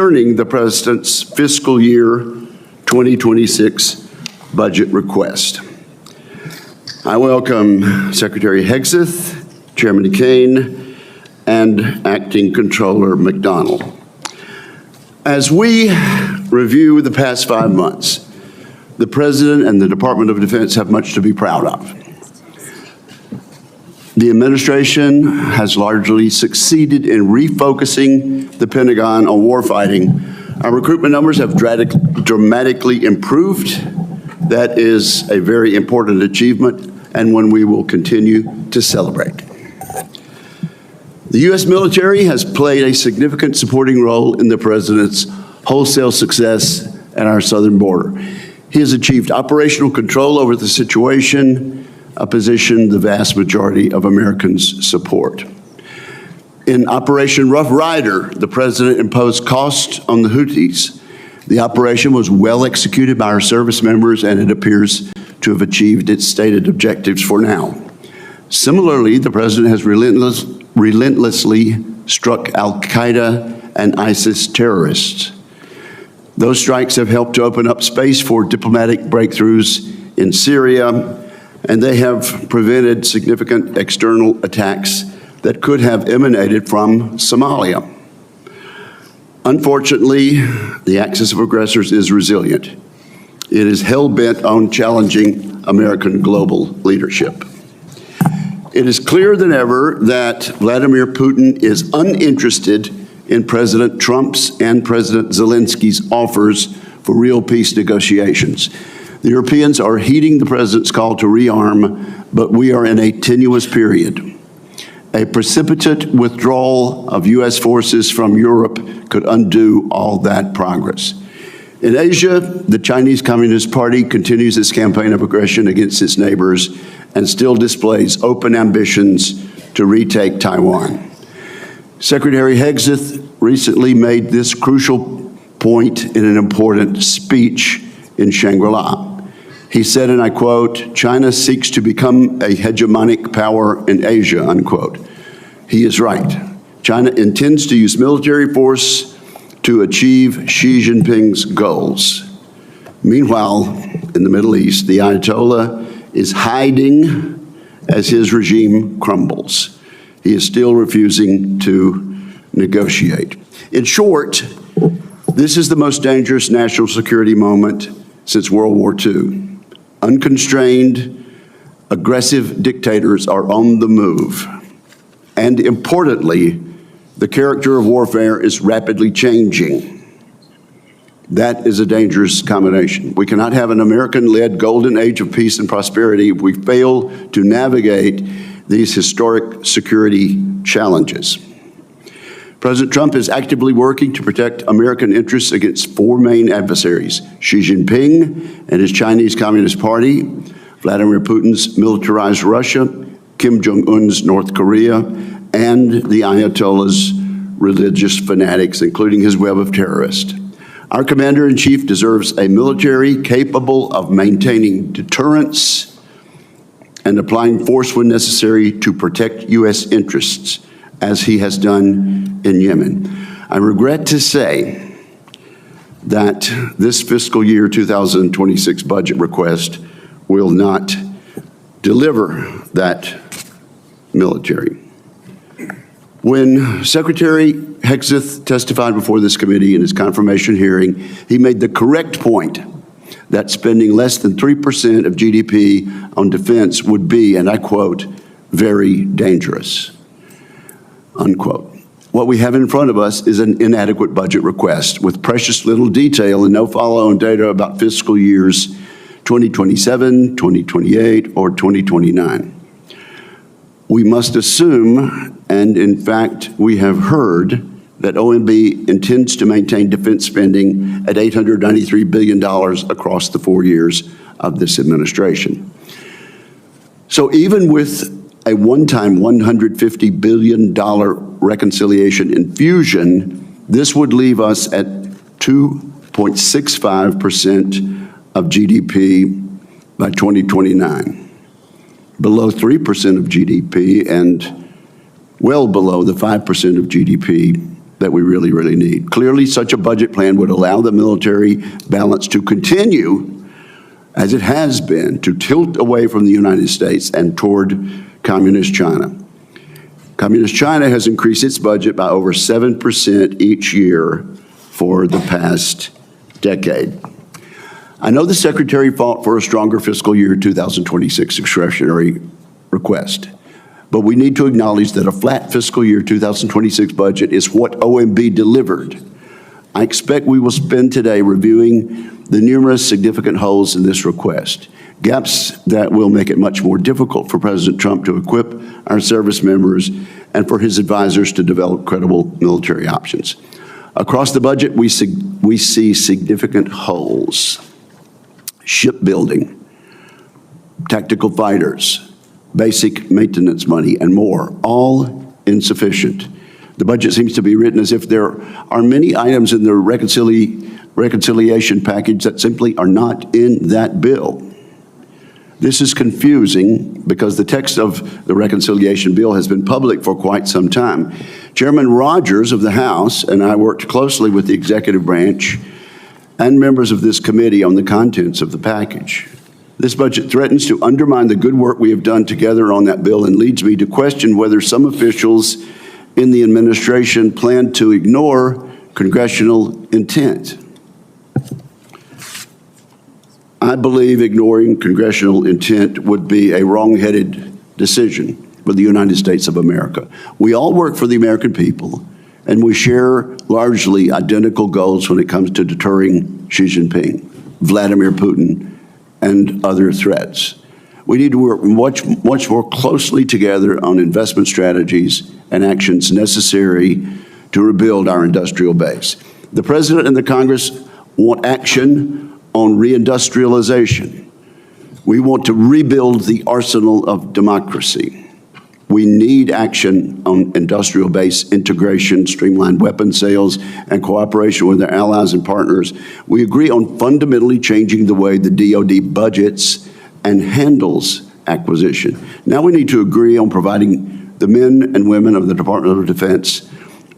concerning the President's fiscal year 2026 budget request. I welcome Secretary Hegseth, Chairman Caine, and Acting Comptroller MacDonnell. As we review the past 5 months, the President and the Department of Defense have much to be proud of. The administration has largely succeeded in refocusing the Pentagon on warfighting. Our recruitment numbers have dramatically improved. That is a very important achievement and one we will continue to celebrate. The U.S. military has played a significant supporting role in the President's wholesale success at our southern border. He has achieved operational control over the situation, a position the vast majority of Americans support. In Operation Rough Rider, the President imposed costs on the Houthis. The operation was well executed by our service members, and it appears to have achieved its stated objectives for now. Similarly, the President has relentlessly struck al-Qaeda and ISIS terrorists. Those strikes have helped to open up space for diplomatic breakthroughs in Syria, and they have prevented significant external attacks that could have emanated from Somalia. Unfortunately, the axis of aggressors is resilient. It is hell-bent on challenging American global leadership. It is clearer than ever that Vladimir Putin is uninterested in President Trump's and President Zelensky's offers for real peace negotiations. The Europeans are heeding the President's call to rearm, but we are in a tenuous period. A precipitate withdrawal of U.S. forces from Europe could undo all that progress. In Asia, the Chinese Communist Party continues its campaign of aggression against its neighbors and still displays open ambitions to retake Taiwan. Secretary Hegseth recently made this crucial point in an important speech in Shangri-La. He said, and I quote, "China seeks to become a hegemonic power in Asia," unquote. He is right. China intends to use military force to achieve Xi Jinping's goals. Meanwhile, in the Middle East, the Ayatollah is hiding as his regime crumbles. He is still refusing to negotiate. In short, this is the most dangerous national security moment since World War II. Unconstrained, aggressive dictators are on the move. And importantly, the character of warfare is rapidly changing. That is a dangerous combination. We cannot have an American-led golden age of peace and prosperity if we fail to navigate these historic security challenges. President Trump is actively working to protect American interests against 4 main adversaries: Xi Jinping and his Chinese Communist Party, Vladimir Putin's militarized Russia, Kim Jong-un's North Korea, and the Ayatollah's religious fanatics, including his web of terrorists. Our Commander-in-Chief deserves a military capable of maintaining deterrence and applying force when necessary to protect U.S. interests, as he has done in Yemen. I regret to say that this fiscal year 2026 budget request will not deliver that military. When Secretary Hegseth testified before this committee in his confirmation hearing, he made the correct point that spending less than 3% of GDP on defense would be, and I quote, "very dangerous," unquote. What we have in front of us is an inadequate budget request with precious little detail and no follow-on data about fiscal years 2027, 2028, or 2029. We must assume, and in fact we have heard, that OMB intends to maintain defense spending at $893 billion across the 4 years of this administration. So even with a one-time $150 billion reconciliation infusion, this would leave us at 2.65% of GDP by 2029, below 3% of GDP and well below the 5% of GDP that we really, really need. Clearly, such a budget plan would allow the military balance to continue, as it has been, to tilt away from the United States and toward Communist China. Communist China has increased its budget by over 7% each year for the past decade. I know the Secretary fought for a stronger fiscal year 2026 discretionary request, but we need to acknowledge that a flat fiscal year 2026 budget is what OMB delivered. I expect we will spend today reviewing the numerous significant holes in this request, gaps that will make it much more difficult for President Trump to equip our service members and for his advisors to develop credible military options. Across the budget, we see significant holes. Shipbuilding, tactical fighters, basic maintenance money, and more, all insufficient. The budget seems to be written as if there are many items in the reconciliation package that simply are not in that bill. This is confusing because the text of the reconciliation bill has been public for quite some time. Chairman Rogers of the House and I worked closely with the executive branch and members of this committee on the contents of the package. This budget threatens to undermine the good work we have done together on that bill and leads me to question whether some officials in the administration plan to ignore congressional intent. I believe ignoring congressional intent would be a wrong-headed decision for the United States of America. We all work for the American people, and we share largely identical goals when it comes to deterring Xi Jinping, Vladimir Putin, and other threats. We need to work much more closely together on investment strategies and actions necessary to rebuild our industrial base. The President and the Congress want action on reindustrialization. We want to rebuild the arsenal of democracy. We need action on industrial base integration, streamlined weapon sales, and cooperation with our allies and partners. We agree on fundamentally changing the way the DoD budgets and handles acquisition. Now we need to agree on providing the men and women of the Department of Defense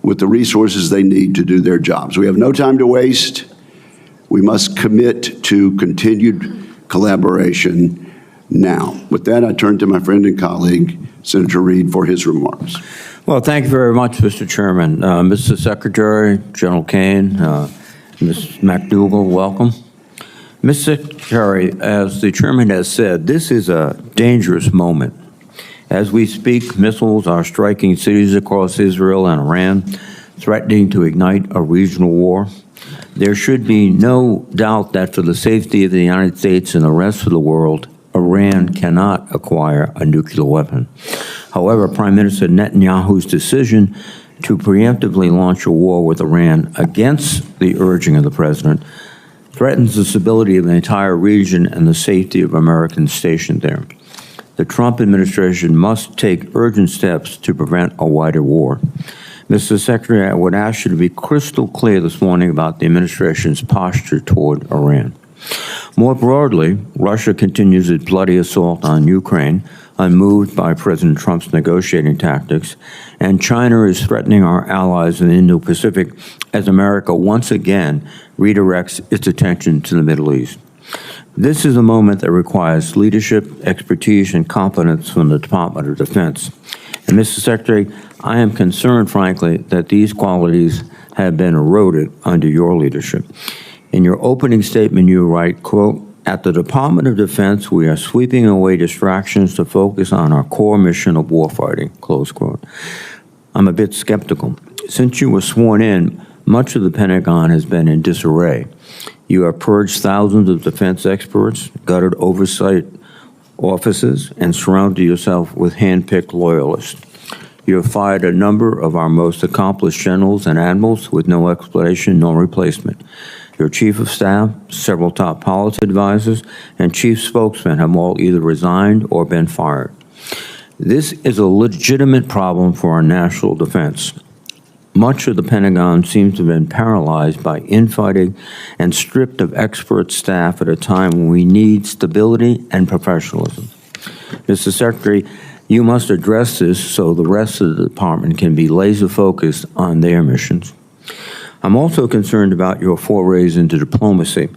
with the resources they need to do their jobs. We have no time to waste. We must commit to continued collaboration now. With that, I turn to my friend and colleague, Senator Reid, for his remarks. Well, thank you very much, Mr. Chairman. Mr. Secretary, General Caine, Ms. McDougall, welcome. Mr. Secretary, as the Chairman has said, this is a dangerous moment. As we speak, missiles are striking cities across Israel and Iran, threatening to ignite a regional war. There should be no doubt that for the safety of the United States and the rest of the world, Iran cannot acquire a nuclear weapon. However, Prime Minister Netanyahu's decision to preemptively launch a war with Iran against the urging of the President threatens the stability of the entire region and the safety of Americans stationed there. The Trump administration must take urgent steps to prevent a wider war. Mr. Secretary, I would ask you to be crystal clear this morning about the administration's posture toward Iran. More broadly, Russia continues its bloody assault on Ukraine, unmoved by President Trump's negotiating tactics, and China is threatening our allies in the Indo-Pacific as America once again redirects its attention to the Middle East. This is a moment that requires leadership, expertise, and competence from the Department of Defense. And Mr. Secretary, I am concerned, frankly, that these qualities have been eroded under your leadership. In your opening statement, you write, quote, "At the Department of Defense, we are sweeping away distractions to focus on our core mission of warfighting," close quote. I'm a bit skeptical. Since you were sworn in, much of the Pentagon has been in disarray. You have purged thousands of defense experts, gutted oversight offices, and surrounded yourself with hand-picked loyalists. You have fired a number of our most accomplished generals and admirals with no explanation, no replacement. Your chief of staff, several top policy advisors, and chief spokesmen have all either resigned or been fired. This is a legitimate problem for our national defense. Much of the Pentagon seems to have been paralyzed by infighting and stripped of expert staff at a time when we need stability and professionalism. Mr. Secretary, You must address this so the rest of the department can be laser-focused on their missions. I'm also concerned about your forays into diplomacy.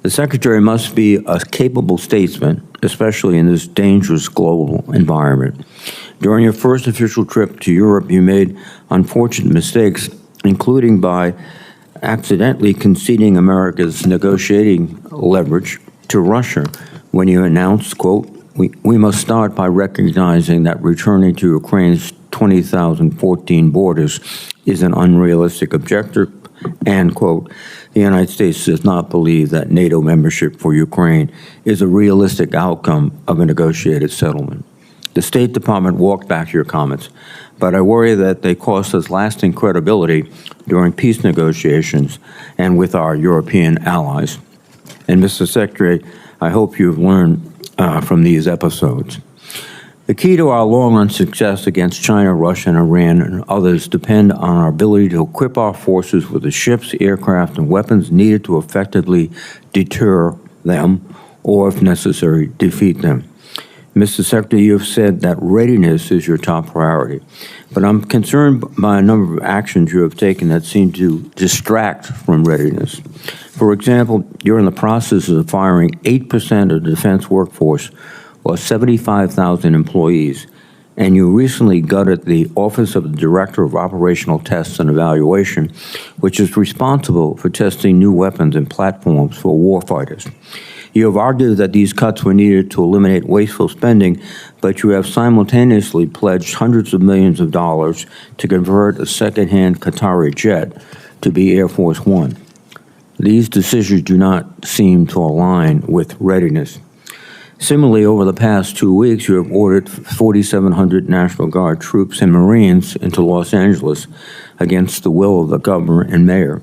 The Secretary must be a capable statesman, especially in this dangerous global environment. During your first official trip to Europe, you made unfortunate mistakes, including by accidentally conceding America's negotiating leverage to Russia when you announced, quote, we must start by recognizing that returning to Ukraine's 2014 borders is an unrealistic objective, and, quote, the United States does not believe that NATO membership for Ukraine is a realistic outcome of a negotiated settlement. The State Department walked back your comments, but I worry that they cost us lasting credibility during peace negotiations and with our European allies. And, Mr. Secretary, I hope you've learned from these episodes. The key to our long-run success against China, Russia, and Iran and others depend on our ability to equip our forces with the ships, aircraft, and weapons needed to effectively deter them or, if necessary, defeat them. Mr. Secretary, you have said that readiness is your top priority, but I'm concerned by a number of actions you have taken that seem to distract from readiness. For example, you're in the process of firing 8% of the defense workforce, or 75,000 employees, and you recently gutted the Office of the Director of Operational Tests and Evaluation, which is responsible for testing new weapons and platforms for warfighters. You have argued that these cuts were needed to eliminate wasteful spending, but you have simultaneously pledged hundreds of millions of dollars to convert a second-hand Qatari jet to be Air Force One. These decisions do not seem to align with readiness. Similarly, over the past 2 weeks, you have ordered 4,700 National Guard troops and Marines into Los Angeles against the will of the governor and mayor.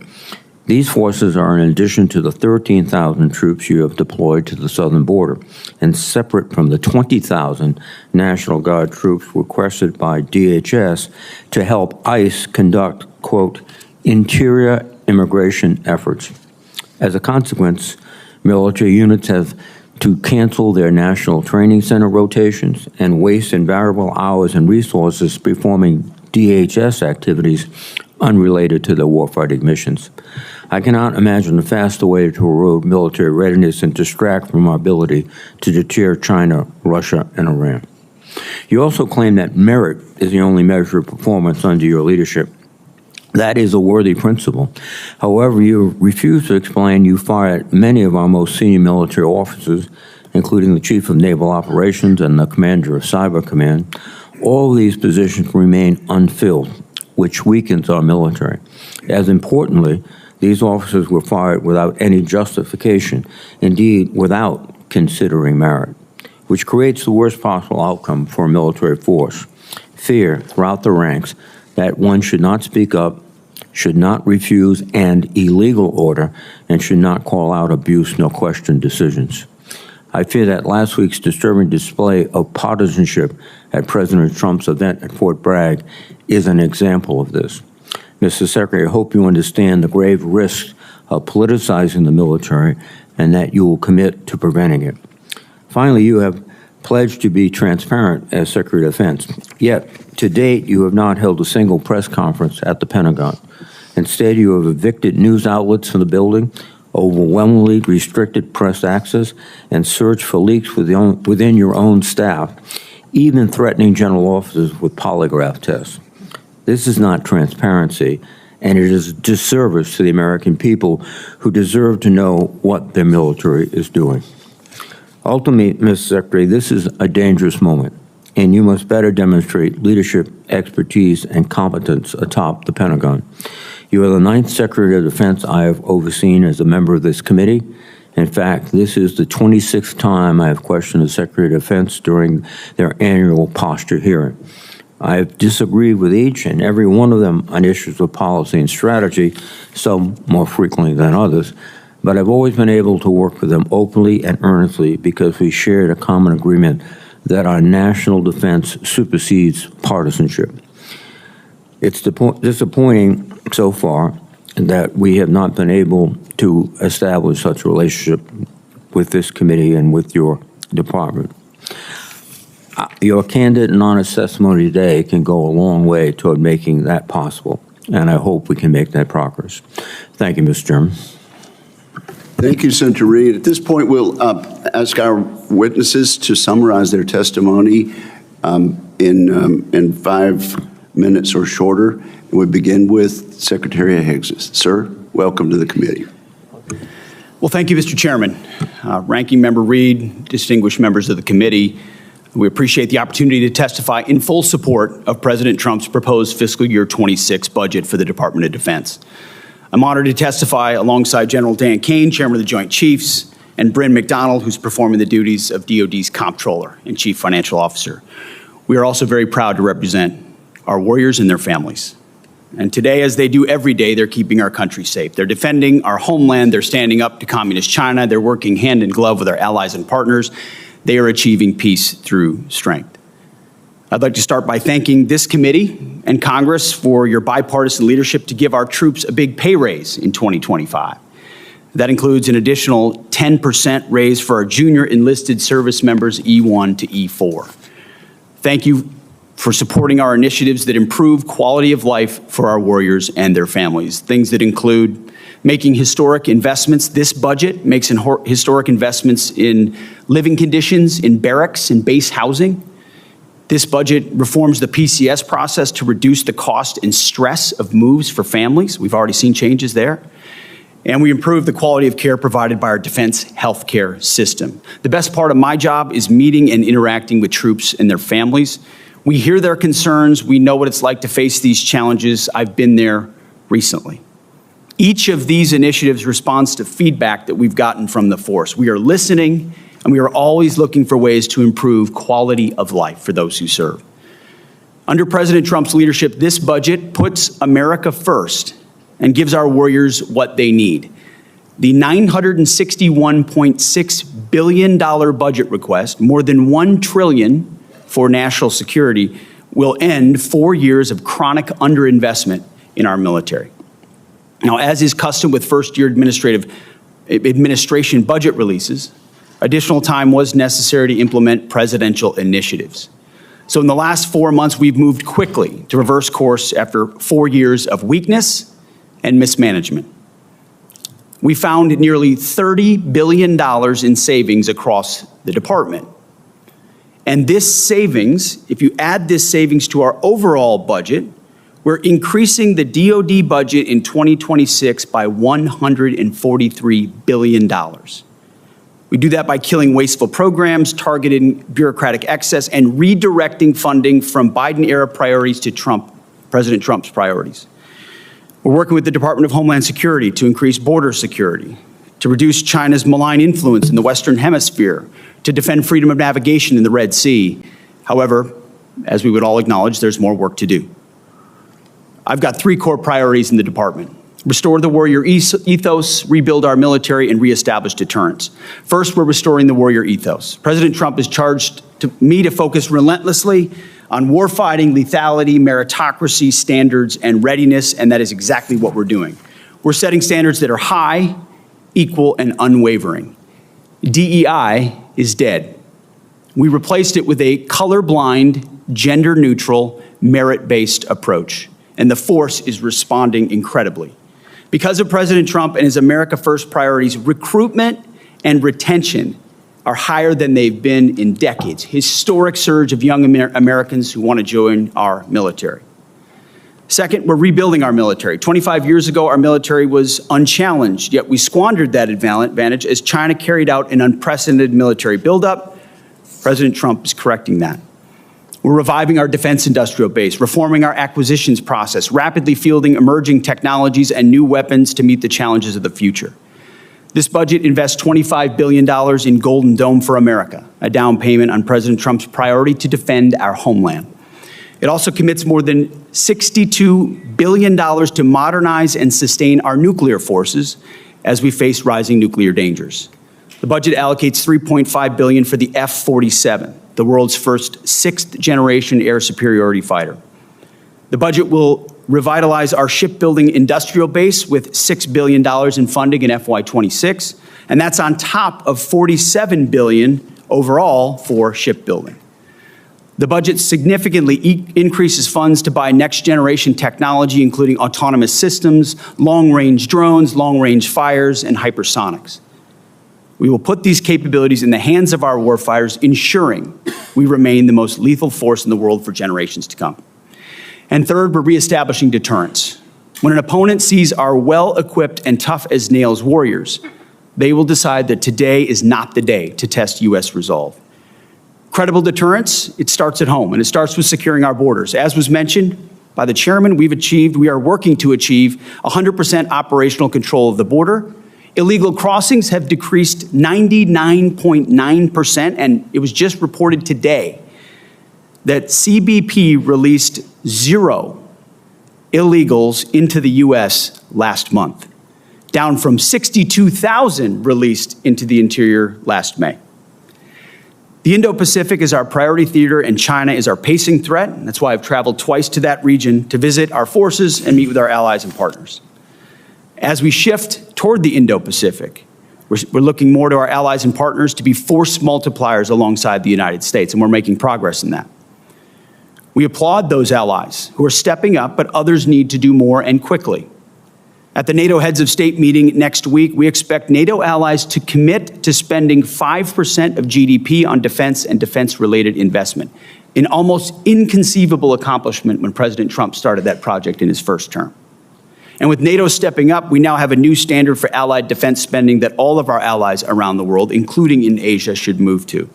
These forces are in addition to the 13,000 troops you have deployed to the southern border, and separate from the 20,000 National Guard troops requested by DHS to help ICE conduct, quote, interior immigration efforts. As a consequence, military units have to cancel their national training center rotations and waste invaluable hours and resources performing DHS activities unrelated to their warfighting missions. I cannot imagine a faster way to erode military readiness and distract from our ability to deter China, Russia, and Iran. You also claim that merit is the only measure of performance under your leadership. That is a worthy principle. However, you refuse to explain you fired many of our most senior military officers, including the Chief of Naval Operations and the Commander of Cyber Command. All of these positions remain unfilled, which weakens our military. As importantly, these officers were fired without any justification, indeed without considering merit, which creates the worst possible outcome for a military force. Fear throughout the ranks that one should not speak up, should not refuse an illegal order, and should not call out abuse nor question decisions. I fear that last week's disturbing display of partisanship at President Trump's event at Fort Bragg is an example of this. Mr. Secretary, I hope you understand the grave risks of politicizing the military and that you will commit to preventing it. Finally, you have pledged to be transparent as Secretary of Defense. Yet, to date, you have not held a single press conference at the Pentagon. Instead, you have evicted news outlets from the building, overwhelmingly restricted press access, and searched for leaks within your own staff, even threatening general officers with polygraph tests. This is not transparency, and it is a disservice to the American people who deserve to know what their military is doing. Ultimately, Mr. Secretary, this is a dangerous moment, and you must better demonstrate leadership, expertise, and competence atop the Pentagon. You are the 9th Secretary of Defense I have overseen as a member of this committee. In fact, this is the 26th time I have questioned the Secretary of Defense during their annual posture hearing. I have disagreed with each and every one of them on issues of policy and strategy, some more frequently than others, but I've always been able to work with them openly and earnestly because we shared a common agreement that our national defense supersedes partisanship. It's disappointing so far that we have not been able to establish such a relationship with this committee and with your department. Your candid and honest testimony today can go a long way toward making that possible, and I hope we can make that progress. Thank you, Mr. Chairman. Thank you, Senator Reid. At this point, we'll ask our witnesses to summarize their testimony in 5 minutes or shorter. And we begin with Secretary Hegseth. Sir, welcome to the committee. Well, thank you, Mr. Chairman. Ranking Member Reid, distinguished members of the committee, we appreciate the opportunity to testify in full support of President Trump's proposed fiscal year 26 budget for the Department of Defense. I'm honored to testify alongside General Dan Caine, Chairman of the Joint Chiefs, and Bryn McDonnell, who's performing the duties of DoD's comptroller and Chief Financial Officer. We are also very proud to represent our warriors and their families. And today, as they do every day, they're keeping our country safe. They're defending our homeland. They're standing up to communist China. They're working hand in glove with our allies and partners. They are achieving peace through strength. I'd like to start by thanking this committee and Congress for your bipartisan leadership to give our troops a big pay raise in 2025. That includes an additional 10% raise for our junior enlisted service members E1 to E4. Thank you for supporting our initiatives that improve quality of life for our warriors and their families. Things that include making historic investments. This budget makes historic investments in living conditions, in barracks, in base housing. This budget reforms the PCS process to reduce the cost and stress of moves for families. We've already seen changes there. And we improve the quality of care provided by our defense healthcare system. The best part of my job is meeting and interacting with troops and their families. We hear their concerns. We know what it's like to face these challenges. I've been there recently. Each of these initiatives responds to feedback that we've gotten from the force. We are listening, and we are always looking for ways to improve quality of life for those who serve. Under President Trump's leadership, this budget puts America first and gives our warriors what they need. The $961.6 billion budget request, more than $1 trillion for national security, will end 4 years of chronic underinvestment in our military. Now, as is custom with first-year administration budget releases, additional time was necessary to implement presidential initiatives. So in the last 4 months, we've moved quickly to reverse course after 4 years of weakness and mismanagement. We found nearly $30 billion in savings across the department. And this savings, if you add this savings to our overall budget, we're increasing the DoD budget in 2026 by $143 billion. We do that by killing wasteful programs, targeting bureaucratic excess, and redirecting funding from Biden-era priorities to President Trump's priorities. We're working with the Department of Homeland Security to increase border security, to reduce China's malign influence in the Western Hemisphere, to defend freedom of navigation in the Red Sea. However, as we would all acknowledge, there's more work to do. I've got 3 core priorities in the department: restore the warrior ethos, rebuild our military, and reestablish deterrence. First, we're restoring the warrior ethos. President Trump has charged me to focus relentlessly on warfighting, lethality, meritocracy, standards, and readiness, and that is exactly what we're doing. We're setting standards that are high, equal, and unwavering. DEI is dead. We replaced it with a colorblind, gender-neutral, merit-based approach, and the force is responding incredibly. Because of President Trump and his America First priorities, recruitment and retention are higher than they've been in decades. Historic surge of young Americans who want to join our military. Second, we're rebuilding our military. 25 years ago, our military was unchallenged, yet we squandered that advantage as China carried out an unprecedented military buildup. President Trump is correcting that. We're reviving our defense industrial base, reforming our acquisitions process, rapidly fielding emerging technologies and new weapons to meet the challenges of the future. This budget invests $25 billion in Golden Dome for America, a down payment on President Trump's priority to defend our homeland. It also commits more than $62 billion to modernize and sustain our nuclear forces as we face rising nuclear dangers. The budget allocates $3.5 billion for the F-47, the world's first 6th-generation air superiority fighter. The budget will revitalize our shipbuilding industrial base with $6 billion in funding in FY26, and that's on top of $47 billion overall for shipbuilding. The budget significantly increases funds to buy next-generation technology, including autonomous systems, long-range drones, long-range fires, and hypersonics. We will put these capabilities in the hands of our warfighters, ensuring we remain the most lethal force in the world for generations to come. And third, we're reestablishing deterrence. When an opponent sees our well-equipped and tough-as-nails warriors, they will decide that today is not the day to test U.S. resolve. Credible deterrence, it starts at home, and it starts with securing our borders. As was mentioned by the chairman, we are working to achieve 100% operational control of the border. Illegal crossings have decreased 99.9%, and it was just reported today that CBP released 0 illegals into the U.S. last month, down from 62,000 released into the interior last May. The Indo-Pacific is our priority theater, and China is our pacing threat. And that's why I've traveled twice to that region to visit our forces and meet with our allies and partners. As we shift toward the Indo-Pacific, we're looking more to our allies and partners to be force multipliers alongside the United States, and we're making progress in that. We applaud those allies who are stepping up, but others need to do more and quickly. At the NATO Heads of State meeting next week, we expect NATO allies to commit to spending 5% of GDP on defense and defense-related investment, an almost inconceivable accomplishment when President Trump started that project in his first term. And with NATO stepping up, we now have a new standard for allied defense spending that all of our allies around the world, including in Asia, should move to.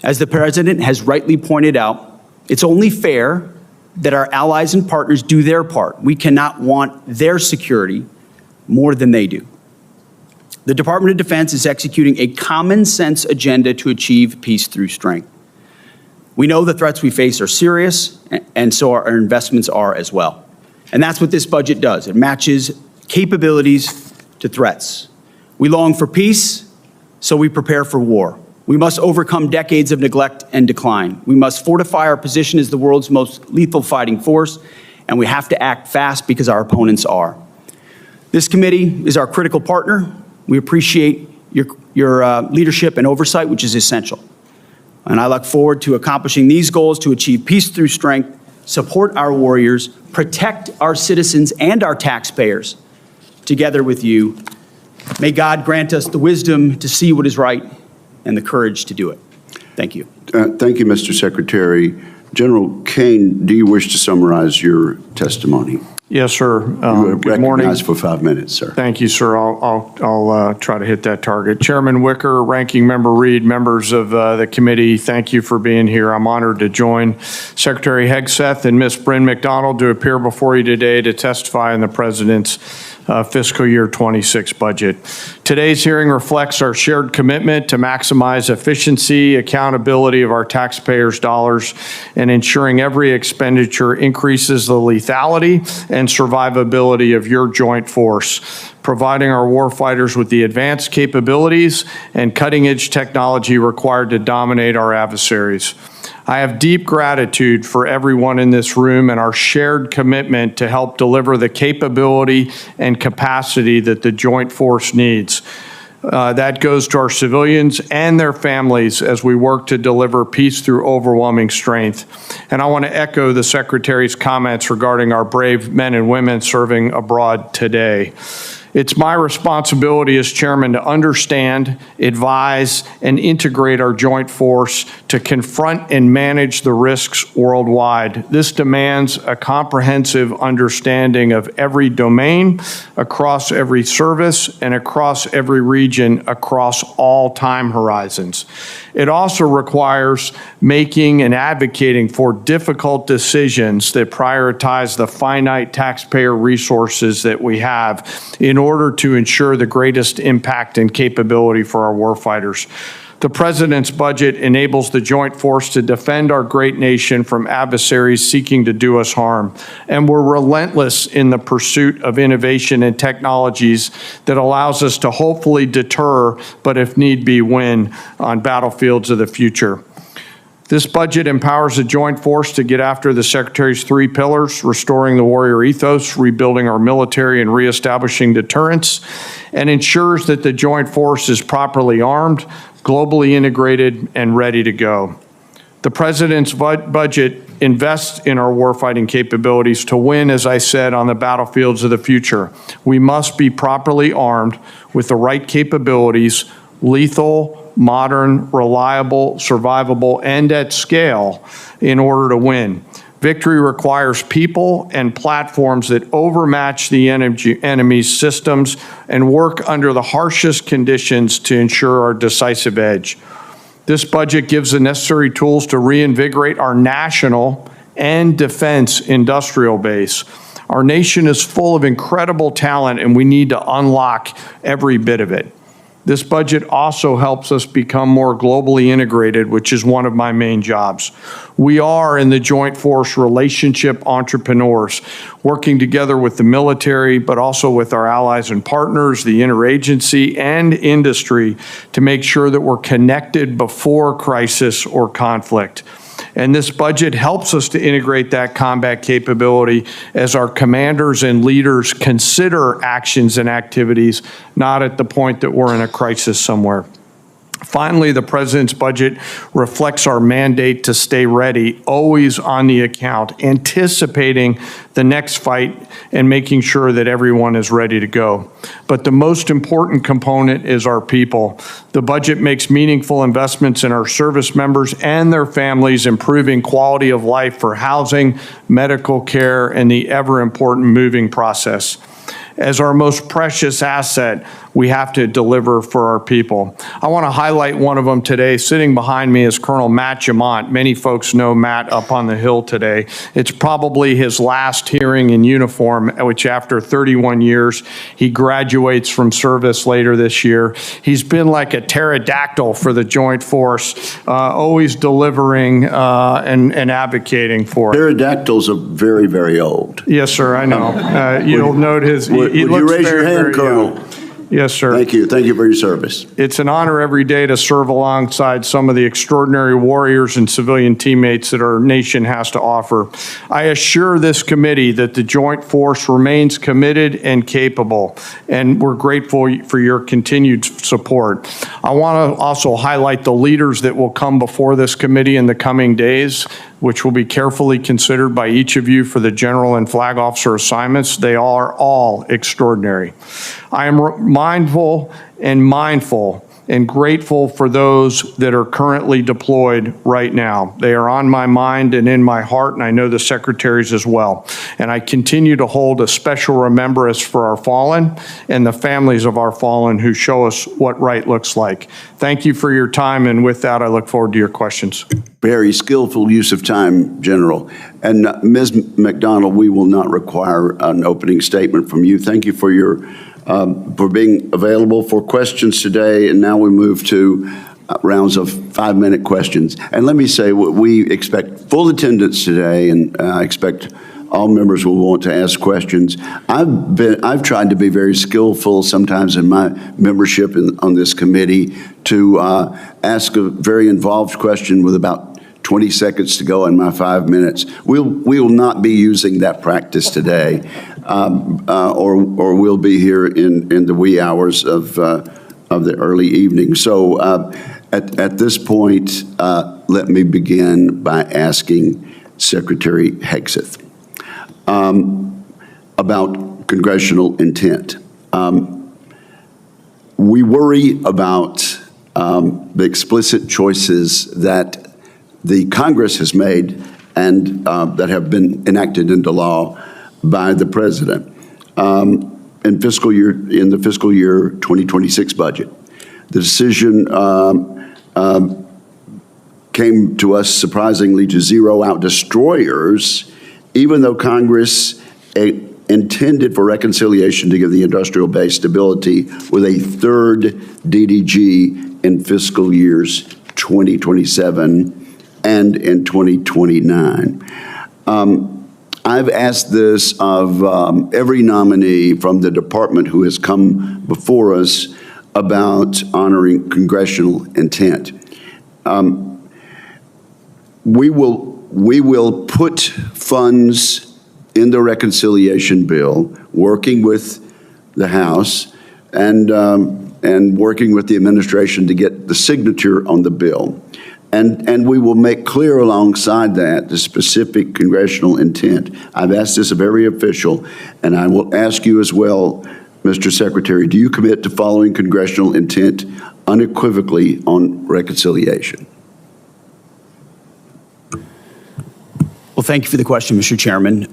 As the President has rightly pointed out, it's only fair that our allies and partners do their part. We cannot want their security more than they do. The Department of Defense is executing a common sense agenda to achieve peace through strength. We know the threats we face are serious, and so our investments are as well. And that's what this budget does. It matches capabilities to threats. We long for peace, so we prepare for war. We must overcome decades of neglect and decline. We must fortify our position as the world's most lethal fighting force, and we have to act fast because our opponents are. This committee is our critical partner. We appreciate your leadership and oversight, which is essential. And I look forward to accomplishing these goals to achieve peace through strength, support our warriors, protect our citizens and our taxpayers together with you. May God grant us the wisdom to see what is right and the courage to do it. Thank you. Thank you, Mr. Secretary. General Caine, do you wish to summarize your testimony? Yes, sir. You are Good morning. recognized for 5 minutes, sir. Thank you, sir. I'll try to hit that target. Chairman Wicker, Ranking Member Reed, members of the committee, thank you for being here. I'm honored to join Secretary Hegseth and Ms. Bryn MacDonnell to appear before you today to testify on the President's fiscal year 26 budget. Today's hearing reflects our shared commitment to maximize efficiency, accountability of our taxpayers' dollars, and ensuring every expenditure increases the lethality and survivability of your joint force, providing our warfighters with the advanced capabilities and cutting-edge technology required to dominate our adversaries. I have deep gratitude for everyone in this room and our shared commitment to help deliver the capability and capacity that the joint force needs. That goes to our civilians and their families as we work to deliver peace through overwhelming strength. And I want to echo the Secretary's comments regarding our brave men and women serving abroad today. It's my responsibility as chairman to understand, advise, and integrate our joint force to confront and manage the risks worldwide. This demands a comprehensive understanding of every domain, across every service, and across every region, across all time horizons. It also requires making and advocating for difficult decisions that prioritize the finite taxpayer resources that we have in order to ensure the greatest impact and capability for our warfighters. The President's budget enables the joint force to defend our great nation from adversaries seeking to do us harm. And we're relentless in the pursuit of innovation and technologies that allows us to hopefully deter, but if need be, win on battlefields of the future. This budget empowers the joint force to get after the Secretary's 3 pillars: restoring the warrior ethos, rebuilding our military, and reestablishing deterrence, and ensures that the joint force is properly armed, globally integrated, and ready to go. The President's budget invests in our warfighting capabilities to win, as I said, on the battlefields of the future. We must be properly armed with the right capabilities, lethal, modern, reliable, survivable, and at scale in order to win. Victory requires people and platforms that overmatch the enemy's systems and work under the harshest conditions to ensure our decisive edge. This budget gives the necessary tools to reinvigorate our national and defense industrial base. Our nation is full of incredible talent, and we need to unlock every bit of it. This budget also helps us become more globally integrated, which is one of my main jobs. We are in the Joint Force relationship entrepreneurs, working together with the military, but also with our allies and partners, the interagency, and industry to make sure that we're connected before crisis or conflict. And this budget helps us to integrate that combat capability as our commanders and leaders consider actions and activities, not at the point that we're in a crisis somewhere. Finally, the President's budget reflects our mandate to stay ready, always on the account, anticipating the next fight and making sure that everyone is ready to go. But the most important component is our people. The budget makes meaningful investments in our service members and their families, improving quality of life for housing, medical care, and the ever-important moving process. As our most precious asset, we have to deliver for our people. I want to highlight one of them today. Sitting behind me is Colonel Matt Jamont. Many folks know Matt up on the Hill today. It's probably his last hearing in uniform, which after 31 years, he graduates from service later this year. He's been like a pterodactyl for the Joint Force, always delivering and advocating for it. Pterodactyls are very, very old. Yes, sir, I know. You'll note his... Would you raise your hand, Colonel? Yes, sir. Thank you. Thank you for your service. It's an honor every day to serve alongside some of the extraordinary warriors and civilian teammates that our nation has to offer. I assure this committee that the Joint Force remains committed and capable, and we're grateful for your continued support. I want to also highlight the leaders that will come before this committee in the coming days, which will be carefully considered by each of you for the general and flag officer assignments. They are all extraordinary. I am mindful and grateful for those that are currently deployed right now. They are on my mind and in my heart, and I know the secretaries as well. And I continue to hold a special remembrance for our fallen and the families of our fallen who show us what right looks like. Thank you for your time, and with that, I look forward to your questions. Very skillful use of time, General. And Ms. MacDonnell, we will not require an opening statement from you. Thank you for your for being available for questions today. And now we move to rounds of 5-minute questions. And let me say, we expect full attendance today, and I expect all members will want to ask questions. I've tried to be very skillful sometimes in my membership on this committee to ask a very involved question with about 20 seconds to go in my 5 minutes. We will not be using that practice today, or we'll be here in the wee hours of the early evening. So at this point, let me begin by asking Secretary Hegseth about congressional intent. We worry about the explicit choices that the Congress has made and that have been enacted into law by the President in the fiscal year 2026 budget. The decision came to us surprisingly to zero out destroyers, even though Congress intended for reconciliation to give the industrial base stability with a third DDG in fiscal years 2027 and in 2029. I've asked this of every nominee from the department who has come before us about honoring congressional intent. We will put funds in the reconciliation bill, working with the House and working with the administration to get the signature on the bill. And we will make clear alongside that the specific congressional intent. I've asked this of every official, and I will ask you as well, Mr. Secretary, do you commit to following congressional intent unequivocally on reconciliation? Well, thank you for the question, Mr. Chairman.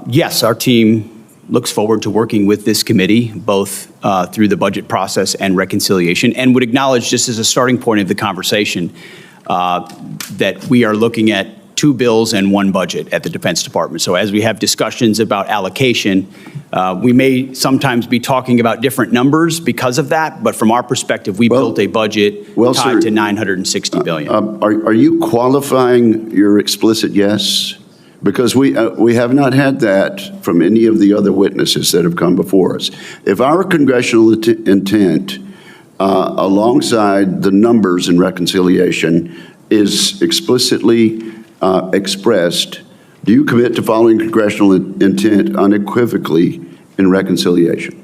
Yes, our team looks forward to working with this committee, both through the budget process and reconciliation, and would acknowledge, just as a starting point of the conversation, that we are looking at 2 bills and 1 budget at the Defense Department. So as we have discussions about allocation, we may sometimes be talking about different numbers because of that, but from our perspective, we built a budget tied to $960 billion. Are you qualifying your explicit yes? Because we have not had that from any of the other witnesses that have come before us. If our congressional intent, alongside the numbers in reconciliation, is explicitly expressed, do you commit to following congressional intent unequivocally in reconciliation?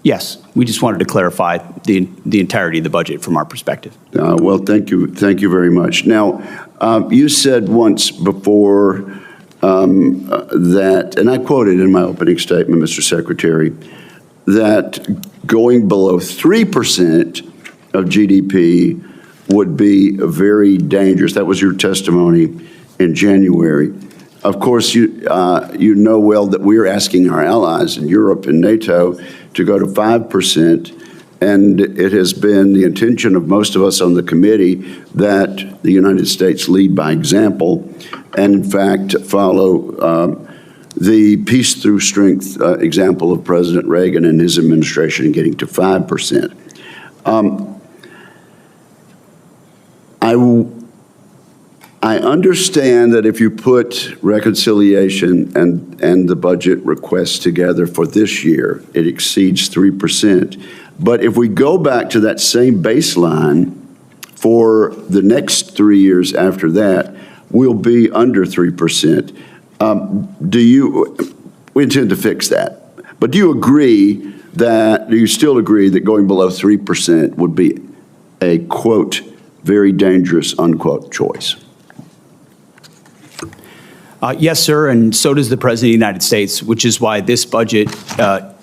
Yes, we just wanted to clarify the entirety of the budget from our perspective. Well, thank you very much. Now, you said once before that, and I quoted in my opening statement, Mr. Secretary, that going below 3% of GDP would be very dangerous. That was your testimony in January. Of course, you know well that we're asking our allies in Europe and NATO to go to 5%, and it has been the intention of most of us on the committee that the United States lead by example and, in fact, follow the peace through strength example of President Reagan and his administration in getting to 5%. I understand that if you put reconciliation and the budget requests together for this year, it exceeds 3%. But if we go back to that same baseline for the next 3 years after that, we'll be under 3%. We intend to fix that. But do you still agree that going below 3% would be a, quote, very dangerous, unquote, choice? Yes, sir, and so does the President of the United States, which is why this budget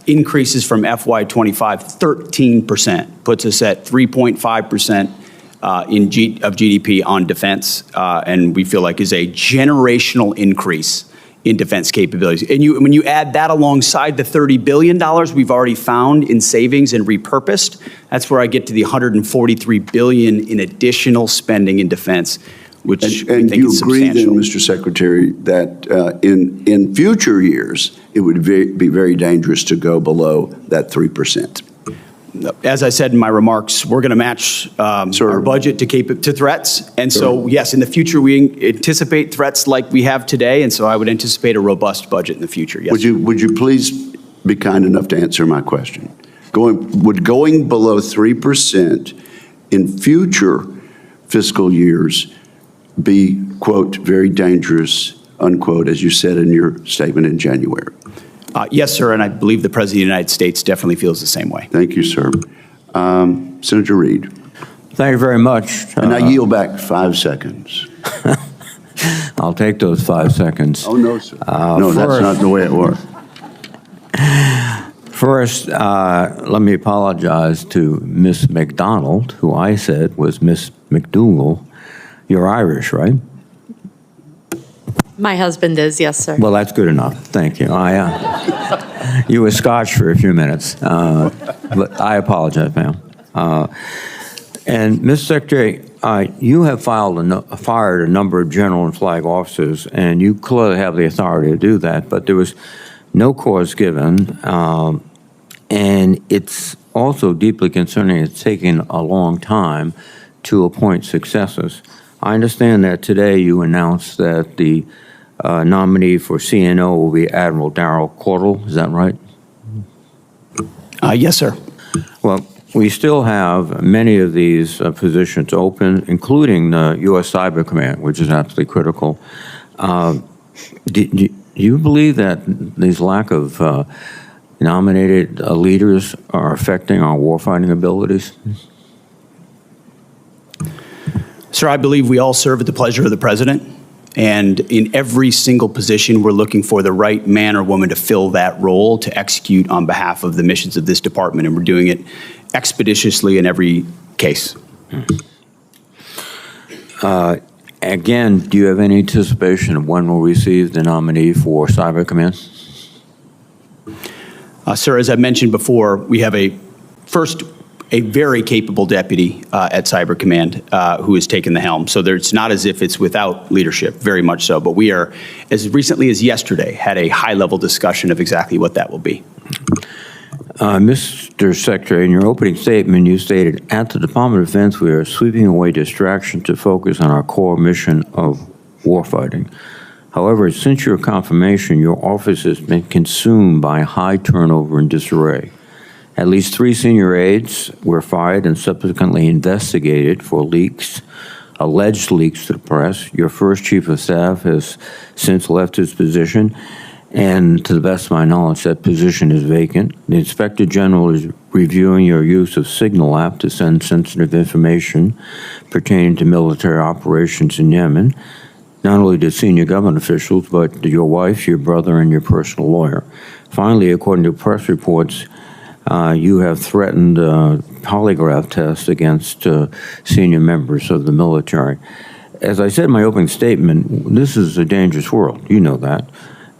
increases from FY25 13%, puts us at 3.5% of GDP on defense, and we feel like is a generational increase in defense capabilities. And when you add that alongside the $30 billion we've already found in savings and repurposed, that's where I get to the $143 billion in additional spending in defense, which we think is substantial. And you agree then, Mr. Secretary, that in future years, it would be very dangerous to go below that 3%? As I said in my remarks, we're going to match our budget to threats. And so, yes, in the future, we anticipate threats like we have today. And so I would anticipate a robust budget in the future. Yes. Would you please be kind enough to answer my question? Would going below 3% in future fiscal years be, quote, very dangerous, unquote, as you said in your statement in January? Yes, sir, and I believe the President of the United States definitely feels the same way. Thank you, sir. Senator Reid. Thank you very much. And I yield back 5 seconds. I'll take those 5 seconds. Oh, no, sir. No, that's not the way it works. First, let me apologize to Miss MacDonald, who I said was Miss McDougall. You're Irish, right? My husband is, yes, sir. Well, that's good enough. Thank you. You were Scotch for a few minutes. But I apologize, ma'am. And, Mr. Secretary, you have fired a number of general and flag officers, and you clearly have the authority to do that, but there was no cause given. And it's also deeply concerning it's taking a long time to appoint successors. I understand that today you announced that the nominee for CNO will be Admiral Darrell Caudle. Is that right? Yes, sir. Well, we still have many of these positions open, including the U.S. Cyber Command, which is absolutely critical. Do you believe that these lack of nominated leaders are affecting our warfighting abilities? Mr. Sir, I believe we all serve at the pleasure of the president. And in every single position, we're looking for the right man or woman to fill that role, to execute on behalf of the missions of this department. And we're doing it expeditiously in every case. Again, do you have any anticipation of when we'll receive the nominee for Cyber Command? Sir, as I mentioned before, we have a very capable deputy at Cyber Command who has taken the helm. So it's not as if it's without leadership, very much so. But we are, as recently as yesterday, had a high-level discussion of exactly what that will be. Mr. Secretary, in your opening statement, you stated, at the Department of Defense, we are sweeping away distraction to focus on our core mission of warfighting. However, since your confirmation, your office has been consumed by high turnover and disarray. At least 3 senior aides were fired and subsequently investigated for leaks, alleged leaks to the press. Your first chief of staff has since left his position, and to the best of my knowledge, that position is vacant. The Inspector General is reviewing your use of Signal app to send sensitive information pertaining to military operations in Yemen, not only to senior government officials, but to your wife, your brother, and your personal lawyer. Finally, according to press reports, you have threatened a polygraph test against senior members of the military. As I said in my opening statement, this is a dangerous world. You know that.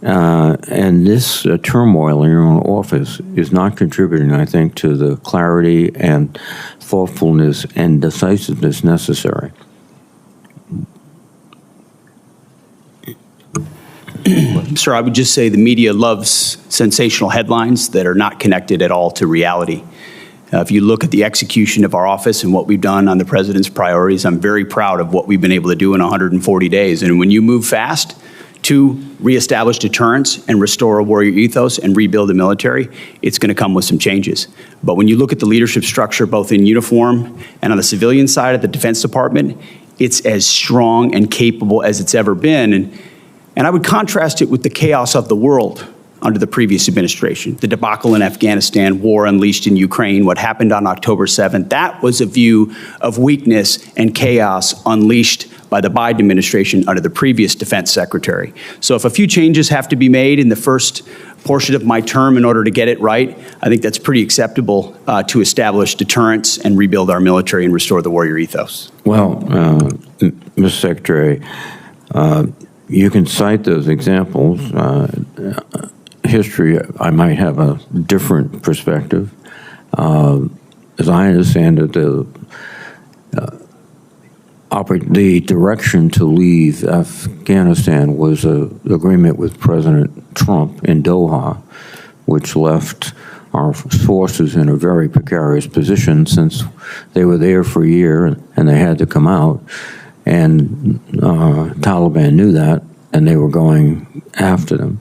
And this turmoil in your own office is not contributing, I think, to the clarity and thoughtfulness and decisiveness necessary. Sir, I would just say the media loves sensational headlines that are not connected at all to reality. If you look at the execution of our office and what we've done on the president's priorities, I'm very proud of what we've been able to do in 140 days. And when you move fast to reestablish deterrence and restore a warrior ethos and rebuild the military, it's going to come with some changes. But when you look at the leadership structure, both in uniform and on the civilian side of the Defense Department, it's as strong and capable as it's ever been. And I would contrast it with the chaos of the world under the previous administration. The debacle in Afghanistan, war unleashed in Ukraine, what happened on October 7th, that was a view of weakness and chaos unleashed by the Biden administration under the previous defense secretary. So if a few changes have to be made in the first portion of my term in order to get it right, I think that's pretty acceptable to establish deterrence and rebuild our military and restore the warrior ethos. Well, Mr. Secretary, you can cite those examples. History, I might have a different perspective. As I understand it, the direction to leave Afghanistan was an agreement with President Trump in Doha, which left our forces in a very precarious position since they were there for a year and they had to come out. And Taliban knew that, and they were going after them.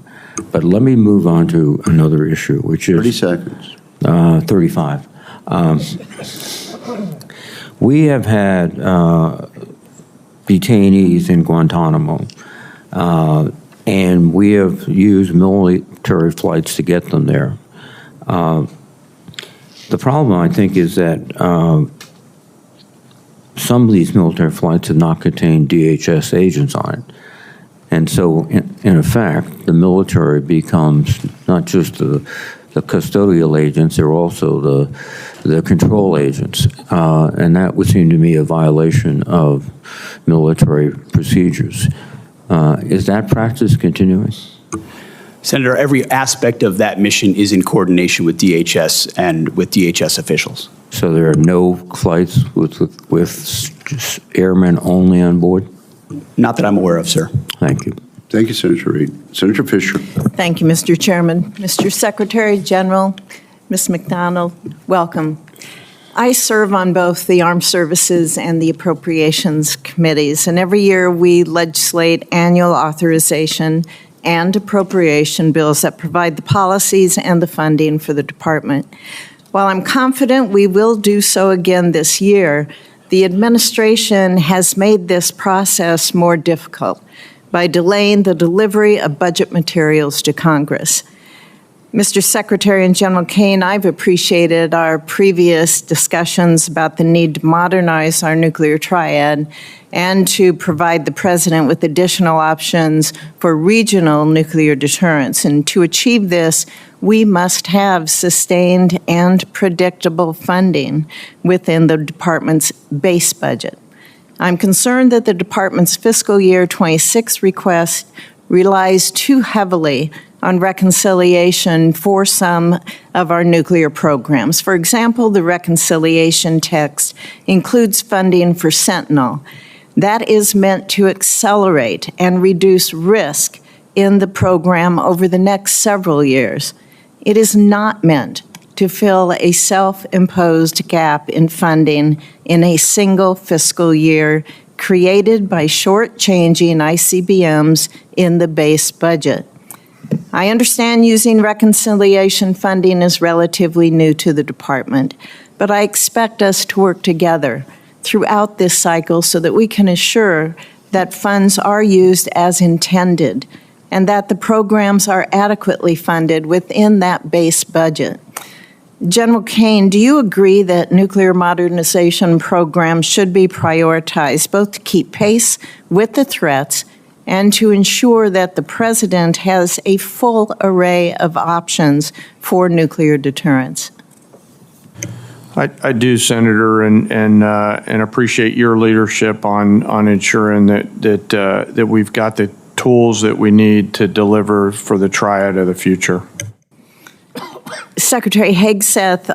But let me move on to another issue, which is 30 seconds. 35. We have had detainees in Guantanamo, and we have used military flights to get them there. The problem, I think, is that some of these military flights have not contained DHS agents on it. And so, in effect, the military becomes not just the custodial agents, they're also the control agents. And that would seem to me a violation of military procedures. Is that practice continuing? Senator, every aspect of that mission is in coordination with DHS and with DHS officials. So there are no flights with airmen only on board? Not that I'm aware of, sir. Thank you. Thank you, Senator Reid. Senator Fisher. Thank you, Mr. Chairman. Mr. Secretary General, Ms. MacDonnell, welcome. I serve on both the Armed Services and the Appropriations Committees, and every year we legislate annual authorization and appropriation bills that provide the policies and the funding for the department. While I'm confident we will do so again this year, the administration has made this process more difficult by delaying the delivery of budget materials to Congress. Mr. Secretary and General Caine, I've appreciated our previous discussions about the need to modernize our nuclear triad and to provide the President with additional options for regional nuclear deterrence. And to achieve this, we must have sustained and predictable funding within the department's base budget. I'm concerned that the department's fiscal year 26 request relies too heavily on reconciliation for some of our nuclear programs. For example, the reconciliation text includes funding for Sentinel. That is meant to accelerate and reduce risk in the program over the next several years. It is not meant to fill a self-imposed gap in funding in a single fiscal year created by short-changing ICBMs in the base budget. I understand using reconciliation funding is relatively new to the department, but I expect us to work together throughout this cycle so that we can assure that funds are used as intended and that the programs are adequately funded within that base budget. General Caine, do you agree that nuclear modernization programs should be prioritized both to keep pace with the threats and to ensure that the President has a full array of options for nuclear deterrence? I do, Senator, and appreciate your leadership on ensuring that we've got the tools that we need to deliver for the triad of the future. Secretary Hegseth,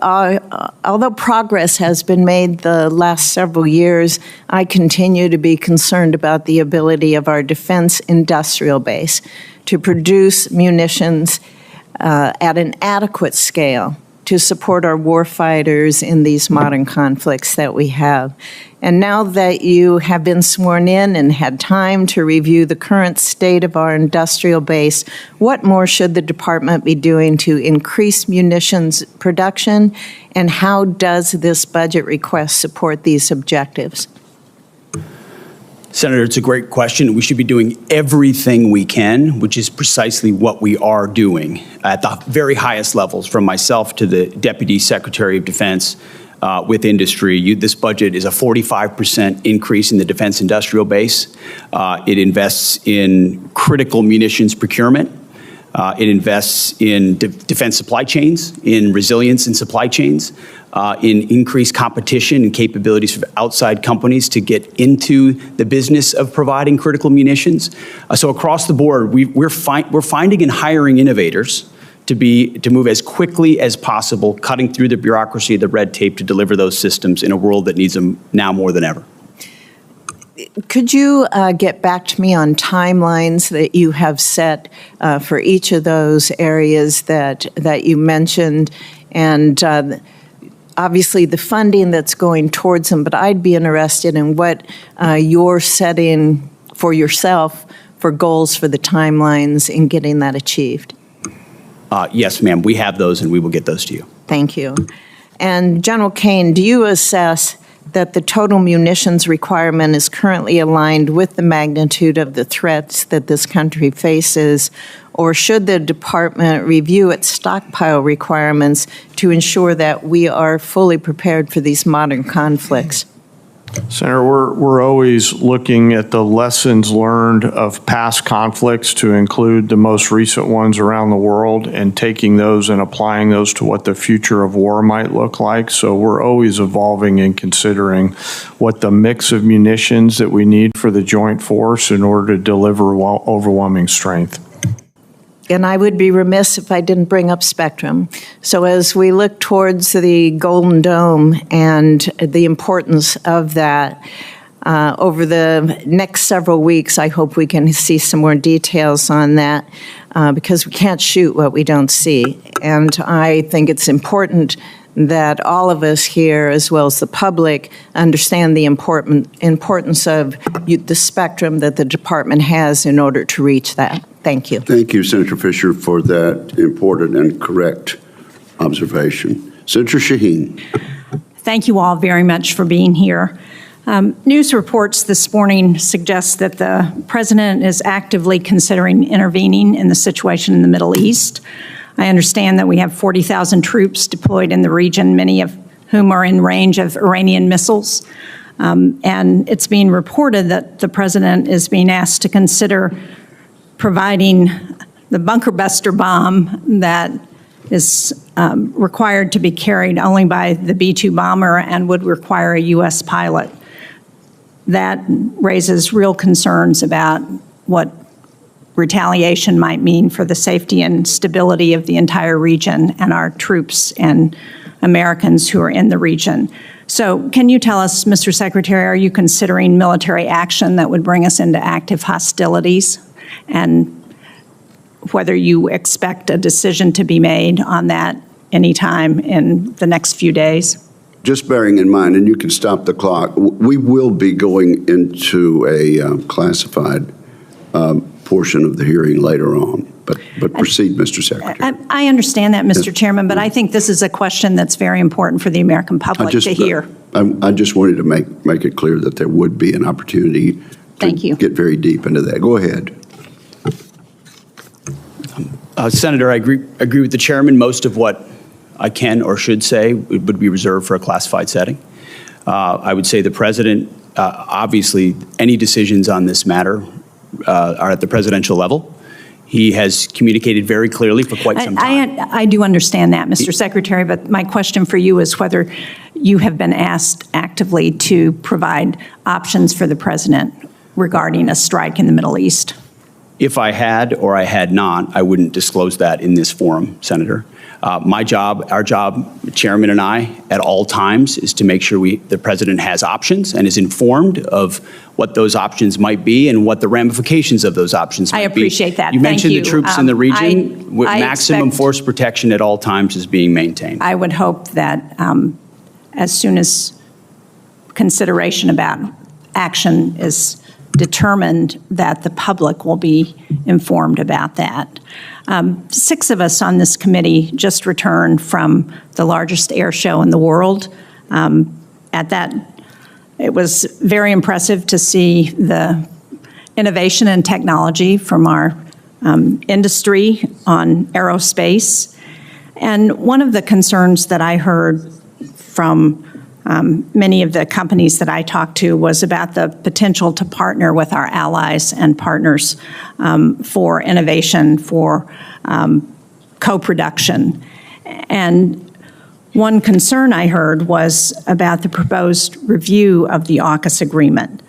although progress has been made the last several years, I continue to be concerned about the ability of our defense industrial base to produce munitions at an adequate scale to support our warfighters in these modern conflicts that we have. And now that you have been sworn in and had time to review the current state of our industrial base, what more should the department be doing to increase munitions production, and how does this budget request support these objectives? Senator, it's a great question. We should be doing everything we can, which is precisely what we are doing at the very highest levels, from myself to the Deputy Secretary of Defense with industry. This budget is a 45% increase in the defense industrial base. It invests in critical munitions procurement. It invests in defense supply chains, in resilience in supply chains, in increased competition and capabilities for outside companies to get into the business of providing critical munitions. So across the board, we're finding and hiring innovators to move as quickly as possible, cutting through the bureaucracy, the red tape to deliver those systems in a world that needs them now more than ever. Could you get back to me on timelines that you have set for each of those areas that you mentioned, and obviously the funding that's going towards them, but I'd be interested in what you're setting for yourself for goals for the timelines in getting that achieved. Yes, ma'am, we have those and we will get those to you. Thank you. And General Caine, do you assess that the total munitions requirement is currently aligned with the magnitude of the threats that this country faces, or should the department review its stockpile requirements to ensure that we are fully prepared for these modern conflicts? Senator, we're always looking at the lessons learned of past conflicts to include the most recent ones around the world and taking those and applying those to what the future of war might look like. So we're always evolving and considering what the mix of munitions that we need for the joint force in order to deliver overwhelming strength. And I would be remiss if I didn't bring up spectrum. So as we look towards the Golden Dome and the importance of that, over the next several weeks, I hope we can see some more details on that because we can't shoot what we don't see. And I think it's important that all of us here, as well as the public, understand the importance of the spectrum that the department has in order to reach that. Thank you. Thank you, Senator Fisher, for that important and correct observation. Senator Shaheen. Thank you all very much for being here. News reports this morning suggest that the President is actively considering intervening in the situation in the Middle East. I understand that we have 40,000 troops deployed in the region, many of whom are in range of Iranian missiles. And it's being reported that the president is being asked to consider providing the bunker buster bomb that is required to be carried only by the B-2 bomber and would require a U.S. pilot. That raises real concerns about what retaliation might mean for the safety and stability of the entire region and our troops and Americans who are in the region. So can you tell us, Mr. Secretary, are you considering military action that would bring us into active hostilities? And whether you expect a decision to be made on that anytime in the next few days? Just bearing in mind, and you can stop the clock, we will be going into a classified portion of the hearing later on. But proceed, Mr. Secretary. I understand that, Mr. Chairman, but I think this is a question that's very important for the American public to hear. I just wanted to make it clear that there would be an opportunity to get very deep into that. Go ahead. Senator, I agree with the chairman. Most of what I can or should say would be reserved for a classified setting. I would say the president, obviously, any decisions on this matter are at the presidential level. He has communicated very clearly for quite some time. I do understand that, Mr. Secretary, but my question for you is whether you have been asked actively to provide options for the president regarding a strike in the Middle East. If I had or I had not, I wouldn't disclose that in this forum, Senator. My job, our job, the chairman and I, at all times, is to make sure the president has options and is informed of what those options might be and what the ramifications of those options might be. I appreciate that. You mentioned the troops in the region. I maximum force protection at all times is being maintained. I would hope that as soon as consideration about action is determined, that the public will be informed about that. 6 of us on this committee just returned from the largest air show in the world. At that, it was very impressive to see the innovation and technology from our industry on aerospace. And one of the concerns that I heard from many of the companies that I talked to was about the potential to partner with our allies and partners for innovation, for co-production. And one concern I heard was about the proposed review of the AUKUS agreement.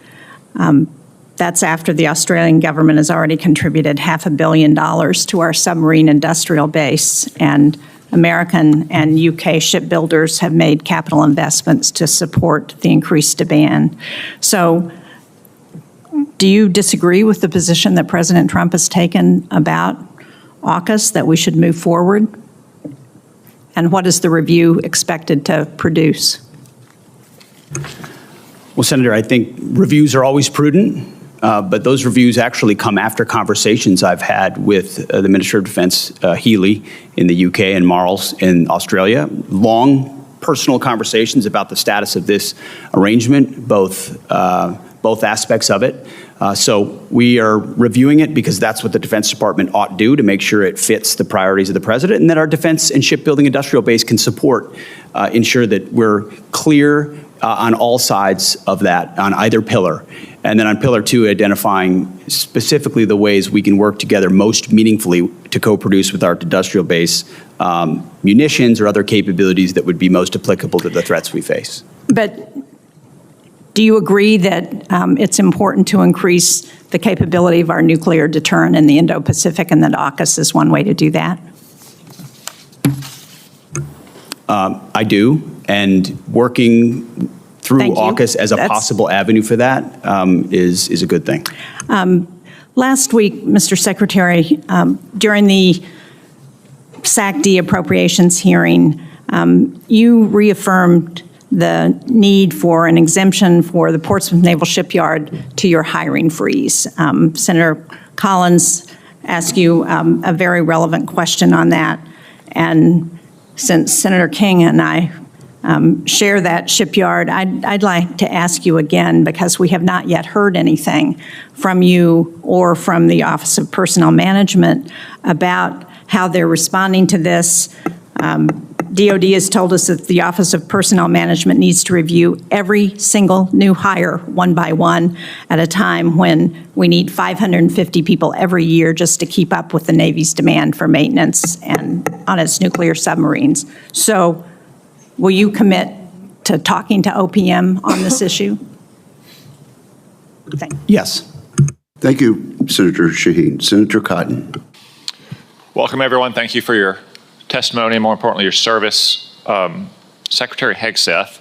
That's after the Australian government has already contributed $500 million to our submarine industrial base, and American and UK shipbuilders have made capital investments to support the increased demand. So do you disagree with the position that President Trump has taken about AUKUS, that we should move forward? And what is the review expected to produce? Well, Senator, I think reviews are always prudent. But those reviews actually come after conversations I've had with the Minister of Defense, Healy, in the UK, and Marles in Australia. Long personal conversations about the status of this arrangement, both aspects of it. So we are reviewing it because that's what the Defense Department ought to do, to make sure it fits the priorities of the president, and that our defense and shipbuilding industrial base can ensure that we're clear on all sides of that, on either pillar. And then on Pillar 2, identifying specifically the ways we can work together most meaningfully to co-produce with our industrial base munitions or other capabilities that would be most applicable to the threats we face. But do you agree that it's important to increase the capability of our nuclear deterrent in the Indo-Pacific, and that AUKUS is one way to do that? I do, and working through AUKUS as a possible avenue for that is a good thing. Last week, Mr. Secretary, during the SAC-D appropriations hearing, you reaffirmed the need for an exemption for the Portsmouth Naval Shipyard to your hiring freeze. Senator Collins asked you a very relevant question on that, and since Senator King and I share that shipyard, I'd like to ask you again, because we have not yet heard anything from you or from the Office of Personnel Management about how they're responding to this. DOD has told us that the Office of Personnel Management needs to review every single new hire one by one at a time when we need 550 people every year just to keep up with the Navy's demand for maintenance and on its nuclear submarines. So will you commit to talking to OPM on this issue? Thank you. Yes. Thank you, Senator Shaheen. Senator Cotton. Welcome, everyone. Thank you for your testimony and, more importantly, your service. Secretary Hegseth,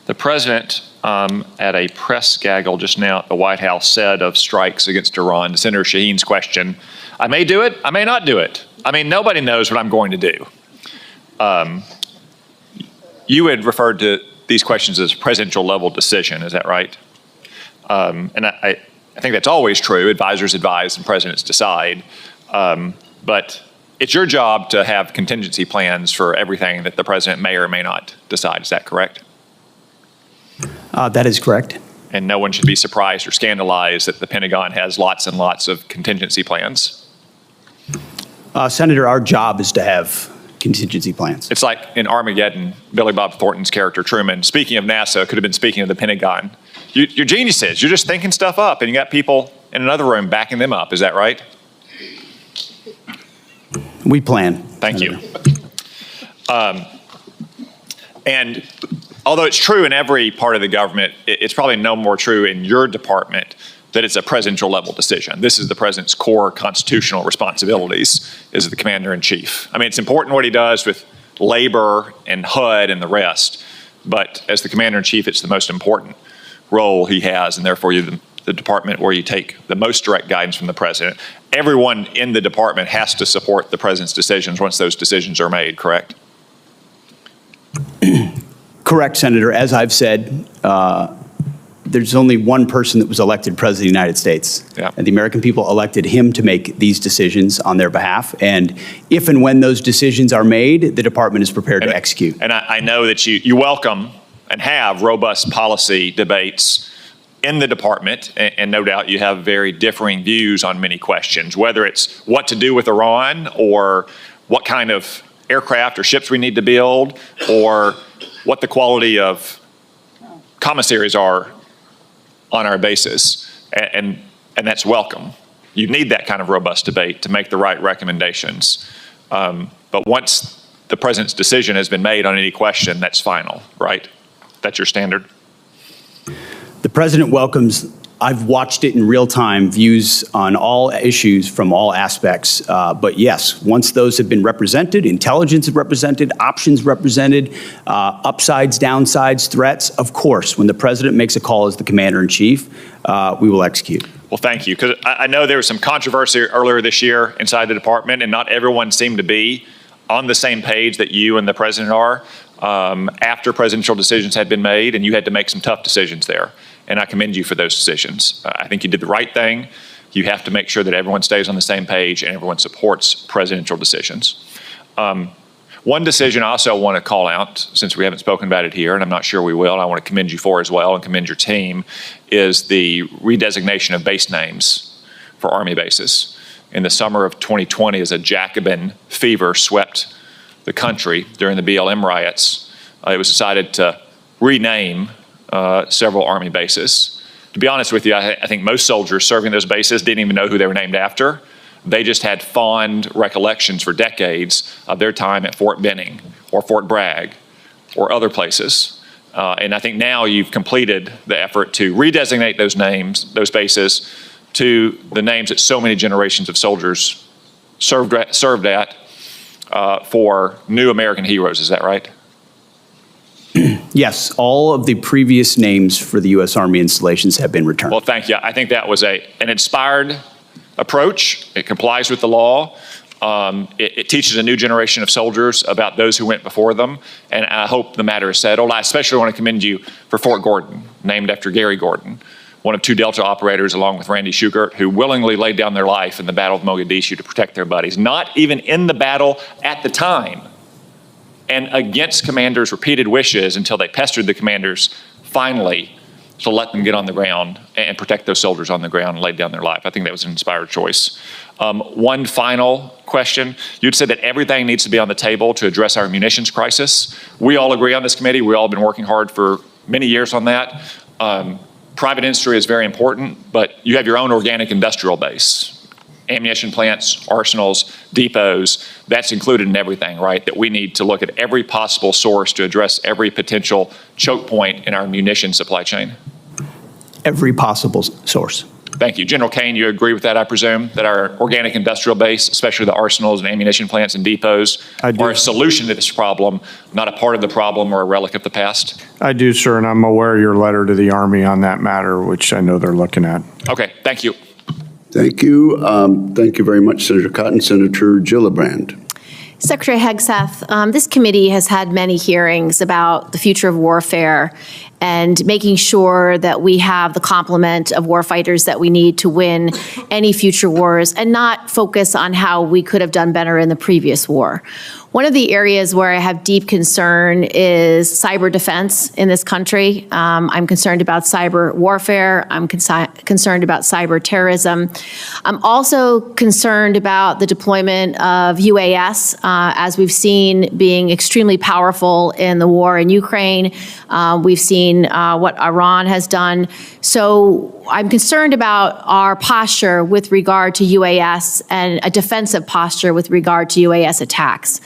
the president at a press gaggle just now at the White House said of strikes against Iran, to Senator Shaheen's question, I may do it, I may not do it. I mean, nobody knows what I'm going to do. You had referred to these questions as a presidential level decision, is that right? And I think that's always true. Advisors advise and presidents decide. But it's your job to have contingency plans for everything that the president may or may not decide. Is that correct? That is correct. And no one should be surprised or scandalized that the Pentagon has lots and lots of contingency plans. Senator, our job is to have contingency plans. It's like in Armageddon, Billy Bob Thornton's character Truman, speaking of NASA, could have been speaking of the Pentagon. You're geniuses. You're just thinking stuff up, and you got people in another room backing them up. Is that right? We plan. Thank you. And although it's true in every part of the government, it's probably no more true in your department that it's a presidential level decision. This is the president's core constitutional responsibilities as the commander-in-chief. I mean, it's important what he does with labor and HUD and the rest, but as the commander-in-chief, it's the most important role he has, and therefore you're the department where you take the most direct guidance from the president. Everyone in the department has to support the president's decisions once those decisions are made, correct? Correct, Senator. As I've said, there's only one person that was elected president of the United States. Yeah. And the American people elected him to make these decisions on their behalf. And if and when those decisions are made, the department is prepared to execute. And I know that you welcome and have robust policy debates in the department, and no doubt you have very differing views on many questions, whether it's what to do with Iran or what kind of aircraft or ships we need to build or what the quality of commissaries are on our bases, and that's welcome. You need that kind of robust debate to make the right recommendations. But once the president's decision has been made on any question, that's final, right? That's your standard? The president welcomes, I've watched it in real time, views on all issues from all aspects. But yes, once those have been represented, intelligence is represented, options represented, upsides, downsides, threats, of course, when the president makes a call as the commander-in-chief, we will execute. Well, thank you, because I know there was some controversy earlier this year inside the department, and not everyone seemed to be on the same page that you and the president are after presidential decisions had been made, and you had to make some tough decisions there. And I commend you for those decisions. I think you did the right thing. You have to make sure that everyone stays on the same page and everyone supports presidential decisions. One decision I also want to call out, since we haven't spoken about it here, and I'm not sure we will, and I want to commend you for as well and commend your team, is the redesignation of base names for Army bases. In the summer of 2020, as a Jacobin fever swept the country during the BLM riots, it was decided to rename several Army bases. To be honest with you, I think most soldiers serving those bases didn't even know who they were named after. They just had fond recollections for decades of their time at Fort Benning or Fort Bragg or other places. And I think now you've completed the effort to redesignate those names, those bases, to the names that so many generations of soldiers served at for new American heroes. Is that right? Yes, all of the previous names for the U.S. Army installations have been returned. Well, thank you. I think that was an inspired approach. It complies with the law. It teaches a new generation of soldiers about those who went before them, and I hope the matter is settled. I especially want to commend you for Fort Gordon, named after Gary Gordon, one of two Delta operators along with Randy Shugart, who willingly laid down their life in the Battle of Mogadishu to protect their buddies, not even in the battle at the time, and against commanders' repeated wishes until they pestered the commanders, finally to let them get on the ground and protect those soldiers on the ground and lay down their life. I think that was an inspired choice. One final question. You'd said that everything needs to be on the table to address our munitions crisis. We all agree on this committee. We all have been working hard for many years on that. Private industry is very important, but you have your own organic industrial base. Ammunition plants, arsenals, depots, that's included in everything, right? That we need to look at every possible source to address every potential choke point in our munition supply chain. Every possible source. Thank you. General Caine, you agree with that, I presume, that our organic industrial base, especially the arsenals and ammunition plants and depots, are a solution to this problem, not a part of the problem or a relic of the past? I do, sir, and I'm aware of your letter to the Army on that matter, which I know they're looking at. Okay, thank you. Thank you. Thank you very much, Senator Cotton. Senator Gillibrand. Secretary Hegseth, this committee has had many hearings about the future of warfare and making sure that we have the complement of warfighters that we need to win any future wars and not focus on how we could have done better in the previous war. One of the areas where I have deep concern is cyber defense in this country. I'm concerned about cyber warfare. I'm concerned about cyber terrorism. I'm also concerned about the deployment of UAS, as we've seen being extremely powerful in the war in Ukraine. We've seen what Iran has done. So I'm concerned about our posture with regard to UAS and a defensive posture with regard to UAS attacks.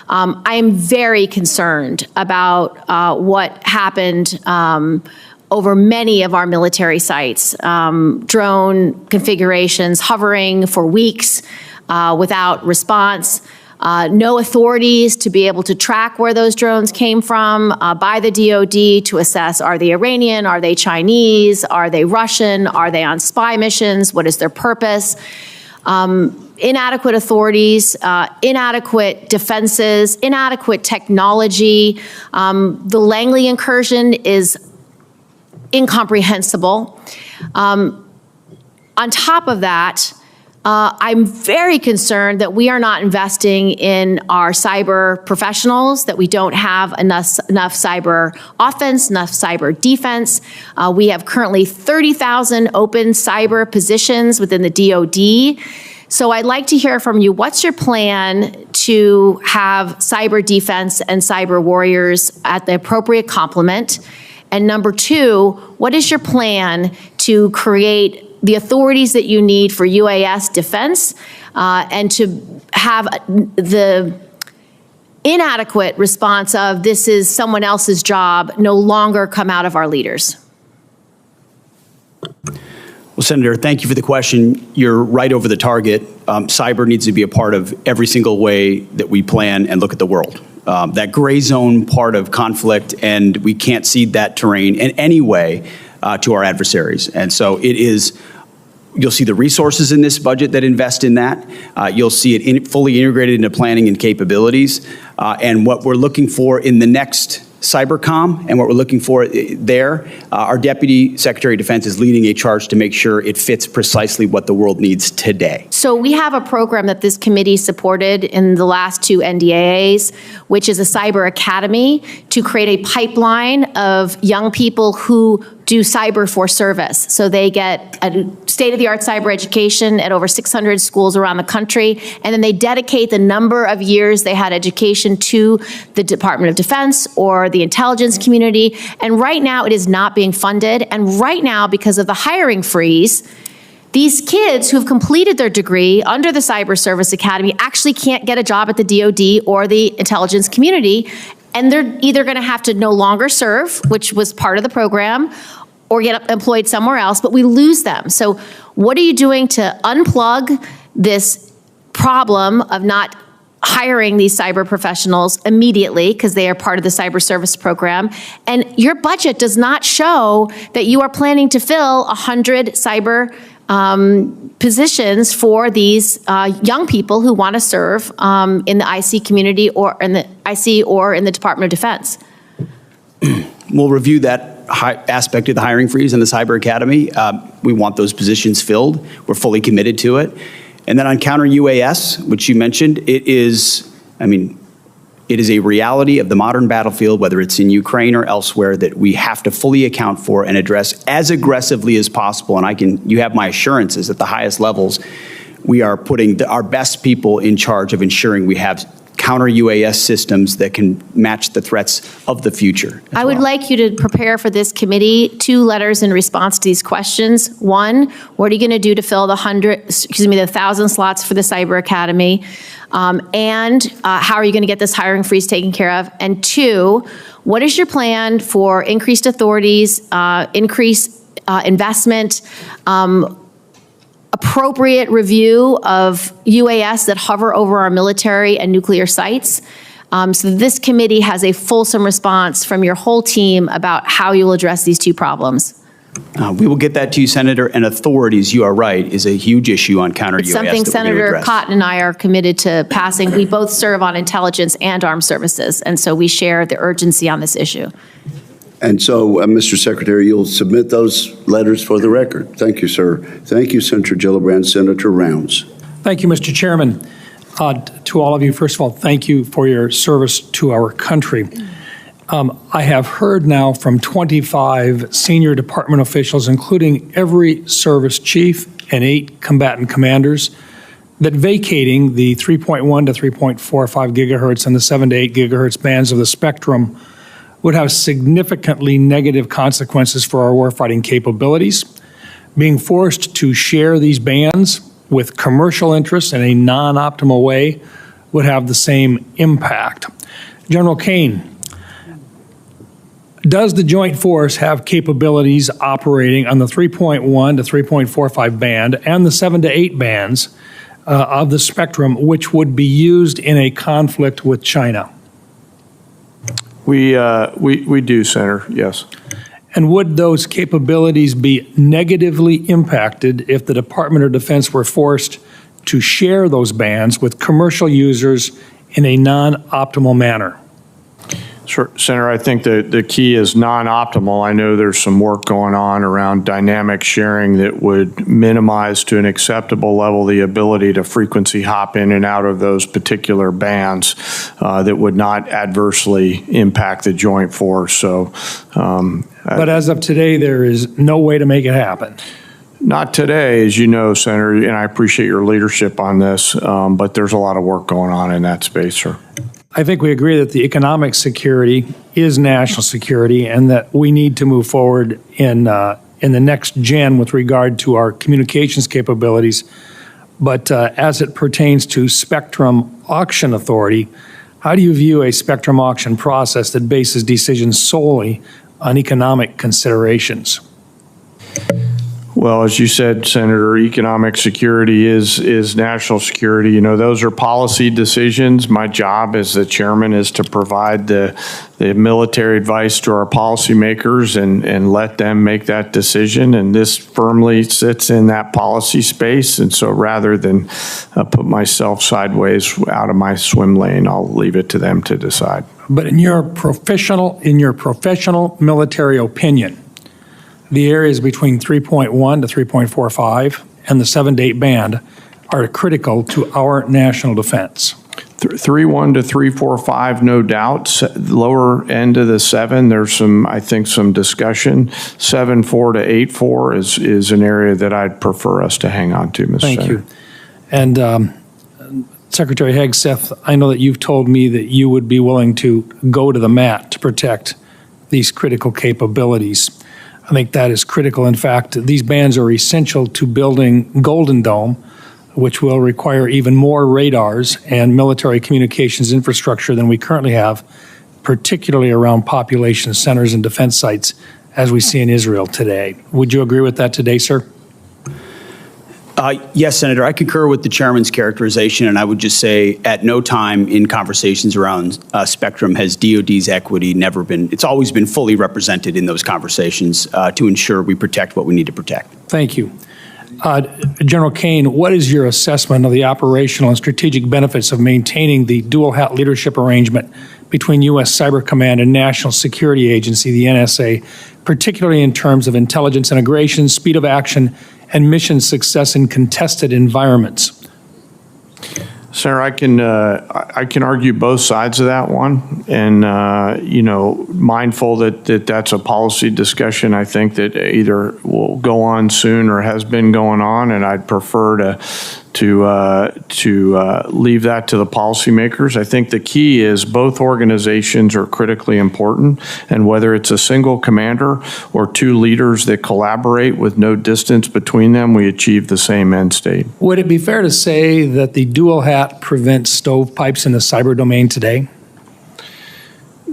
I am very concerned about what happened over many of our military sites. Drone configurations hovering for weeks without response. No authorities to be able to track where those drones came from by the DoD to assess, are they Iranian, are they Chinese, are they Russian, are they on spy missions, what is their purpose? Inadequate authorities, inadequate defenses, inadequate technology. The Langley incursion is incomprehensible. On top of that, I'm very concerned that we are not investing in our cyber professionals, that we don't have enough cyber offense, enough cyber defense. We have currently 30,000 open cyber positions within the DoD. So I'd like to hear from you, what's your plan to have cyber defense and cyber warriors at the appropriate complement? And number two, what is your plan to create the authorities that you need for UAS defense and to have the inadequate response of this is someone else's job no longer come out of our leaders? Well, Senator, thank you for the question. You're right over the target. Cyber needs to be a part of every single way that we plan and look at the world. That gray zone part of conflict, and we can't cede that terrain in any way to our adversaries. And so it is, you'll see the resources in this budget that invest in that. You'll see it fully integrated into planning and capabilities. And what we're looking for in the next Cybercom and what we're looking for there, our Deputy Secretary of Defense is leading a charge to make sure it fits precisely what the world needs today. So we have a program that this committee supported in the last two NDAAs, which is a cyber academy to create a pipeline of young people who do cyber for service. So they get a state-of-the-art cyber education at over 600 schools around the country, and then they dedicate the number of years they had education to the Department of Defense or the intelligence community. And right now it is not being funded. And right now, because of the hiring freeze, these kids who have completed their degree under the Cyber Service Academy actually can't get a job at the DoD or the intelligence community. And they're either going to have to no longer serve, which was part of the program, or get employed somewhere else, but we lose them. So what are you doing to unplug this problem of not hiring these cyber professionals immediately because they are part of the cyber service program? And your budget does not show that you are planning to fill 100 cyber positions for these young people who want to serve in the IC community or in the IC or in the Department of Defense. We'll review that aspect of the hiring freeze in the Cyber Academy. We want those positions filled. We're fully committed to it. And then on counter UAS, which you mentioned, it is, I mean, It is a reality of the modern battlefield, whether it's in Ukraine or elsewhere, that we have to fully account for and address as aggressively as possible. And you have my assurances at the highest levels, we are putting our best people in charge of ensuring we have counter-UAS systems that can match the threats of the future. I would like you to prepare for this committee 2 letters in response to these questions. 1, what are you going to do to fill the 1,000 slots for the Cyber Academy? And how are you going to get this hiring freeze taken care of? And 2, what is your plan for increased authorities, increased investment, appropriate review of UAS that hover over our military and nuclear sites? So this committee has a fulsome response from your whole team about how you will address these 2 problems. We will get that to you, Senator, and authorities, you are right, is a huge issue on counter-UAS. It's something Senator Cotton and I are committed to passing. We both serve on intelligence and armed services, and so we share the urgency on this issue. And so, Mr. Secretary, you'll submit those letters for the record. Thank you, sir. Thank you, Senator Gillibrand. Senator Rounds. Thank you, Mr. Chairman. To all of you, first of all, thank you for your service to our country. I have heard now from 25 senior department officials, including every service chief and 8 combatant commanders, that vacating the 3.1 to 3.45 gigahertz and the 7 to 8 gigahertz bands of the spectrum would have significantly negative consequences for our warfighting capabilities. Being forced to share these bands with commercial interests in a non-optimal way would have the same impact. General Caine, does the Joint Force have capabilities operating on the 3.1 to 3.45 band and the 7 to 8 bands of the spectrum, which would be used in a conflict with China? We do, Senator, yes. And would those capabilities be negatively impacted if the Department of Defense were forced to share those bands with commercial users in a non-optimal manner? Sure, Senator, I think the key is non-optimal. I know there's some work going on around dynamic sharing that would minimize to an acceptable level the ability to frequency hop in and out of those particular bands that would not adversely impact the Joint Force. So, but as of today, there is no way to make it happen. Not today, as you know, Senator, and I appreciate your leadership on this, but there's a lot of work going on in that space, sir. I think we agree that the economic security is national security and that we need to move forward in the next gen with regard to our communications capabilities. But as it pertains to spectrum auction authority, how do you view a spectrum auction process that bases decisions solely on economic considerations? Well, as you said, Senator, economic security is national security. You know, those are policy decisions. My job as the chairman is to provide the military advice to our policymakers and let them make that decision. And this firmly sits in that policy space. And so rather than put myself sideways out of my swim lane, I'll leave it to them to decide. But in your professional military opinion, the areas between 3.1 to 3.45 and the 7 to 8 band are critical to our national defense. 3.1 to 3.45, no doubt. Lower end of the 7, there's I think some discussion. 7.4 to 8.4 is an area that I'd prefer us to hang on to, Mr. Thank Senator. you. And Secretary Hegseth, I know that you've told me that you would be willing to go to the mat to protect these critical capabilities. I think that is critical. In fact, these bands are essential to building Golden Dome, which will require even more radars and military communications infrastructure than we currently have, particularly around population centers and defense sites, as we see in Israel today. Would you agree with that today, sir? Yes, Senator, I concur with the chairman's characterization, and I would just say at no time in conversations around spectrum has DOD's equity never been, it's always been fully represented in those conversations to ensure we protect what we need to protect. Thank you. General Caine, what is your assessment of the operational and strategic benefits of maintaining the dual hat leadership arrangement between U.S. Cyber Command and National Security Agency, the NSA, particularly in terms of intelligence integration, speed of action, and mission success in contested environments? Senator, I can argue both sides of that one, and mindful that that's a policy discussion. I think that either will go on soon or has been going on, and I'd prefer to leave that to the policymakers. I think the key is both organizations are critically important, and whether it's a single commander or two leaders that collaborate with no distance between them, we achieve the same end state. Would it be fair to say that the dual hat prevents stovepipes in the cyber domain today?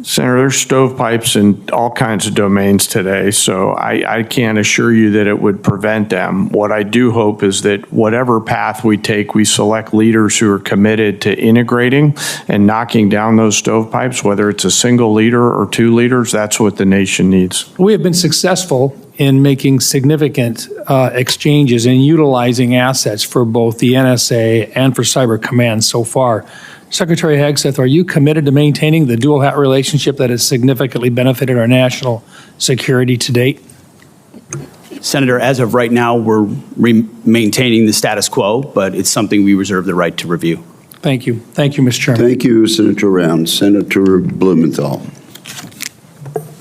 Senator, there's stovepipes in all kinds of domains today, so I can't assure you that it would prevent them. What I do hope is that whatever path we take, we select leaders who are committed to integrating and knocking down those stovepipes, whether it's a single leader or two leaders. That's what the nation needs. We have been successful in making significant exchanges and utilizing assets for both the NSA and for Cyber Command so far. Secretary Hegseth, are you committed to maintaining the dual hat relationship that has significantly benefited our national security to date? Senator, as of right now, we're maintaining the status quo, but it's something we reserve the right to review. Thank you. Thank you, Mr. Chairman. Thank you, Senator Rounds. Senator Blumenthal.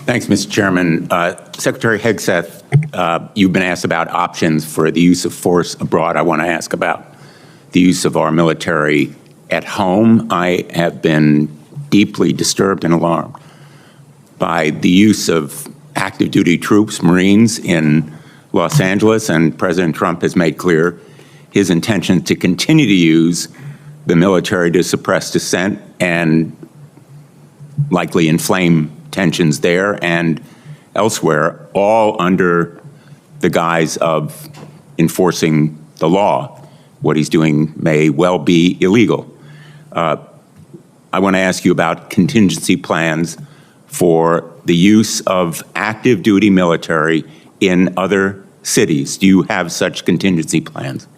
Thanks, Mr. Chairman. Secretary Hegseth, you've been asked about options for the use of force abroad. I want to ask about the use of our military at home. I have been deeply disturbed and alarmed by the use of active duty troops, Marines, in Los Angeles, and President Trump has made clear his intention to continue to use the military to suppress dissent and likely inflame tensions there and elsewhere, all under the guise of enforcing the law. What he's doing may well be illegal. I want to ask you about contingency plans for the use of active duty military in other cities. Do you have such contingency plans?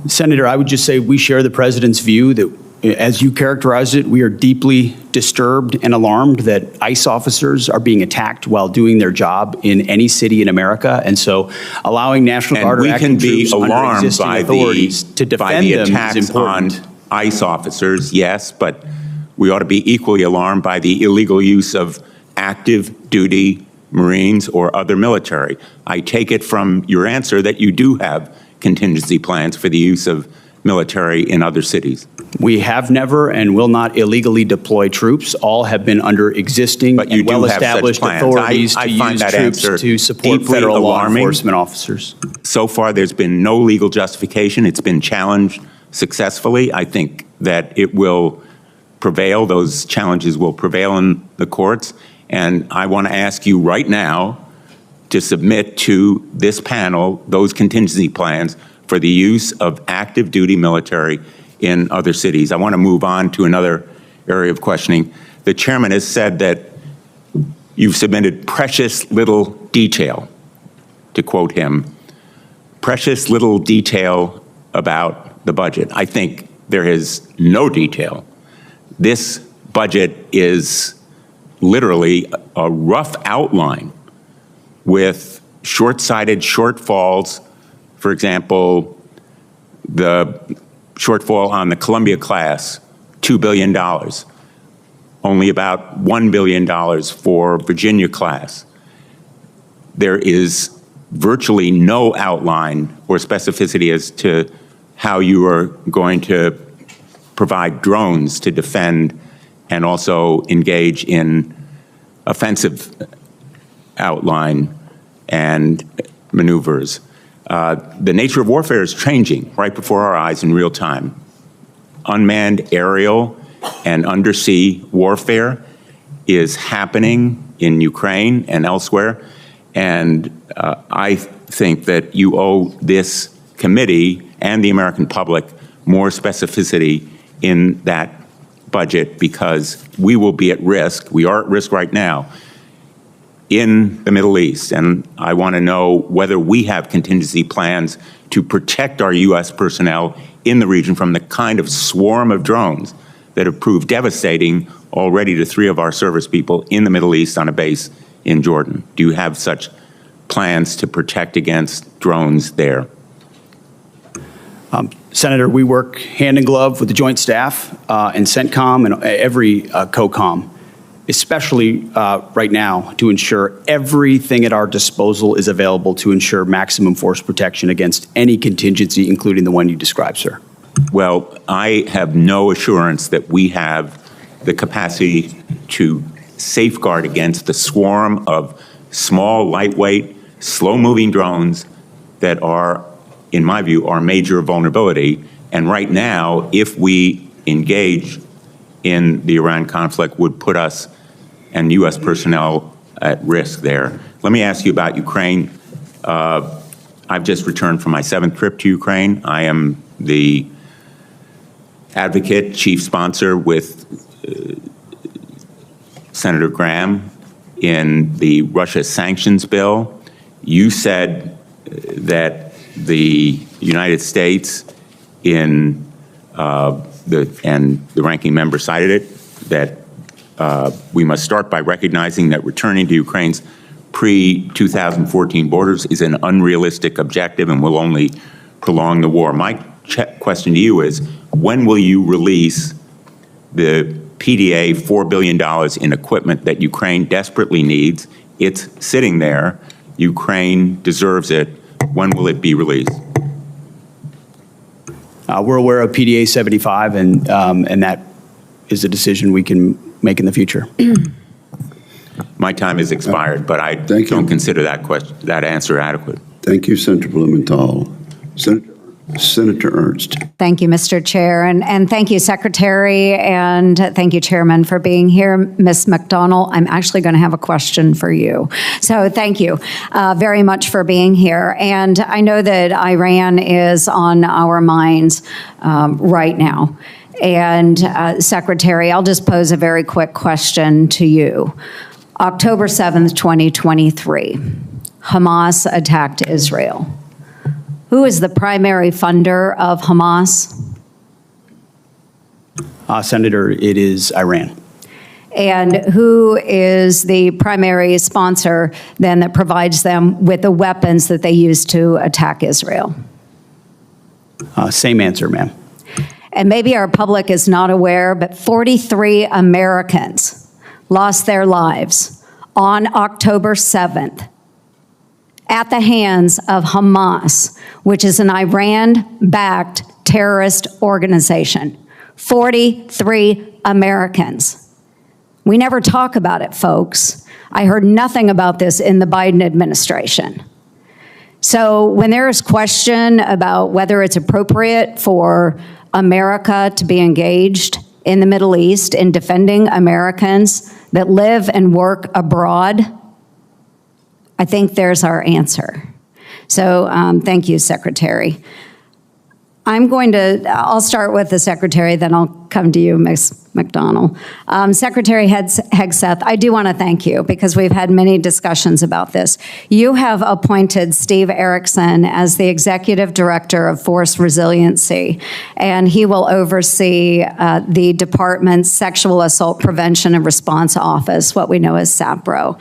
Senator, I would just say we share the president's view that, as you characterized it, we are deeply disturbed and alarmed that ICE officers are being attacked while doing their job in any city in America. And so allowing National Guard or active troops under existing authorities to defend them is important. On ICE officers, yes, but we ought to be equally alarmed by the illegal use of active duty Marines or other military. I take it from your answer that you do have contingency plans for the use of military in other cities. We have never and will not illegally deploy troops. All have been under existing and well-established authorities to use troops to support federal law enforcement officers. So far, there's been no legal justification. It's been challenged successfully. I think that it will prevail. Those challenges will prevail in the courts. And I want to ask you right now to submit to this panel those contingency plans for the use of active duty military in other cities. I want to move on to another area of questioning. The chairman has said that you've submitted precious little detail, to quote him, precious little detail about the budget. I think there is no detail. This budget is literally a rough outline with short-sighted shortfalls. For example, the shortfall on the Columbia-class, $2 billion. Only about $1 billion for Virginia-class. There is virtually no outline or specificity as to how you are going to provide drones to defend and also engage in offensive outline and maneuvers. The nature of warfare is changing right before our eyes in real time. Unmanned aerial and undersea warfare is happening in Ukraine and elsewhere, and I think that you owe this committee and the American public more specificity in that budget, because we will be at risk, we are at risk right now, in the Middle East. And I want to know whether we have contingency plans to protect our U.S. personnel in the region from the kind of swarm of drones that have proved devastating already to 3 of our service people in the Middle East on a base in Jordan. Do you have such plans to protect against drones there? Senator, we work hand in glove with the Joint Staff and CENTCOM and every COCOM, especially right now, to ensure everything at our disposal is available to ensure maximum force protection against any contingency, including the one you described, sir. Well, I have no assurance that we have the capacity to safeguard against the swarm of small, lightweight, slow-moving drones that are, in my view, our major vulnerability. And right now, if we engage in the Iran conflict, would put us and U.S. personnel at risk there. Let me ask you about Ukraine. I've just returned from my 7th trip to Ukraine. I am the advocate, chief sponsor with Senator Graham in the Russia sanctions bill. You said that the United States and the ranking member cited it, that we must start by recognizing that returning to Ukraine's pre-2014 borders is an unrealistic objective and will only prolong the war. My question to you is, when will you release the PDA $4 billion in equipment that Ukraine desperately needs? It's sitting there. Ukraine deserves it. When will it be released? We're aware of PDA 75, and that is a decision we can make in the future. My time has expired, but I don't consider that answer adequate. Thank you, Senator Blumenthal. Senator Ernst. Thank you, Mr. Chair, and thank you, Secretary, and thank you, Chairman, for being here. Ms. MacDonnell, I'm actually going to have a question for you. So thank you very much for being here. And I know that Iran is on our minds right now. And Secretary, I'll just pose a very quick question to you. October 7th, 2023, Hamas attacked Israel. Who is the primary funder of Hamas? Senator, it is Iran. And who is the primary sponsor then that provides them with the weapons that they use to attack Israel? Same answer, ma'am. And maybe our public is not aware, but 43 Americans lost their lives on October 7th at the hands of Hamas, which is an Iran-backed terrorist organization. 43 Americans. We never talk about it, folks. I heard nothing about this in the Biden administration. So when there is question about whether it's appropriate for America to be engaged in the Middle East in defending Americans that live and work abroad, I think there's our answer. So thank you, Secretary. I'll start with the Secretary, then I'll come to you, Ms. MacDonnell. Secretary Hegseth, I do want to thank you because we've had many discussions about this. You have appointed Steve Erickson as the Executive Director of Force Resiliency, and he will oversee the department's Sexual Assault Prevention and Response Office, what we know as SAPRO.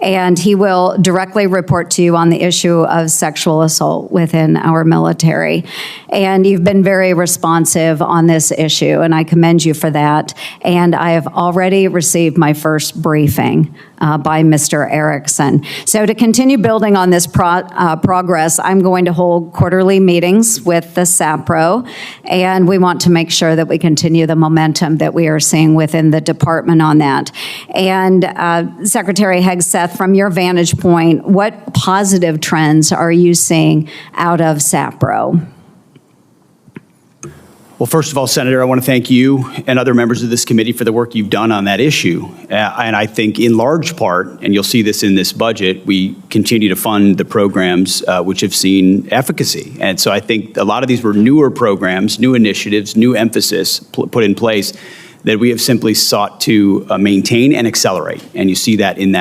And he will directly report to you on the issue of sexual assault within our military. And you've been very responsive on this issue, and I commend you for that. And I have already received my first briefing by Mr. Erickson. So to continue building on this progress, I'm going to hold quarterly meetings with the SAPRO, and we want to make sure that we continue the momentum that we are seeing within the department on that. And Secretary Hegseth, from your vantage point, what positive trends are you seeing out of SAPRO? Well, first of all, Senator, I want to thank you and other members of this committee for the work you've done on that issue. And I think in large part, and you'll see this in this budget, we continue to fund the programs which have seen efficacy. And so I think a lot of these were newer programs, new initiatives, new emphasis put in place that we have simply sought to maintain and accelerate. And you see that in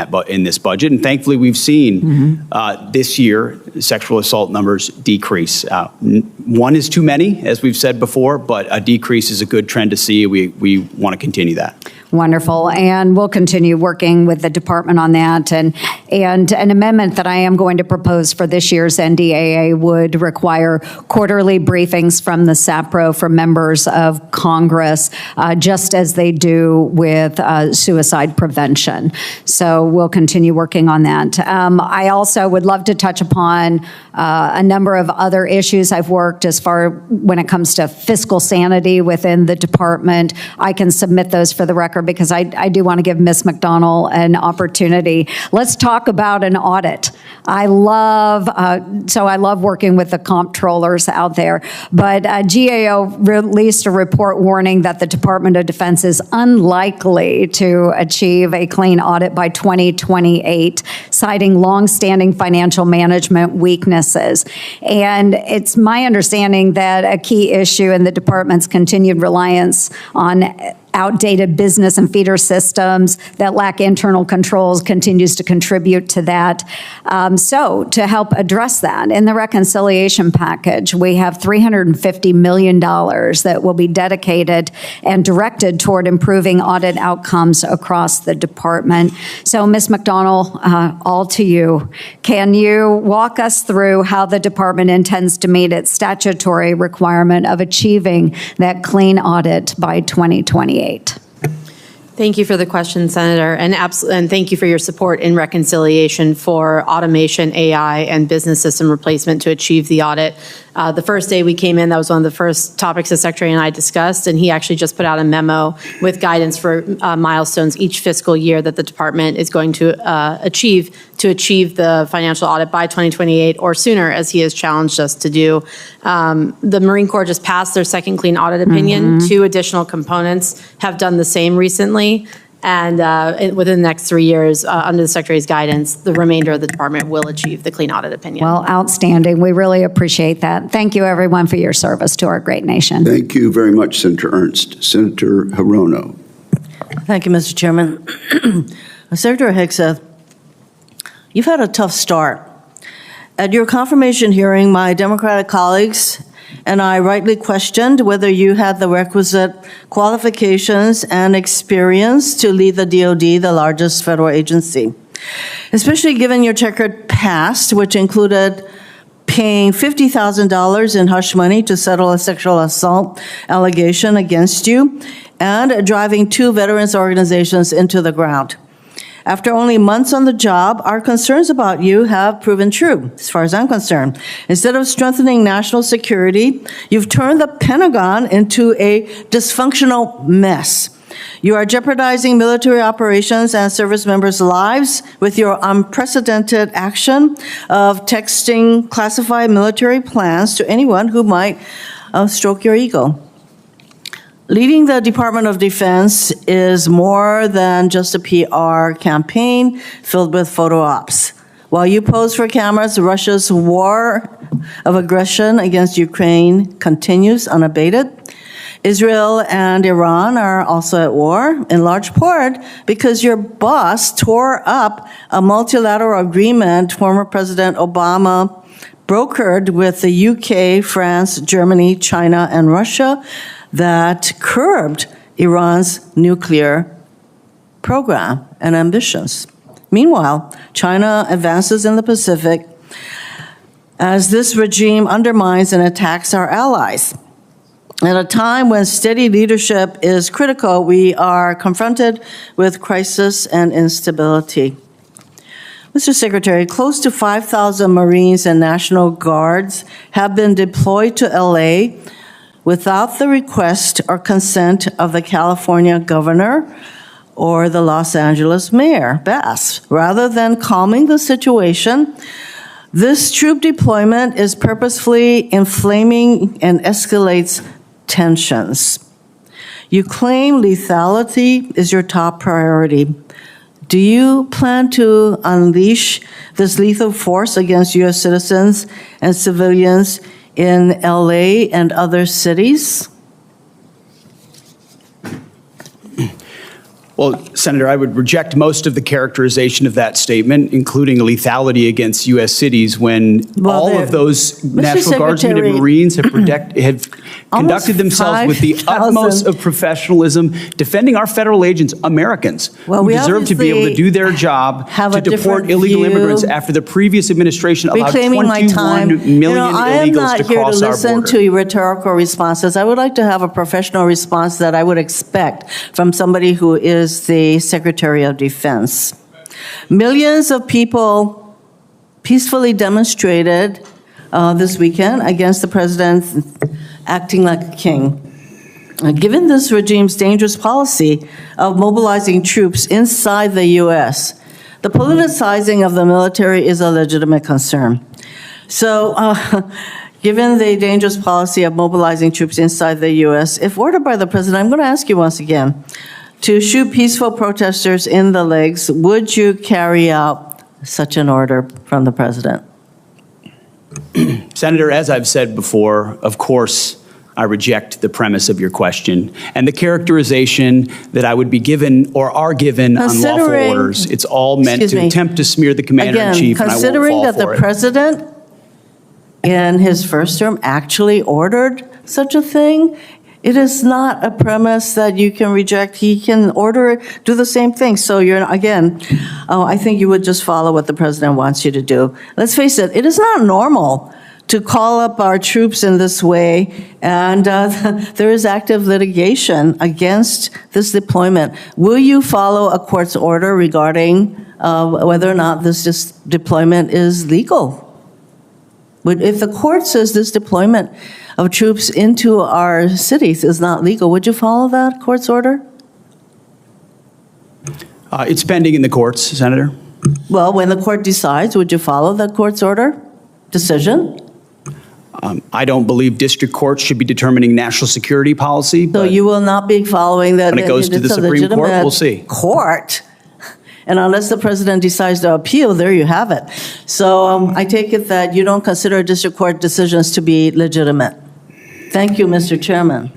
this budget. And thankfully, we've seen this year sexual assault numbers decrease. One is too many, as we've said before, but a decrease is a good trend to see. We want to continue that. Wonderful. And we'll continue working with the department on that. And an amendment that I am going to propose for this year's NDAA would require quarterly briefings from the SAPRO for members of Congress, just as they do with suicide prevention. So we'll continue working on that. I also would love to touch upon a number of other issues I've worked as far when it comes to fiscal sanity within the department. I can submit those for the record because I do want to give Ms. MacDonnell an opportunity. Let's talk about an audit. I love working with the comptrollers out there, but GAO released a report warning that the Department of Defense is unlikely to achieve a clean audit by 2028, citing longstanding financial management weaknesses. And it's my understanding that a key issue in the department's continued reliance on outdated business and feeder systems that lack internal controls continues to contribute to that. So to help address that, in the reconciliation package, we have $350 million that will be dedicated and directed toward improving audit outcomes across the department. So Ms. MacDonnell, all to you. Can you walk us through how the department intends to meet its statutory requirement of achieving that clean audit by 2028? Thank you for the question, Senator, and thank you for your support in reconciliation for automation, AI, and business system replacement to achieve the audit. The first day we came in, that was one of the first topics the Secretary and I discussed, and he actually just put out a memo with guidance for milestones each fiscal year that the department is going to achieve the financial audit by 2028 or sooner, as he has challenged us to do. The Marine Corps just passed their second clean audit opinion. 2 additional components have done the same recently. And within the next 3 years, under the Secretary's guidance, the remainder of the department will achieve the clean audit opinion. Well, outstanding. We really appreciate that. Thank you, everyone, for your service to our great nation. Thank you very much, Senator Ernst. Senator Hirono. Thank you, Mr. Chairman. Secretary Hegseth, you've had a tough start. At your confirmation hearing, my Democratic colleagues and I rightly questioned whether you had the requisite qualifications and experience to lead the DoD, the largest federal agency, especially given your checkered past, which included paying $50,000 in hush money to settle a sexual assault allegation against you, and driving 2 veterans organizations into the ground. After only months on the job, our concerns about you have proven true, as far as I'm concerned. Instead of strengthening national security, you've turned the Pentagon into a dysfunctional mess. You are jeopardizing military operations and service members' lives with your unprecedented action of texting classified military plans to anyone who might stroke your ego. Leading the Department of Defense is more than just a PR campaign filled with photo ops. While you pose for cameras, Russia's war of aggression against Ukraine continues unabated. Israel and Iran are also at war, in large part because your boss tore up a multilateral agreement former President Obama brokered with the UK, France, Germany, China, and Russia that curbed Iran's nuclear program and ambitions. Meanwhile, China advances in the Pacific as this regime undermines and attacks our allies. At a time when steady leadership is critical, we are confronted with crisis and instability. Mr. Secretary, close to 5,000 Marines and National Guards have been deployed to LA without the request or consent of the California governor or the Los Angeles mayor, Bass. Rather than calming the situation, this troop deployment is purposefully inflaming and escalates tensions. You claim lethality is your top priority. Do you plan to unleash this lethal force against U.S. citizens and civilians in LA and other cities? Well, Senator, I would reject most of the characterization of that statement, including lethality against U.S. cities, when all of those National Guardsmen and Marines have conducted themselves with the utmost of professionalism, defending our federal agents, Americans, Well, who we deserve to be able to do their job have to a deport different illegal view. immigrants after the previous administration allowed Reclaiming my 21 time. million I am illegals not to here to cross our listen border. to rhetorical responses. I would like to have a professional response that I would expect from somebody who is the Secretary of Defense. Millions of people peacefully demonstrated this weekend against the president acting like a king. Given this regime's dangerous policy of mobilizing troops inside the U.S., the politicizing of the military is a legitimate concern. So, given the dangerous policy of mobilizing troops inside the U.S., if ordered by the president, I'm going to ask you once again, to shoot peaceful protesters in the legs, would you carry out such an order from the president? Senator, as I've said before, of course, I reject the premise of your question and the characterization that I would be given or are given unlawful orders. It's all meant to attempt to smear the commander-in-chief, and I won't fall for it. Considering that the president in his first term actually ordered such a thing, it is not a premise that you can reject. He can order, do the same thing. So you're, again, I think you would just follow what the president wants you to do. Let's face it, it is not normal to call up our troops in this way, and there is active litigation against this deployment. Will you follow a court's order regarding whether or not this deployment is legal? If the court says this deployment of troops into our cities is not legal, would you follow that court's order? It's pending in the courts, Senator. Well, when the court decides, would you follow that court's order, decision? I don't believe district courts should be determining national security policy. So you will not be following that. When it goes to the Supreme Court, we'll see. Court. And unless the president decides to appeal, there you have it. So I take it that you don't consider district court decisions to be legitimate. Thank you, Mr. Chairman.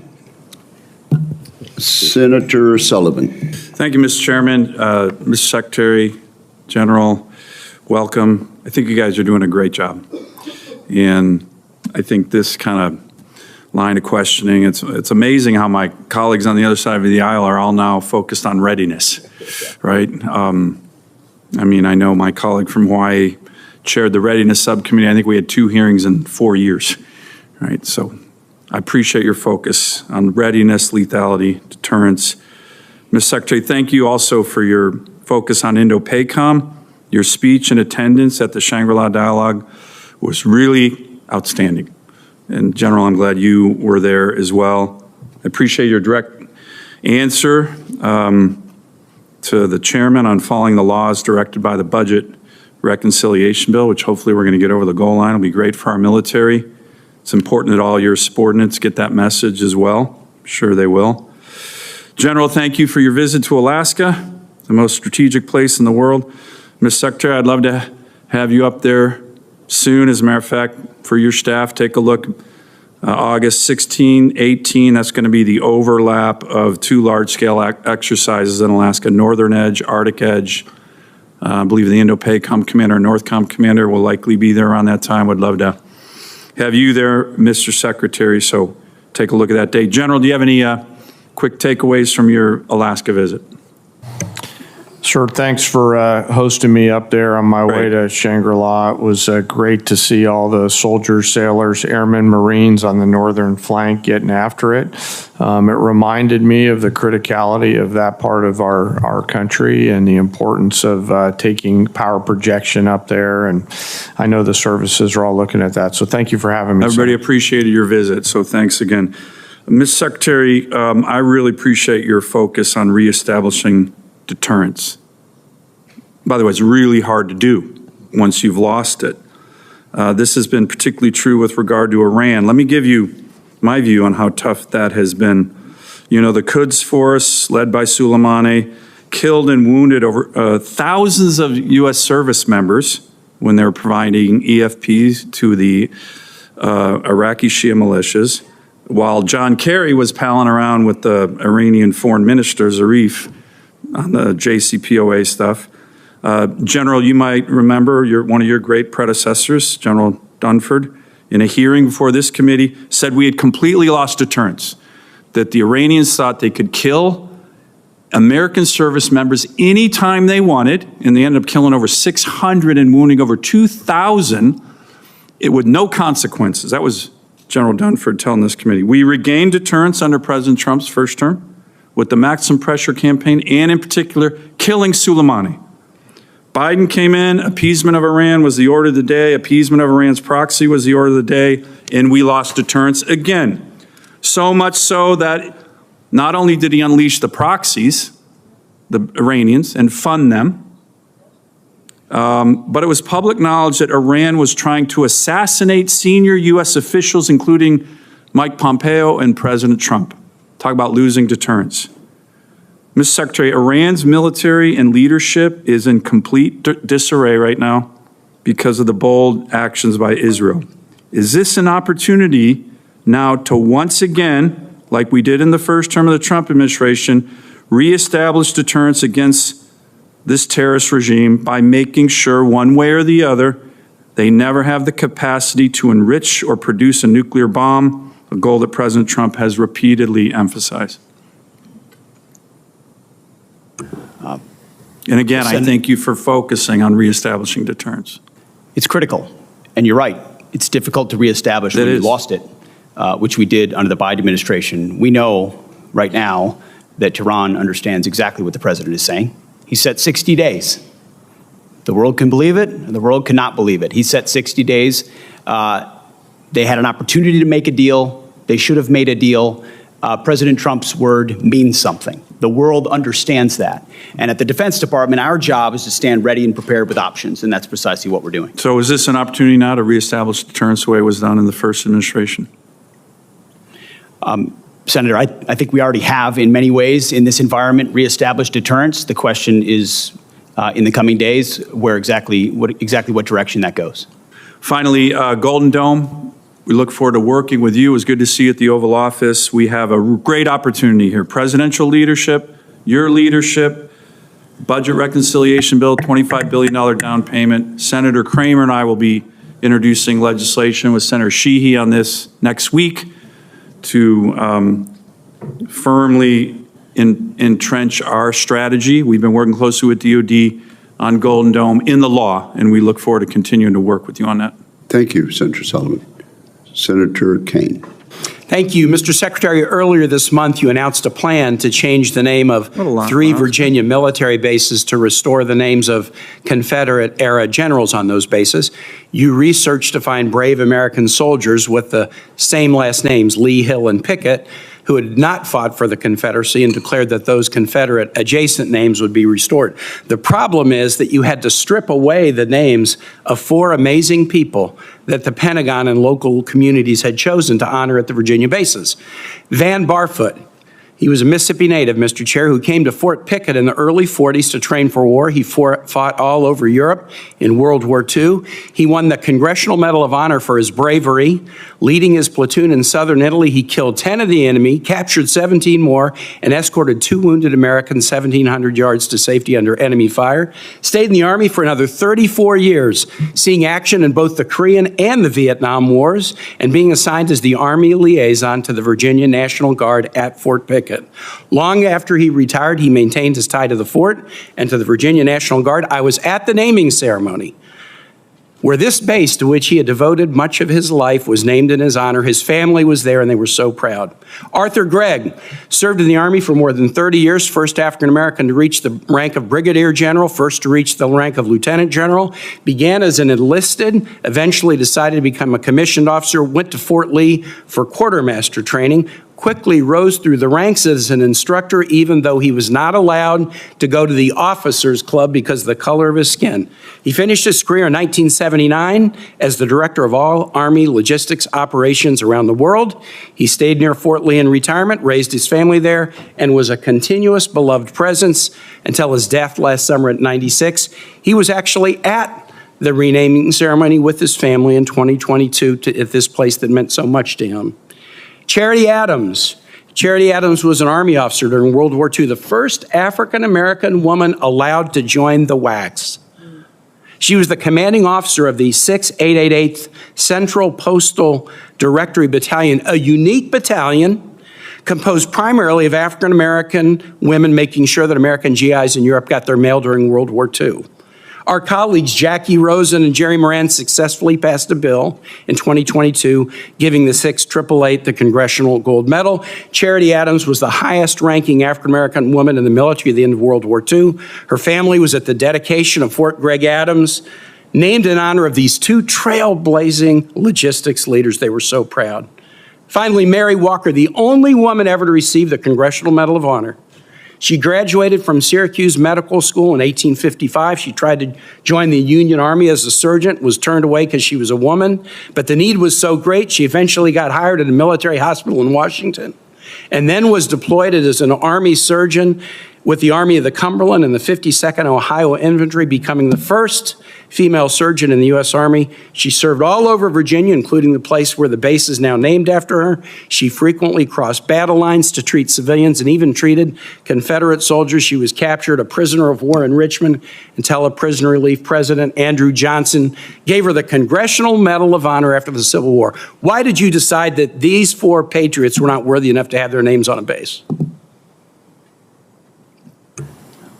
Senator Sullivan. Thank you, Mr. Chairman. Mr. Secretary General, welcome. I think you guys are doing a great job. And I think this kind of line of questioning, it's amazing how my colleagues on the other side of the aisle are all now focused on readiness, right? I mean, I know my colleague from Hawaii chaired the readiness subcommittee. I think we had 2 hearings in 4 years, right? So I appreciate your focus on readiness, lethality, deterrence. Mr. Secretary, thank you also for your focus on Indo-PACOM. Your speech and attendance at the Shangri-La Dialogue was really outstanding. And General, I'm glad you were there as well. I appreciate your direct answer to the chairman on following the laws directed by the budget reconciliation bill, which hopefully we're going to get over the goal line. It'll be great for our military. It's important that all your subordinates get that message as well. I'm sure they will. General, thank you for your visit to Alaska, the most strategic place in the world. Ms. Secretary, I'd love to have you up there soon. As a matter of fact, for your staff, take a look. August 16, 18, that's going to be the overlap of 2 large-scale exercises in Alaska, Northern Edge, Arctic Edge. I believe the Indo-PACOM commander, NORTHCOM commander will likely be there around that time. Would love to have you there, Mr. Secretary, so take a look at that date. General, do you have any quick takeaways from your Alaska visit? Sure. Thanks for hosting me up there on my way to Shangri-La. It was great to see all the soldiers, sailors, airmen, Marines on the northern flank getting after it. It reminded me of the criticality of that part of our country and the importance of taking power projection up there. And I know the services are all looking at that. So thank you for having me. Everybody appreciated your visit, so thanks again. Ms. Secretary, I really appreciate your focus on reestablishing deterrence. By the way, it's really hard to do once you've lost it. This has been particularly true with regard to Iran. Let me give you my view on how tough that has been. You know, the Quds Force, led by Soleimani, killed and wounded over thousands of U.S. service members when they were providing EFPs to the Iraqi Shia militias, while John Kerry was palling around with the Iranian foreign minister, Zarif, on the JCPOA stuff. General, you might remember one of your great predecessors, General Dunford, in a hearing before this committee, said we had completely lost deterrence, that the Iranians thought they could kill American service members anytime they wanted, and they ended up killing over 600 and wounding over 2,000 with no consequences. That was General Dunford telling this committee. We regained deterrence under President Trump's first term with the maximum pressure campaign and, in particular, killing Soleimani. Biden came in, appeasement of Iran was the order of the day, appeasement of Iran's proxy was the order of the day, and we lost deterrence again. So much so that not only did he unleash the proxies, the Iranians, and fund them, but it was public knowledge that Iran was trying to assassinate senior U.S. officials, including Mike Pompeo and President Trump. Talk about losing deterrence. Mr. Secretary, Iran's military and leadership is in complete disarray right now because of the bold actions by Israel. Is this an opportunity now to once again, like we did in the first term of the Trump administration, reestablish deterrence against this terrorist regime by making sure one way or the other they never have the capacity to enrich or produce a nuclear bomb, a goal that President Trump has repeatedly emphasized? And again, I thank you for focusing on reestablishing deterrence. It's critical, and you're right. It's difficult to reestablish when we lost it, which we did under the Biden administration. We know right now that Tehran understands exactly what the president is saying. He set 60 days. The world can believe it, and the world cannot believe it. He set 60 days. They had an opportunity to make a deal. They should have made a deal. President Trump's word means something. The world understands that. And at the Defense Department, our job is to stand ready and prepared with options, and that's precisely what we're doing. So is this an opportunity now to reestablish deterrence the way it was done in the first administration? Senator, I think we already have, in many ways, in this environment, reestablished deterrence. The question is, in the coming days, where exactly what direction that goes. Finally, Golden Dome. We look forward to working with you. It was good to see you at the Oval Office. We have a great opportunity here. Presidential leadership, your leadership, budget reconciliation bill, $25 billion down payment. Senator Kramer and I will be introducing legislation with Senator Sheehy on this next week to firmly entrench our strategy. We've been working closely with DOD on Golden Dome in the law, and we look forward to continuing to work with you on that. Thank you, Senator Sullivan. Senator Caine. Thank you. Mr. Secretary, earlier this month, you announced a plan to change the name of 3 Virginia military bases to restore the names of Confederate-era generals on those bases. You researched to find brave American soldiers with the same last names, Lee, Hill, and Pickett, who had not fought for the Confederacy and declared that those Confederate adjacent names would be restored. The problem is that you had to strip away the names of 4 amazing people that the Pentagon and local communities had chosen to honor at the Virginia bases. Van Barfoot, he was a Mississippi native, Mr. Chair, who came to Fort Pickett in the early 40s to train for war. He fought all over Europe in World War II. He won the Congressional Medal of Honor for his bravery. Leading his platoon in southern Italy, he killed 10 of the enemy, captured 17 more, and escorted 2 wounded Americans 1,700 yards to safety under enemy fire. Stayed in the Army for another 34 years, seeing action in both the Korean and the Vietnam Wars, and being assigned as the Army liaison to the Virginia National Guard at Fort Pickett. Long after he retired, he maintained his tie to the fort and to the Virginia National Guard. I was at the naming ceremony where this base, to which he had devoted much of his life, was named in his honor. His family was there, and they were so proud. Arthur Gregg served in the Army for more than 30 years, first African-American to reach the rank of brigadier general, first to reach the rank of lieutenant general, began as an enlisted, eventually decided to become a commissioned officer, went to Fort Lee for quartermaster training, quickly rose through the ranks as an instructor, even though he was not allowed to go to the officers' club because of the color of his skin. He finished his career in 1979 as the director of all Army logistics operations around the world. He stayed near Fort Lee in retirement, raised his family there, and was a continuous beloved presence until his death last summer at 96. He was actually at the renaming ceremony with his family in 2022 at this place that meant so much to him. Charity Adams. Charity Adams was an Army officer during World War II, the first African-American woman allowed to join the WACs. She was the commanding officer of the 6888th Central Postal Directory Battalion, a unique battalion composed primarily of African-American women, making sure that American GIs in Europe got their mail during World War II. Our colleagues Jackie Rosen and Jerry Moran successfully passed a bill in 2022 giving the 6888 the Congressional Gold Medal. Charity Adams was the highest-ranking African-American woman in the military at the end of World War II. Her family was at the dedication of Fort Gregg Adams, named in honor of these two trailblazing logistics leaders. They were so proud. Finally, Mary Walker, the only woman ever to receive the Congressional Medal of Honor. She graduated from Syracuse Medical School in 1855. She tried to join the Union Army as a surgeon, was turned away because she was a woman. But the need was so great, she eventually got hired at a military hospital in Washington and then was deployed as an Army surgeon with the Army of the Cumberland and the 52nd Ohio Infantry, becoming the first female surgeon in the U.S. Army. She served all over Virginia, including the place where the base is now named after her. She frequently crossed battle lines to treat civilians and even treated Confederate soldiers. She was captured a prisoner of war in Richmond until a prisoner relief president, Andrew Johnson, gave her the Congressional Medal of Honor after the Civil War. Why did you decide that these four patriots were not worthy enough to have their names on a base?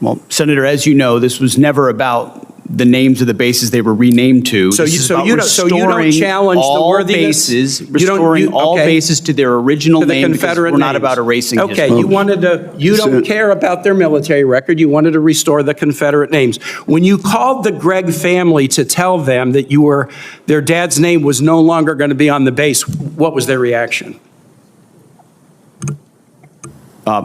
Well, Senator, as you know, this was never about the names of the bases they were renamed to. So you don't challenge the worthiness? Restoring all bases to their original name, because we're not about erasing history. Okay, you don't care about their military record. You wanted to restore the Confederate names. When you called the Gregg family to tell them that their dad's name was no longer going to be on the base, what was their reaction?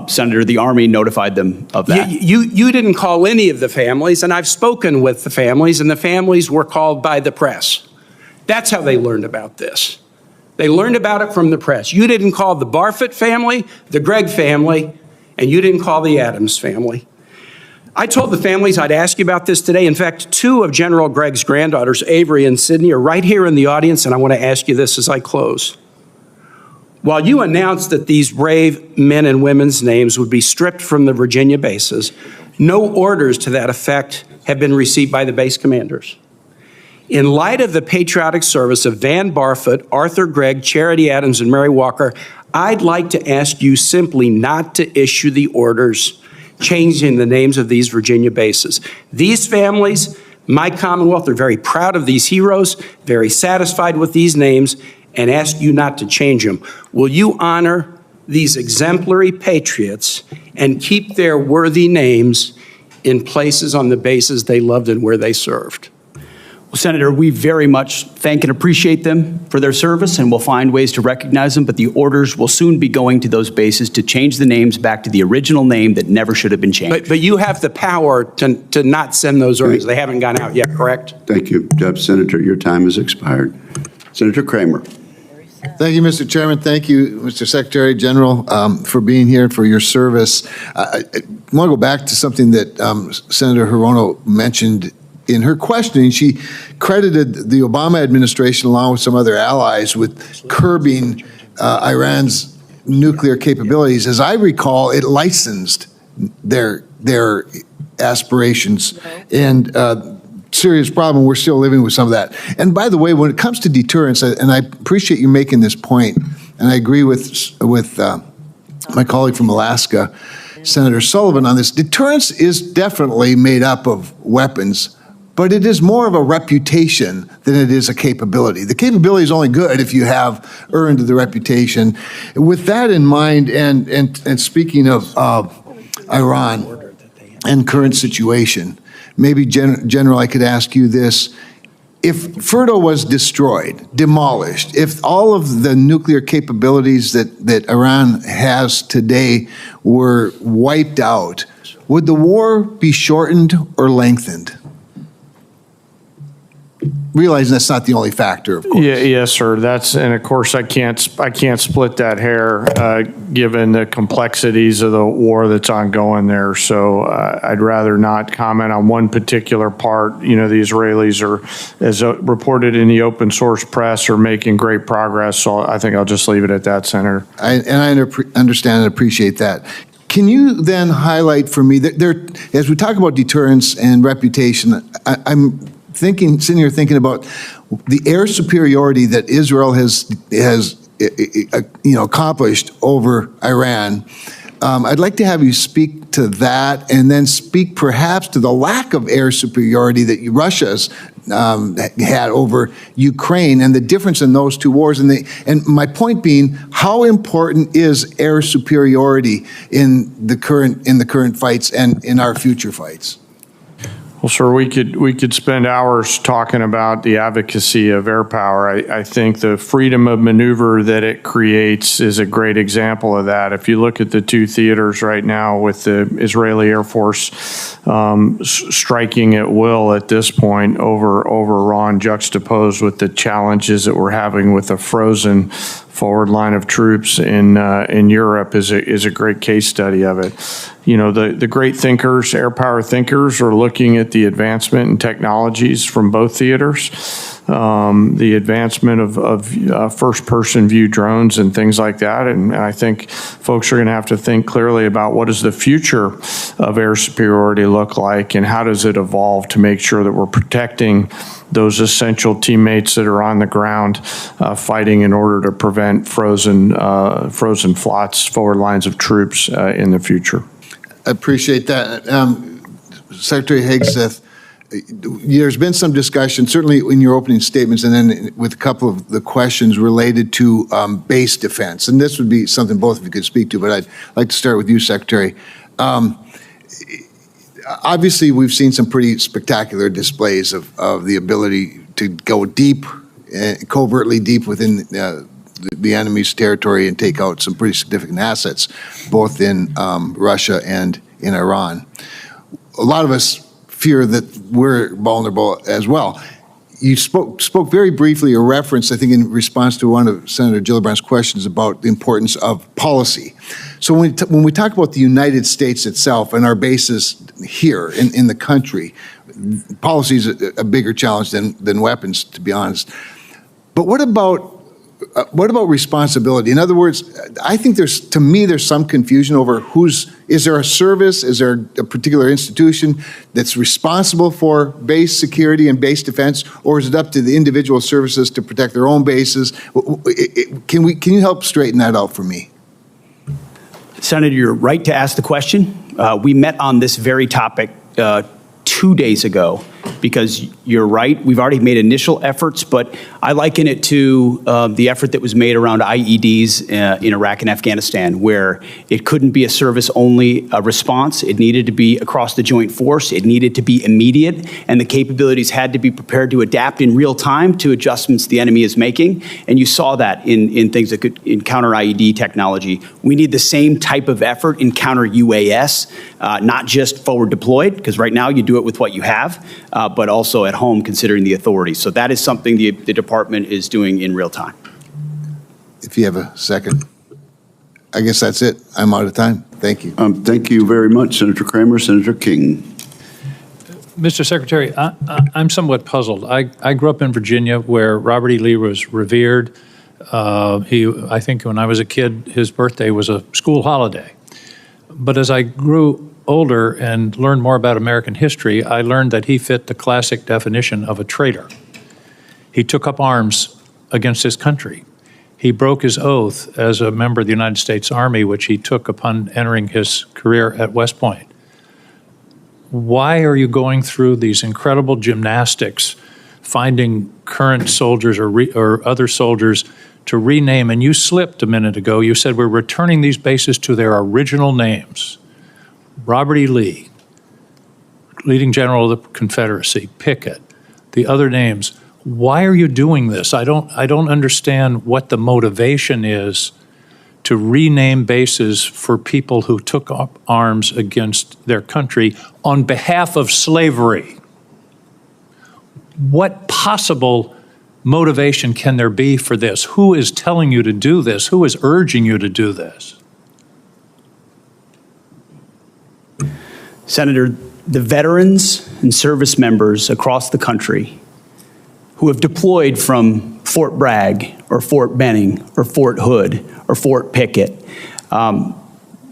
Senator, the Army notified them of that. You didn't call any of the families, and I've spoken with the families, and the families were called by the press. That's how they learned about this. They learned about it from the press. You didn't call the Barfoot family, the Gregg family, and you didn't call the Adams family. I told the families I'd ask you about this today. In fact, two of General Gregg's granddaughters, Avery and Sydney, are right here in the audience, and I want to ask you this as I close. While you announced that these brave men and women's names would be stripped from the Virginia bases, no orders to that effect have been received by the base commanders. In light of the patriotic service of Van Barfoot, Arthur Gregg, Charity Adams, and Mary Walker, I'd like to ask you simply not to issue the orders changing the names of these Virginia bases. These families, my Commonwealth, are very proud of these heroes, very satisfied with these names, and ask you not to change them. Will you honor these exemplary patriots and keep their worthy names in places on the bases they loved and where they served? Well, Senator, we very much thank and appreciate them for their service, and we'll find ways to recognize them, but the orders will soon be going to those bases to change the names back to the original name that never should have been changed. But you have the power to not send those orders. They haven't gone out yet, correct? Thank you, Senator. Your time has expired. Senator Kramer. Thank you, Mr. Chairman. Thank you, Mr. Secretary General, for being here, for your service. I want to go back to something that Senator Hirono mentioned in her questioning. She credited the Obama administration, along with some other allies, with curbing Iran's nuclear capabilities. As I recall, it licensed their aspirations, and serious problem. We're still living with some of that. And by the way, when it comes to deterrence, and I appreciate you making this point, and I agree with my colleague from Alaska, Senator Sullivan, on this, deterrence is definitely made up of weapons, but it is more of a reputation than it is a capability. The capability is only good if you have earned the reputation. With that in mind, and speaking of Iran and current situation, maybe, General, I could ask you this. If Fordo was destroyed, demolished, if all of the nuclear capabilities that Iran has today were wiped out, would the war be shortened or lengthened? Realizing that's not the only factor, of course. Yes, sir. And of course I can't split that hair given the complexities of the war that's ongoing there. So I'd rather not comment on one particular part. You know, the Israelis are, as reported in the open source press, are making great progress. So I think I'll just leave it at that, Senator. I understand and appreciate that. Can you then highlight for me that as we talk about deterrence and reputation, I'm sitting here thinking about the air superiority that Israel has accomplished over Iran. I'd like to have you speak to that, and then speak perhaps to the lack of air superiority that Russia's had over Ukraine, and the difference in those two wars. And my point being, how important is air superiority in the current fights and in our future fights? Well, sir, we could spend hours talking about the advocacy of air power. I think the freedom of maneuver that it creates is a great example of that. If you look at the two theaters right now with the Israeli Air Force striking at will at this point over Iran, juxtaposed with the challenges that we're having with a frozen forward line of troops in Europe is a great case study of it. You know, the great thinkers, air power thinkers, are looking at the advancement in technologies from both theaters, the advancement of first-person view drones and things like that. And I think folks are going to have to think clearly about what does the future of air superiority look like, and how does it evolve to make sure that we're protecting those essential teammates that are on the ground fighting in order to prevent frozen flots, forward lines of troops in the future. I appreciate that. Secretary Hegseth, there's been some discussion, certainly in your opening statements and then with a couple of the questions related to base defense. And this would be something both of you could speak to, but I'd like to start with you, Secretary. Obviously, we've seen some pretty spectacular displays of the ability to go deep, covertly deep within the enemy's territory and take out some pretty significant assets, both in Russia and in Iran. A lot of us fear that we're vulnerable as well. You spoke very briefly, or referenced, I think, in response to one of Senator Gillibrand's questions about the importance of policy. So when we talk about the United States itself and our bases here in the country, policy is a bigger challenge than weapons, to be honest. But what about responsibility? In other words, I think there's some confusion over is there a service, is there a particular institution that's responsible for base security and base defense, or is it up to the individual services to protect their own bases? Can you help straighten that out for me? Senator, you're right to ask the question. We met on this very topic 2 days ago, because you're right, we've already made initial efforts, but I liken it to the effort that was made around IEDs in Iraq and Afghanistan, where it couldn't be a service-only response. It needed to be across the joint force. It needed to be immediate, and the capabilities had to be prepared to adapt in real time to adjustments the enemy is making. And you saw that in things that could in counter IED technology. We need the same type of effort in counter UAS, not just forward deployed, because right now you do it with what you have, but also at home considering the authority. So that is something the department is doing in real time. If you have a second. I guess that's it. I'm out of time. Thank you. Thank you very much, Senator Kramer. Senator King. Mr. Secretary, I'm somewhat puzzled. I grew up in Virginia, where Robert E. Lee was revered. I think when I was a kid, his birthday was a school holiday. But as I grew older and learned more about American history, I learned that he fit the classic definition of a traitor. He took up arms against his country. He broke his oath as a member of the United States Army, which he took upon entering his career at West Point. Why are you going through these incredible gymnastics, finding current soldiers or other soldiers to rename? And you slipped a minute ago. You said we're returning these bases to their original names. Robert E. Lee, leading general of the Confederacy, Pickett, the other names. Why are you doing this? I don't understand what the motivation is to rename bases for people who took up arms against their country on behalf of slavery. What possible motivation can there be for this? Who is telling you to do this? Who is urging you to do this? Senator, the veterans and service members across the country who have deployed from Fort Bragg or Fort Benning or Fort Hood or Fort Pickett,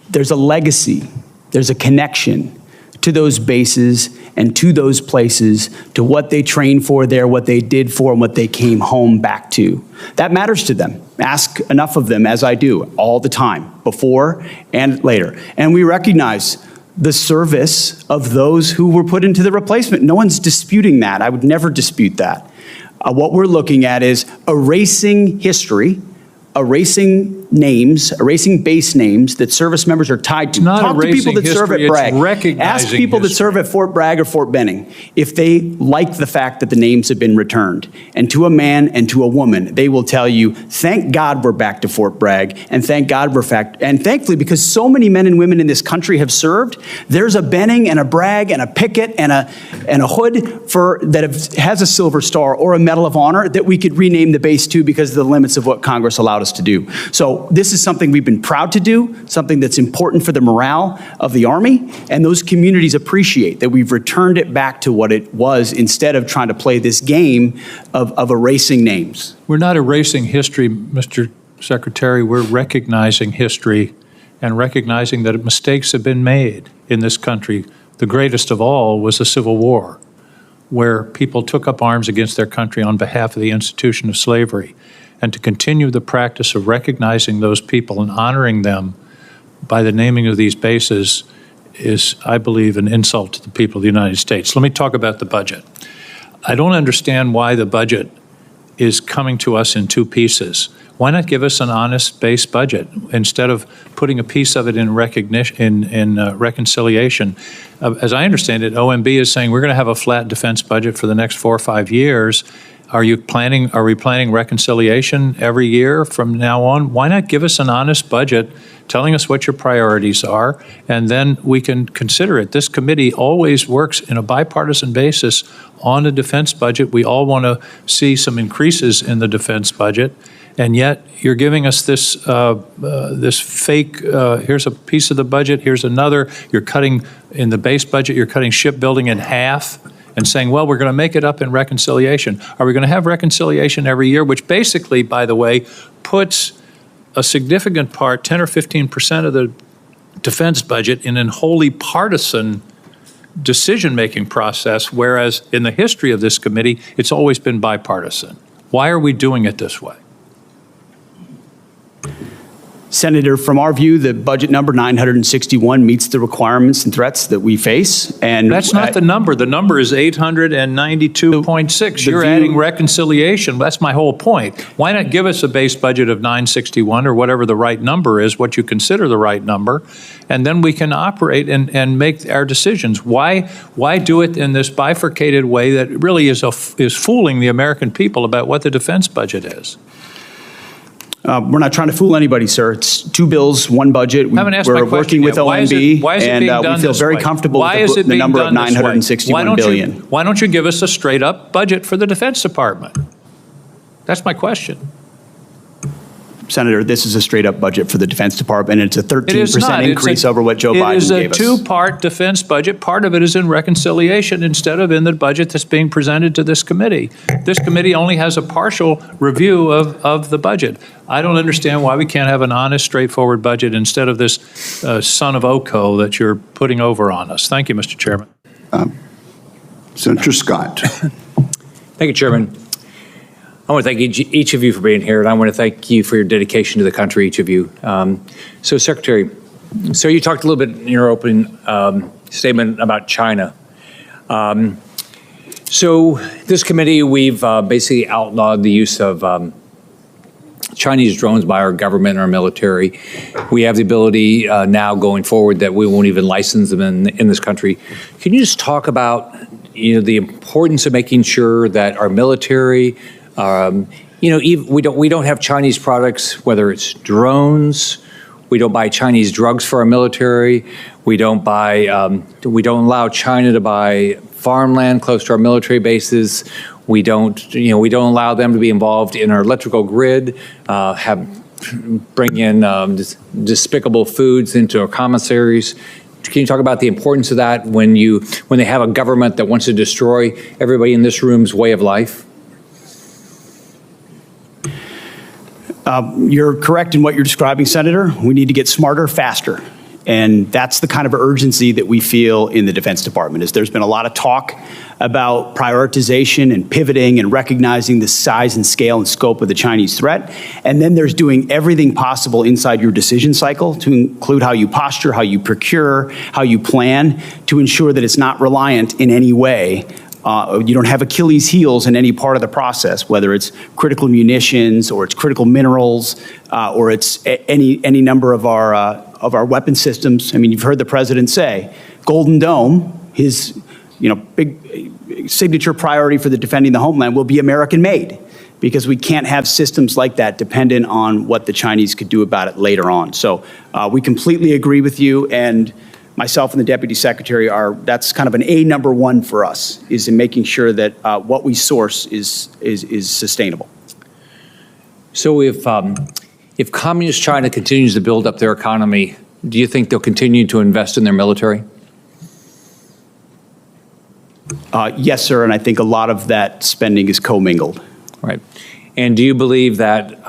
there's a legacy, there's a connection to those bases and to those places, to what they trained for there, what they did for, and what they came home back to. That matters to them. Ask enough of them, as I do, all the time, before and later. And we recognize the service of those who were put into the replacement. No one's disputing that. I would never dispute that. What we're looking at is erasing history, erasing names, erasing base names that service members are tied to. Talk to people that serve at Bragg. Ask people that serve at Fort Bragg or Fort Benning if they like the fact that the names have been returned. And to a man and to a woman, they will tell you, thank God we're back to Fort Bragg, and thank God we're back. And thankfully, because so many men and women in this country have served, there's a Benning and a Bragg and a Pickett and a Hood that has a Silver Star or a Medal of Honor that we could rename the base to because of the limits of what Congress allowed us to do. So this is something we've been proud to do, something that's important for the morale of the Army, and those communities appreciate that we've returned it back to what it was instead of trying to play this game of erasing names. We're not erasing history, Mr. Secretary. We're recognizing history and recognizing that mistakes have been made in this country. The greatest of all was the Civil War, where people took up arms against their country on behalf of the institution of slavery. And to continue the practice of recognizing those people and honoring them by the naming of these bases is, I believe, an insult to the people of the United States. Let me talk about the budget. I don't understand why the budget is coming to us in two pieces. Why not give us an honest base budget instead of putting a piece of it in recognition, in reconciliation? As I understand it, OMB is saying we're going to have a flat defense budget for the next 4 or 5 years. Are we planning reconciliation every year from now on? Why not give us an honest budget telling us what your priorities are, and then we can consider it. This committee always works in a bipartisan basis on a defense budget. We all want to see some increases in the defense budget, and yet you're giving us this this fake, here's a piece of the budget, here's another. You're cutting, in the base budget, you're cutting shipbuilding in half and saying, well, we're going to make it up in reconciliation. Are we going to have reconciliation every year, which basically, by the way, puts a significant part, 10 or 15% of the defense budget in a wholly partisan decision-making process, whereas in the history of this committee, it's always been bipartisan. Why are we doing it this way? Senator, from our view, the budget number 961 meets the requirements and threats that we face. And that's not the number. The number is 892.6. You're adding reconciliation. That's my whole point. Why not give us a base budget of 961 or whatever the right number is, what you consider the right number, and then we can operate and make our decisions. Why do it in this bifurcated way that really is fooling the American people about what the defense budget is? We're not trying to fool anybody, sir. It's two bills, one budget. We're working with OMB, and we feel very comfortable with the number of $961 billion. Why don't you give us a straight-up budget for the Defense Department? That's my question. Senator, this is a straight-up budget for the Defense Department, and it's a 13% increase over what Joe Biden gave us. It is a two-part defense budget. Part of it is in reconciliation instead of in the budget that's being presented to this committee. This committee only has a partial review of the budget. I don't understand why we can't have an honest, straightforward budget instead of this son of Oko that you're putting over on us. Thank you, Mr. Chairman. Senator Scott. Thank you, Chairman. I want to thank each of you for being here, and I want to thank you for your dedication to the country, each of you. So, Secretary, you talked a little bit in your opening statement about China. So this committee, we've basically outlawed the use of Chinese drones by our government and our military. We have the ability now going forward that we won't even license them in this country. Can you just talk about the importance of making sure that our military, we don't have Chinese products, whether it's drones. We don't buy Chinese drugs for our military. We don't allow China to buy farmland close to our military bases. We don't allow them to be involved in our electrical grid. Bring in despicable foods into our commissaries. Can you talk about the importance of that when they have a government that wants to destroy everybody in this room's way of life? You're correct in what you're describing, Senator. We need to get smarter, faster. And that's the kind of urgency that we feel in the Defense Department. Is there's been a lot of talk about prioritization and pivoting and recognizing the size and scale and scope of the Chinese threat. And then there's doing everything possible inside your decision cycle to include how you posture, how you procure, how you plan to ensure that it's not reliant in any way. You don't have Achilles heels in any part of the process, whether it's critical munitions or it's critical minerals or it's any number of our weapon systems. I mean, you've heard the president say, Golden Dome, his big signature priority for the defending the homeland will be American made, because we can't have systems like that dependent on what the Chinese could do about it later on. So we completely agree with you, and myself and the Deputy Secretary that's kind of an number one for us, is in making sure that what we source is sustainable. So if Communist China continues to build up their economy, do you think they'll continue to invest in their military? Yes, sir, and I think a lot of that spending is commingled. Right. And do you believe that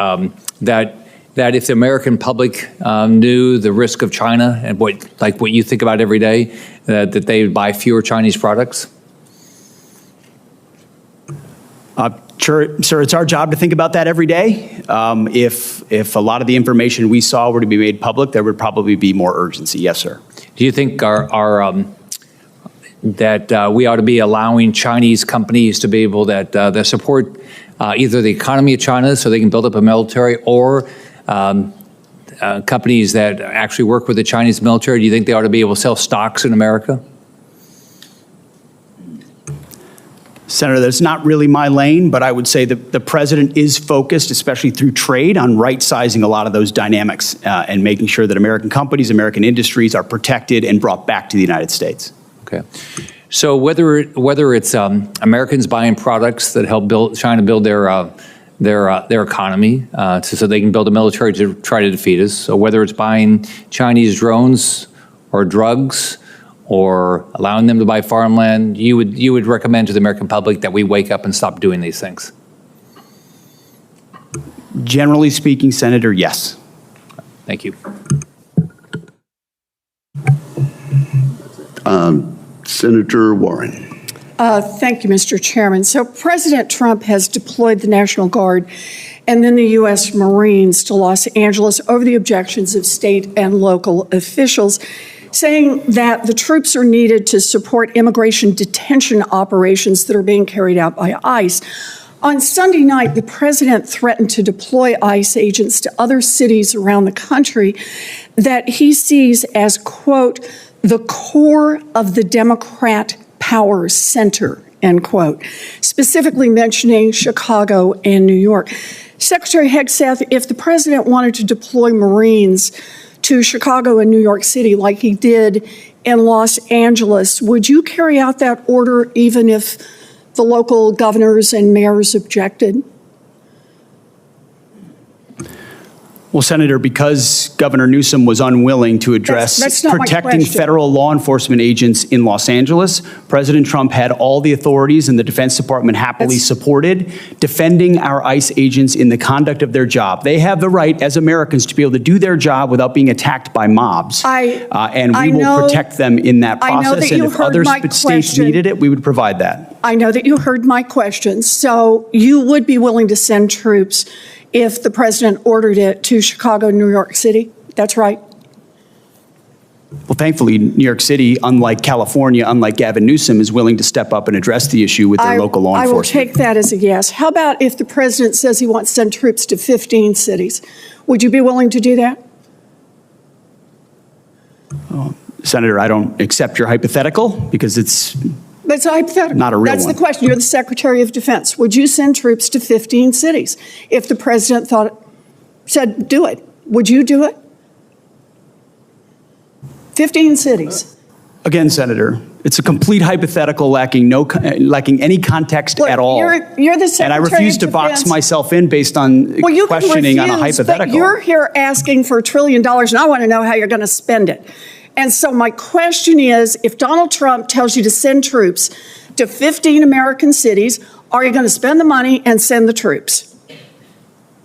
that if the American public knew the risk of China and what you think about every day, that they would buy fewer Chinese products? Sure, sir, it's our job to think about that every day. If a lot of the information we saw were to be made public, there would probably be more urgency. Yes, sir. Do you think that we ought to be allowing Chinese companies to be able that support either the economy of China so they can build up a military, or companies that actually work with the Chinese military? Do you think they ought to be able to sell stocks in America? Senator, that's not really my lane, but I would say that the president is focused, especially through trade, on right-sizing a lot of those dynamics and making sure that American companies, American industries are protected and brought back to the United States. Okay. So whether it's Americans buying products that help China build their economy so they can build a military to try to defeat us, so whether it's buying Chinese drones or drugs or allowing them to buy farmland, you would recommend to the American public that we wake up and stop doing these things? Generally speaking, Senator, yes. Thank you. Senator Warren. Thank you, Mr. Chairman. So President Trump has deployed the National Guard and then the U.S. Marines to Los Angeles over the objections of state and local officials, saying that the troops are needed to support immigration detention operations that are being carried out by ICE. On Sunday night, the president threatened to deploy ICE agents to other cities around the country that he sees as, quote, the core of the Democrat power center, end quote, specifically mentioning Chicago and New York. Secretary Hegseth, if the president wanted to deploy Marines to Chicago and New York City like he did in Los Angeles, would you carry out that order even if the local governors and mayors objected? Well, Senator, because Governor Newsom was unwilling to address That's not my protecting question. federal law enforcement agents in Los Angeles, President Trump had all the authorities, and the Defense Department happily supported defending our ICE agents in the conduct of their job. They have the right, as Americans, to be able to do their job without being attacked by mobs. And we will protect them in that process. And if other states needed it, we would provide that. I know that you heard my question. So you would be willing to send troops if the president ordered it to Chicago, New York City? That's right. Well, thankfully, New York City, unlike California, unlike Gavin Newsom, is willing to step up and address the issue with their local law I will enforcement. take that as a yes. How about if the president says he wants to send troops to 15 cities? Would you be willing to do that? Senator, I don't accept your hypothetical because That's a hypothetical. Not a real That's one. the question. You're the Secretary of Defense. Would you send troops to 15 cities if the president said do it? Would you do it? 15 cities. Again, Senator, it's a complete hypothetical lacking any context at all. You're the Secretary and I refuse of to box Defense. myself in based on Well, you questioning can on a refuse, hypothetical. But you're here asking for $1 trillion, and I want to know how you're going to spend it. And so my question is, if Donald Trump tells you to send troops to 15 American cities, are you going to spend the money and send the troops?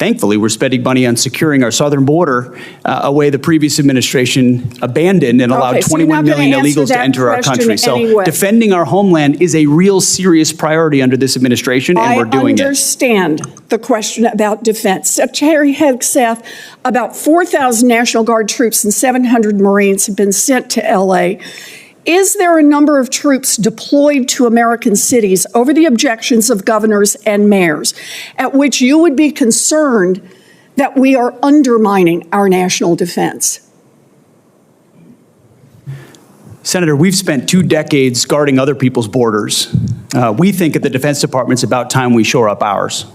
thankfully, we're spending money on securing our southern border, a way the previous administration abandoned and allowed Okay, so you're 21 not gonna million answer illegals to that enter our question country. So anyway. defending our homeland is a real serious priority under this administration, and we're doing I it. understand the question about defense. Secretary Hegseth, about 4,000 National Guard troops and 700 Marines have been sent to LA. Is there a number of troops deployed to American cities over the objections of governors and mayors at which you would be concerned that we are undermining our national defense? Senator, we've spent 2 decades guarding other people's borders. We think at the Defense Department it's about time we shore up ours.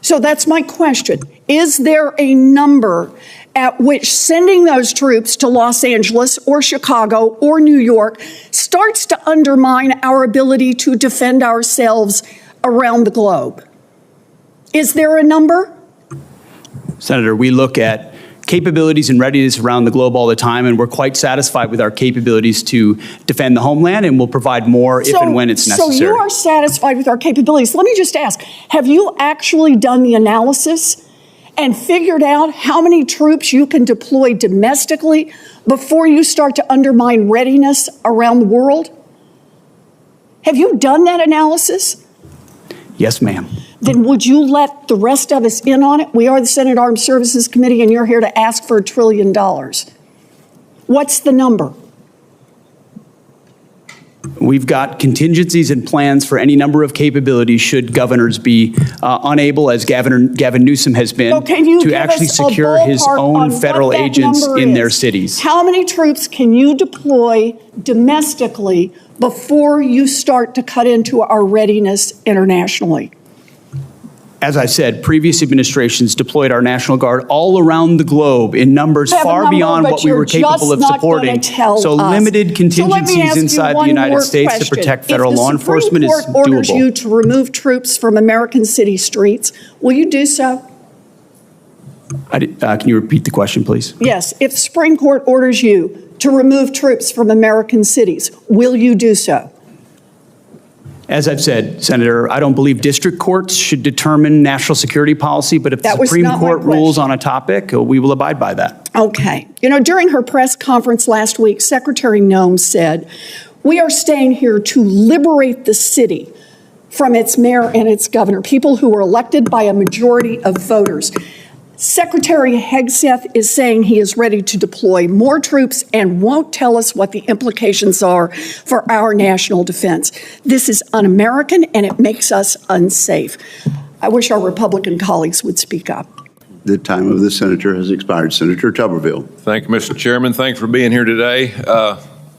So that's my question. Is there a number at which sending those troops to Los Angeles or Chicago or New York starts to undermine our ability to defend ourselves around the globe? Is there a number? Senator, we look at capabilities and readiness around the globe all the time, and we're quite satisfied with our capabilities to defend the homeland, and we'll provide more if and when it's necessary. So you are satisfied with our capabilities. Let me just ask, have you actually done the analysis and figured out how many troops you can deploy domestically before you start to undermine readiness around the world? Have you done that analysis? Yes, ma'am. Then would you let the rest of us in on it? We are the Senate Armed Services Committee, and you're here to ask for $1 trillion. What's the number? We've got contingencies and plans for any number of capabilities should governors be unable, as Gavin Newsom has been, to actually secure his own federal agents in their cities. How many troops can you deploy domestically before you start to cut into our readiness internationally? As I said, previous administrations deployed our National Guard all around the globe in numbers far beyond what we were capable of supporting. So limited contingencies inside the United States to protect federal law enforcement is doable. If the Supreme Court orders you doable. to remove troops from American city streets, will you do so? Can you repeat the question, please? Yes. If the Supreme Court orders you to remove troops from American cities, will you do so? As I've said, Senator, I don't believe district courts should determine national security policy, but if the Supreme Court rules on a topic, we will abide by that. Okay. You know, during her press conference last week, Secretary Noem said, "We are staying here to liberate the city from its mayor and its governor, people who were elected by a majority of voters." Secretary Hegseth is saying he is ready to deploy more troops and won't tell us what the implications are for our national defense. This is un-American and it makes us unsafe. I wish our Republican colleagues would speak up. The time of the senator has expired. Senator Tuberville. Thank you, Mr. Chairman. Thanks for being here today.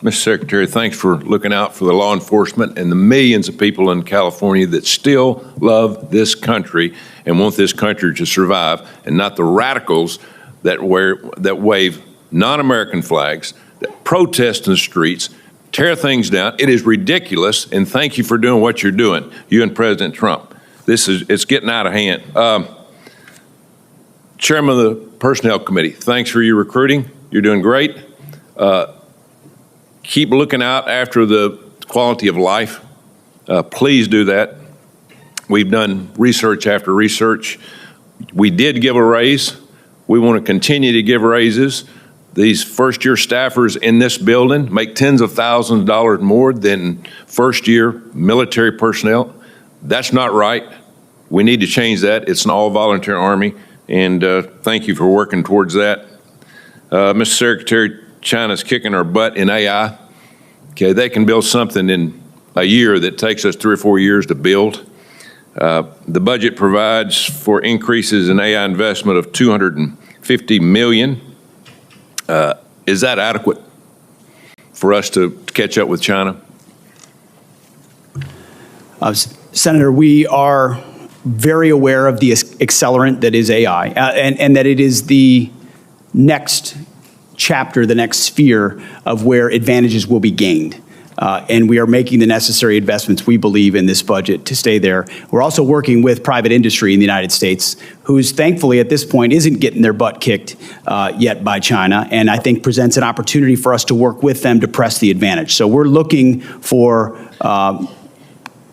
Mr. Secretary, thanks for looking out for the law enforcement and the millions of people in California that still love this country and want this country to survive, and not the radicals that wave non-American flags, that protest in the streets, tear things down. It is ridiculous, and thank you for doing what you're doing, you and President Trump. It's getting out of hand. Chairman of the Personnel Committee, thanks for your recruiting. You're doing great. Keep looking out after the quality of life. Please do that. We've done research after research. We did give a raise. We want to continue to give raises. These first-year staffers in this building make tens of thousands of dollars more than first-year military personnel. That's not right. We need to change that. It's an all-volunteer Army, and thank you for working towards that. Mr. Secretary, China's kicking our butt in AI. Okay, they can build something in a year that takes us 3 or 4 years to build. The budget provides for increases in AI investment of $250 million. Is that adequate for us to catch up with China? Senator, we are very aware of the accelerant that is AI, and that it is the next chapter, the next sphere of where advantages will be gained. And we are making the necessary investments, we believe, in this budget to stay there. We're also working with private industry in the United States, who's thankfully at this point isn't getting their butt kicked yet by China, and I think presents an opportunity for us to work with them to press the advantage. So we're looking for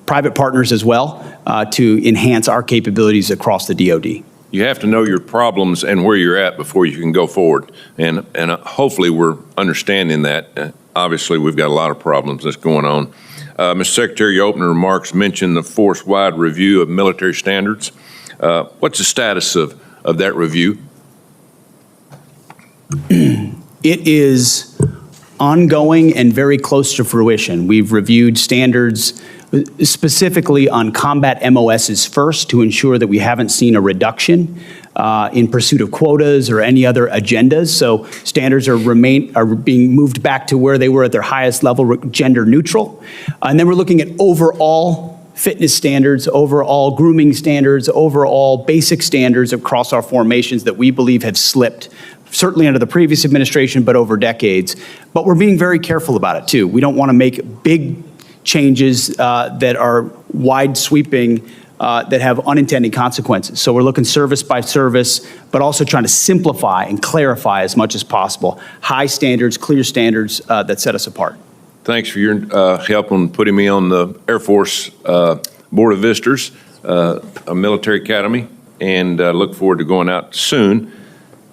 private partners as well to enhance our capabilities across the DoD. you have to know your problems and where you're at before you can go forward. And hopefully we're understanding that. Obviously, we've got a lot of problems that's going on. Mr. Secretary, your opening remarks mentioned the force-wide review of military standards. What's the status of that review? It is ongoing and very close to fruition. We've reviewed standards specifically on combat MOSs first to ensure that we haven't seen a reduction in pursuit of quotas or any other agendas. So standards are being moved back to where they were at their highest level, gender neutral. And then we're looking at overall fitness standards, overall grooming standards, overall basic standards across our formations that we believe have slipped, certainly under the previous administration, but over decades. But we're being very careful about it too. We don't want to make big changes that are wide sweeping, that have unintended consequences. So we're looking service by service, but also trying to simplify and clarify as much as possible. High standards, clear standards that set us apart. Thanks for your help on putting me on the Air Force Board of Visitors, a military academy, and look forward to going out soon.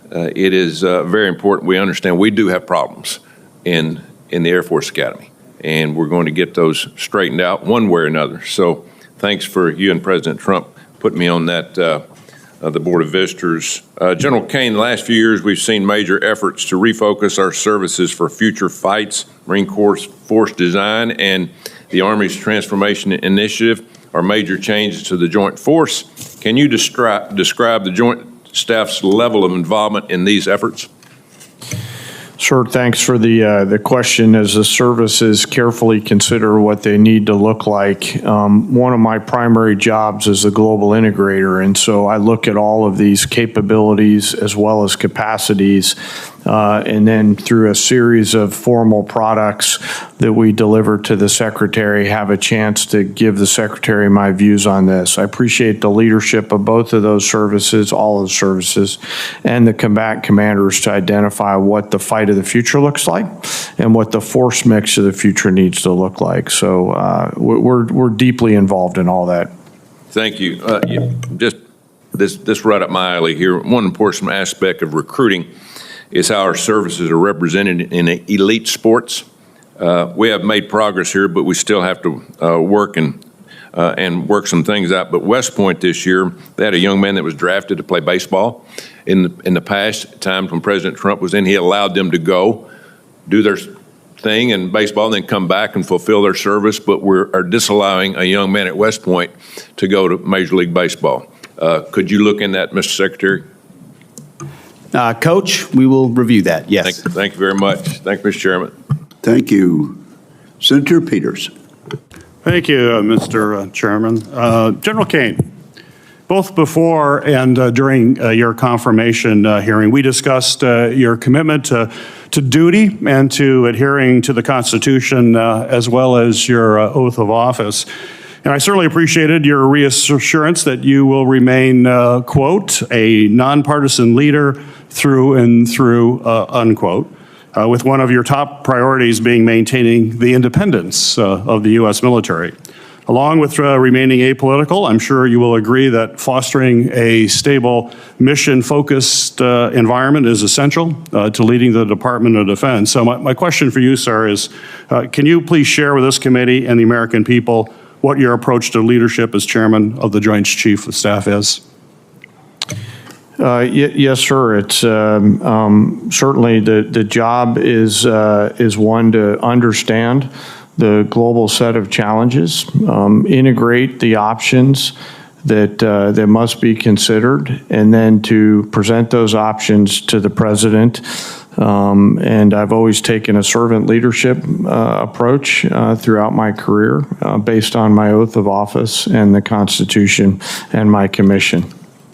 It is very important we understand we do have problems in the Air Force Academy, and we're going to get those straightened out one way or another. So thanks for you and President Trump putting me on that the Board of Visitors. General Caine, the last few years we've seen major efforts to refocus our services for future fights. Marine Corps Force Design and the Army's Transformation Initiative are major changes to the Joint Force. Can you describe the Joint Staff's level of involvement in these efforts? Sure, thanks for the question. As the services carefully consider what they need to look like, one of my primary jobs is a global integrator, and so I look at all of these capabilities as well as capacities, and then through a series of formal products that we deliver to the Secretary, have a chance to give the Secretary my views on this. I appreciate the leadership of both of those services, all of the services, and the combatant commanders to identify what the fight of the future looks like and what the force mix of the future needs to look like. So we're deeply involved in all that. Thank you. Just this right up my alley here. One important aspect of recruiting is how our services are represented in elite sports. We have made progress here, but we still have to work and work some things out. But West Point this year, they had a young man that was drafted to play baseball. In the past times when President Trump was in, he allowed them to go do their thing in baseball and then come back and fulfill their service. But we are disallowing a young man at West Point to go to Major League Baseball. Could you look in that, Mr. Secretary? Coach, we will review that, yes. Thank you very much. Thank you, Mr. Chairman. Thank you. Senator Peters. Thank you, Mr. Chairman. General Caine, both before and during your confirmation hearing, we discussed your commitment to duty and to adhering to the Constitution as well as your oath of office. And I certainly appreciated your reassurance that you will remain, quote, a nonpartisan leader through and through, unquote, with one of your top priorities being maintaining the independence of the U.S. military. Along with remaining apolitical, I'm sure you will agree that fostering a stable, mission-focused environment is essential to leading the Department of Defense. So my question for you, sir, is can you please share with this committee and the American people what your approach to leadership as chairman of the Joint Chiefs of Staff is? Yes, sir. It's certainly the job is one to understand the global set of challenges, integrate the options that must be considered, and then to present those options to the president. And I've always taken a servant leadership approach throughout my career based on my oath of office and the Constitution and my commission.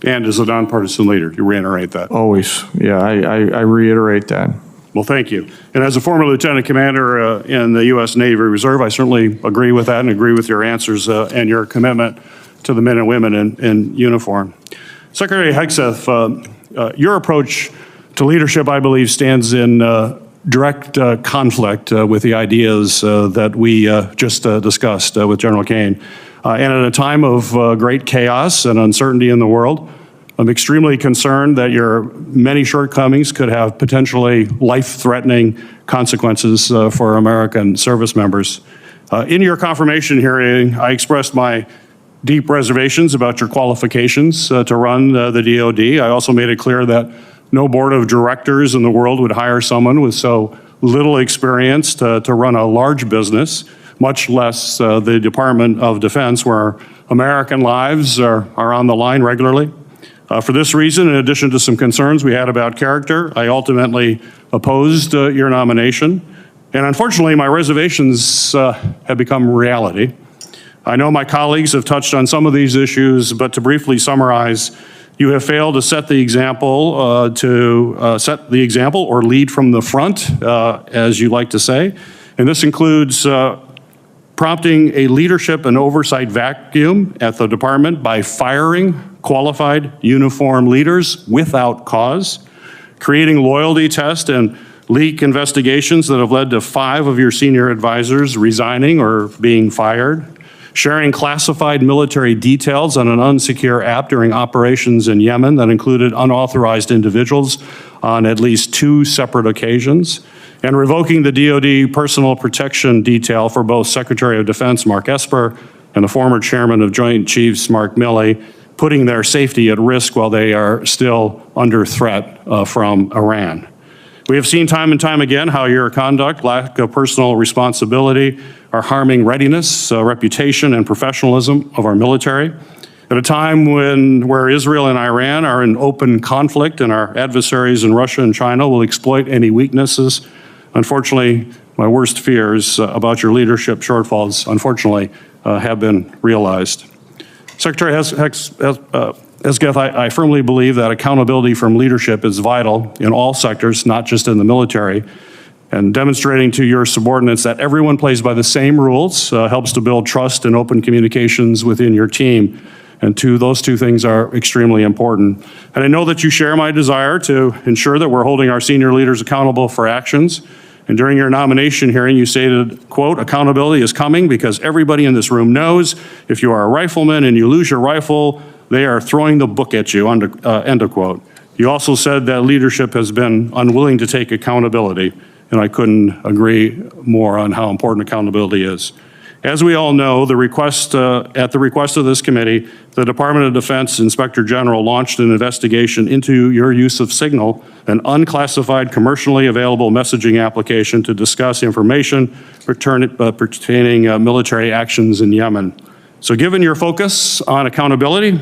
And as a nonpartisan leader, you reiterate that? Always. Yeah, I reiterate that. Well, thank you. And as a former lieutenant commander in the U.S. Navy Reserve, I certainly agree with that and agree with your answers and your commitment to the men and women in uniform. Secretary Hegseth, your approach to leadership, I believe, stands in direct conflict with the ideas that we just discussed with General Caine. And at a time of great chaos and uncertainty in the world, I'm extremely concerned that your many shortcomings could have potentially life-threatening consequences for American service members. In your confirmation hearing, I expressed my deep reservations about your qualifications to run the DoD. I also made it clear that no board of directors in the world would hire someone with so little experience to run a large business, much less the Department of Defense, where American lives are on the line regularly. For this reason, in addition to some concerns we had about character, I ultimately opposed your nomination. And unfortunately, my reservations have become reality. I know my colleagues have touched on some of these issues, but to briefly summarize, you have failed to set the example, or lead from the front, as you like to say. And this includes prompting a leadership and oversight vacuum at the department by firing qualified uniformed leaders without cause, creating loyalty tests and leak investigations that have led to 5 of your senior advisors resigning or being fired, sharing classified military details on an unsecure app during operations in Yemen that included unauthorized individuals on at least 2 separate occasions, and revoking the DoD personal protection detail for both Secretary of Defense Mark Esper and the former Chairman of Joint Chiefs Mark Milley, putting their safety at risk while they are still under threat from Iran. We have seen time and time again how your conduct, lack of personal responsibility, are harming readiness, reputation, and professionalism of our military. At a time where Israel and Iran are in open conflict and our adversaries in Russia and China will exploit any weaknesses, unfortunately, my worst fears about your leadership shortfalls, unfortunately, have been realized. Secretary Hegseth, I firmly believe that accountability from leadership is vital in all sectors, not just in the military. And demonstrating to your subordinates that everyone plays by the same rules helps to build trust and open communications within your team. And those two things are extremely important. And I know that you share my desire to ensure that we're holding our senior leaders accountable for actions. And during your nomination hearing, you stated, quote, accountability is coming because everybody in this room knows if you are a rifleman and you lose your rifle, they are throwing the book at you, end of quote. You also said that leadership has been unwilling to take accountability, and I couldn't agree more on how important accountability is. As we all know, at the request of this committee, the Department of Defense Inspector General launched an investigation into your use of Signal, an unclassified commercially available messaging application to discuss information pertaining military actions in Yemen. So given your focus on accountability,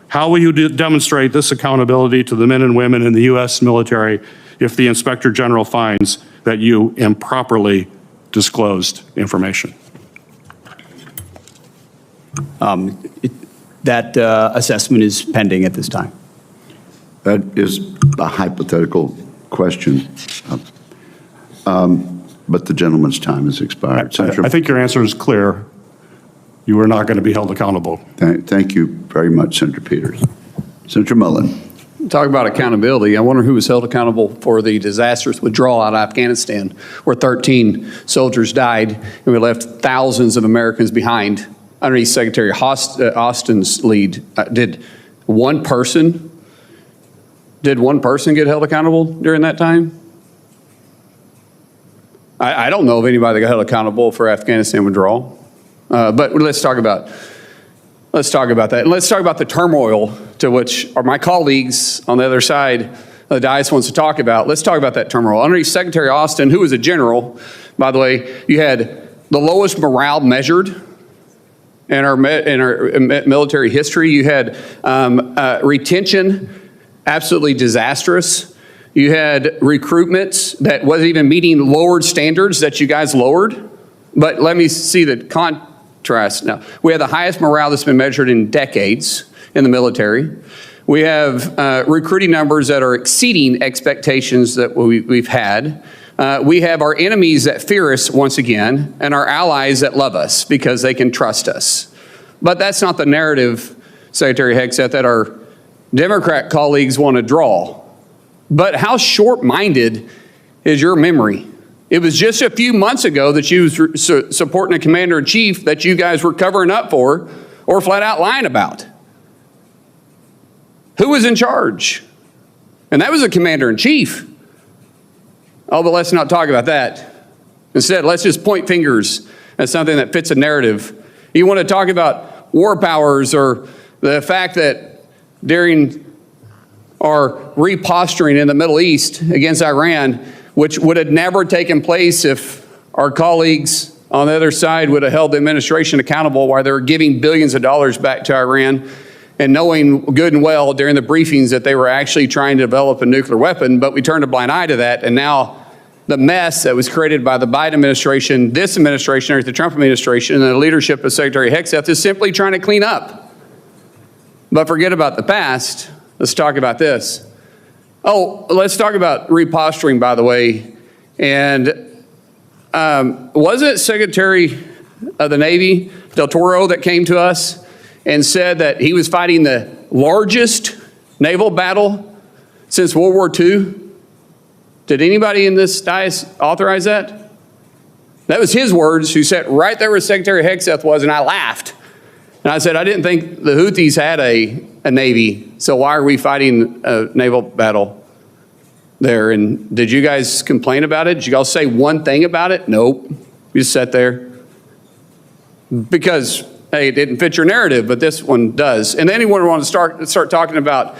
how will you demonstrate this accountability to the men and women in the U.S. military if the Inspector General finds that you improperly disclosed information? That assessment is pending at this time. That is a hypothetical question, but the gentleman's time has expired. I think your answer is clear. You are not going to be held accountable. Thank you very much, Senator Peters. Senator Mullen. Talk about accountability. I wonder who was held accountable for the disastrous withdrawal out of Afghanistan, where 13 soldiers died, and we left thousands of Americans behind. Underneath Secretary Austin's lead, did one person get held accountable during that time? I don't know of anybody that got held accountable for Afghanistan withdrawal. But let's talk about that. And let's talk about the turmoil to which my colleagues on the other side of the dais wants to talk about. Let's talk about that turmoil. Underneath Secretary Austin, who was a general, by the way, you had the lowest morale measured in our military history. You had retention absolutely disastrous. You had recruitment that wasn't even meeting lowered standards that you guys lowered. But let me see the contrast now. We have the highest morale that's been measured in decades in the military. We have recruiting numbers that are exceeding expectations that we've had. We have our enemies that fear us once again, and our allies that love us because they can trust us. But that's not the narrative, Secretary Hegseth, that our Democrat colleagues want to draw. But how short-minded is your memory? It was just a few months ago that you were supporting a commander-in-chief that you guys were covering up for or flat out lying about. Who was in charge? And that was a commander-in-chief. Oh, but let's not talk about that. Instead, let's just point fingers at something that fits a narrative. You want to talk about war powers or the fact that during our reposturing in the Middle East against Iran, which would have never taken place if our colleagues on the other side would have held the administration accountable while they were giving billions of dollars back to Iran and knowing good and well during the briefings that they were actually trying to develop a nuclear weapon, but we turned a blind eye to that, and now the mess that was created by the Biden administration, this administration, or the Trump administration, and the leadership of Secretary Hegseth is simply trying to clean up. But forget about the past. Let's talk about this. Oh, let's talk about reposturing, by the way. And was it Secretary of the Navy, Del Toro, that came to us and said that he was fighting the largest naval battle since World War II? Did anybody in this dais authorize that? That was his words, who sat right there where Secretary Hegseth was, and I laughed. And I said, I didn't think the Houthis had a navy, so why are we fighting a naval battle there? And did you guys complain about it? Did you guys say one thing about it? Nope. You just sat there. Because, hey, it didn't fit your narrative, but this one does. And anyone want to start talking about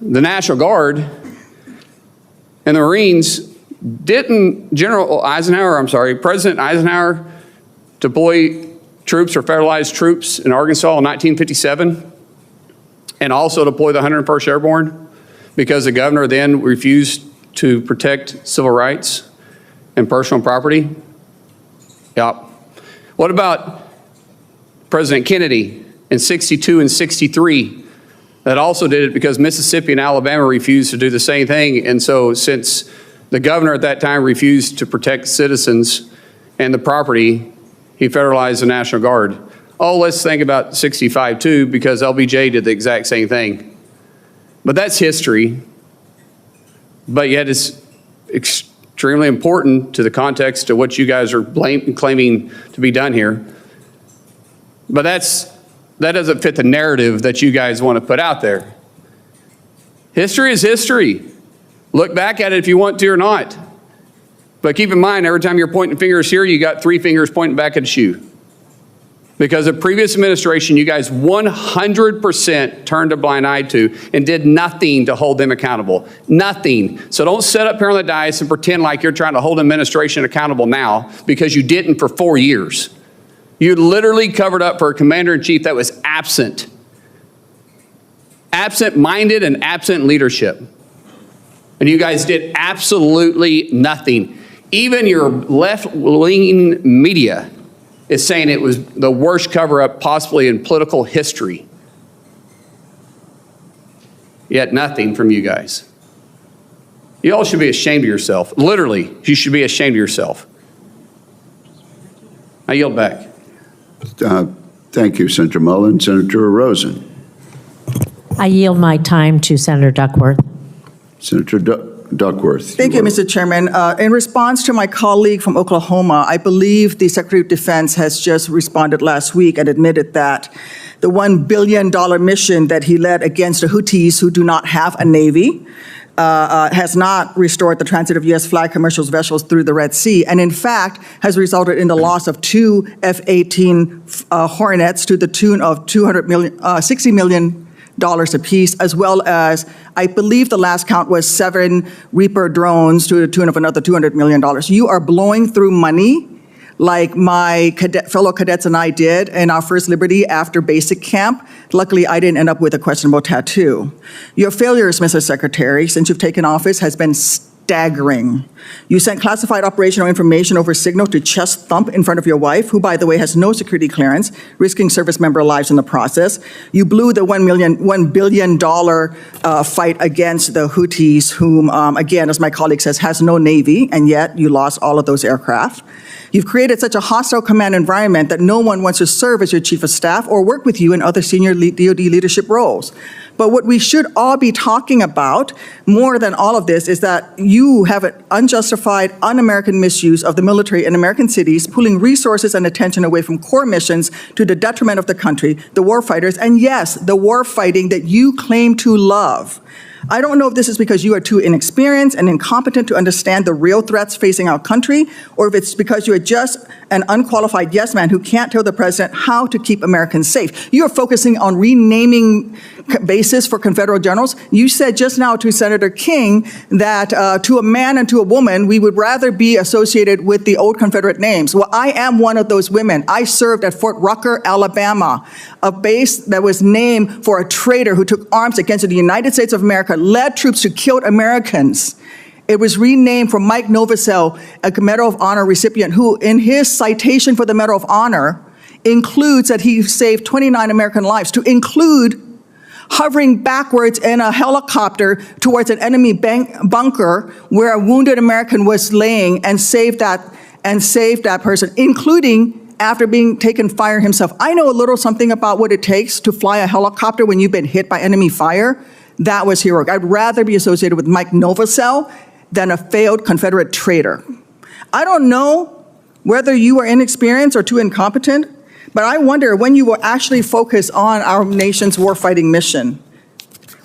the National Guard and the Marines, didn't President Eisenhower deploy troops or federalized troops in Arkansas in 1957 and also deploy the 101st Airborne because the governor then refused to protect civil rights and personal property? Yep. What about President Kennedy in 62 and 63? That also did it because Mississippi and Alabama refused to do the same thing. And so since the governor at that time refused to protect citizens and the property, he federalized the National Guard. Oh, let's think about 65 too, because LBJ did the exact same thing. But that's history. But yet it's extremely important to the context of what you guys are claiming to be done here. But that doesn't fit the narrative that you guys want to put out there. History is history. Look back at it if you want to or not. But keep in mind, every time you're pointing fingers here, you got 3 fingers pointing back at you. Because the previous administration, you guys 100% turned a blind eye to and did nothing to hold them accountable. Nothing. So don't sit up here on the dais and pretend like you're trying to hold administration accountable now because you didn't for 4 years. You literally covered up for a commander-in-chief that was absent. Absent-minded and absent leadership. And you guys did absolutely nothing. Even your left-leaning media is saying it was the worst cover-up possibly in political history. Yet nothing from you guys. You all should be ashamed of yourself. Literally, you should be ashamed of yourself. I yield back. Thank you, Senator Mullen. Senator Rosen. I yield my time to Senator Duckworth. Senator Duckworth. Thank you, Mr. Chairman. In response to my colleague from Oklahoma, I believe the Secretary of Defense has just responded last week and admitted that the $1 billion mission that he led against the Houthis, who do not have a navy, has not restored the transit of U.S. flag commercial vessels through the Red Sea, and in fact has resulted in the loss of 2 F-18 Hornets to the tune of $60 million apiece, as well as, I believe the last count was 7 Reaper drones to the tune of another $200 million. You are blowing through money like my fellow cadets and I did in our first Liberty after basic camp. Luckily, I didn't end up with a questionable tattoo. Your failures, Mr. Secretary, since you've taken office has been staggering. You sent classified operational information over Signal to chest thump in front of your wife, who, by the way, has no security clearance, risking service member lives in the process. You blew the $1 billion fight against the Houthis, whom, again, as my colleague says, has no navy, and yet you lost all of those aircraft. You've created such a hostile command environment that no one wants to serve as your chief of staff or work with you in other senior DoD leadership roles. But what we should all be talking about, more than all of this, is that you have an unjustified, un-American misuse of the military in American cities, pulling resources and attention away from core missions to the detriment of the country, the war fighters, and yes, the war fighting that you claim to love. I don't know if this is because you are too inexperienced and incompetent to understand the real threats facing our country, or if it's because you are just an unqualified yes man who can't tell the president how to keep Americans safe. You are focusing on renaming bases for Confederate generals. You said just now to Senator King that to a man and to a woman, we would rather be associated with the old Confederate names. Well, I am one of those women. I served at Fort Rucker, Alabama, a base that was named for a traitor who took arms against the United States of America, led troops who killed Americans. It was renamed for Mike Novosel, a Medal of Honor recipient, who in his citation for the Medal of Honor includes that he saved 29 American lives, to include hovering backwards in a helicopter towards an enemy bunker where a wounded American was laying and saved that person, including after being taken fire himself. I know a little something about what it takes to fly a helicopter when you've been hit by enemy fire. That was heroic. I'd rather be associated with Mike Novosel than a failed Confederate traitor. I don't know whether you are inexperienced or too incompetent, but I wonder when you will actually focus on our nation's warfighting mission.